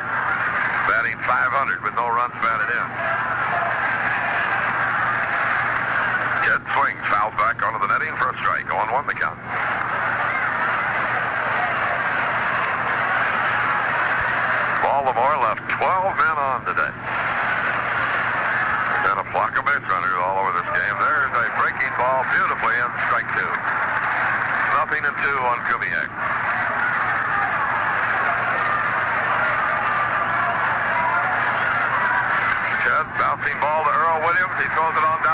batting .500 with no runs batted in. Jed swings, fouls back onto the netting for a strike. 0-1 the count. Baltimore left 12 men on today. There's been a flock of base runners all over this game. There's a breaking ball beautifully in strike 2. 0-2 on Kubiak. Ted bouncing ball to Earl Williams. He throws it on down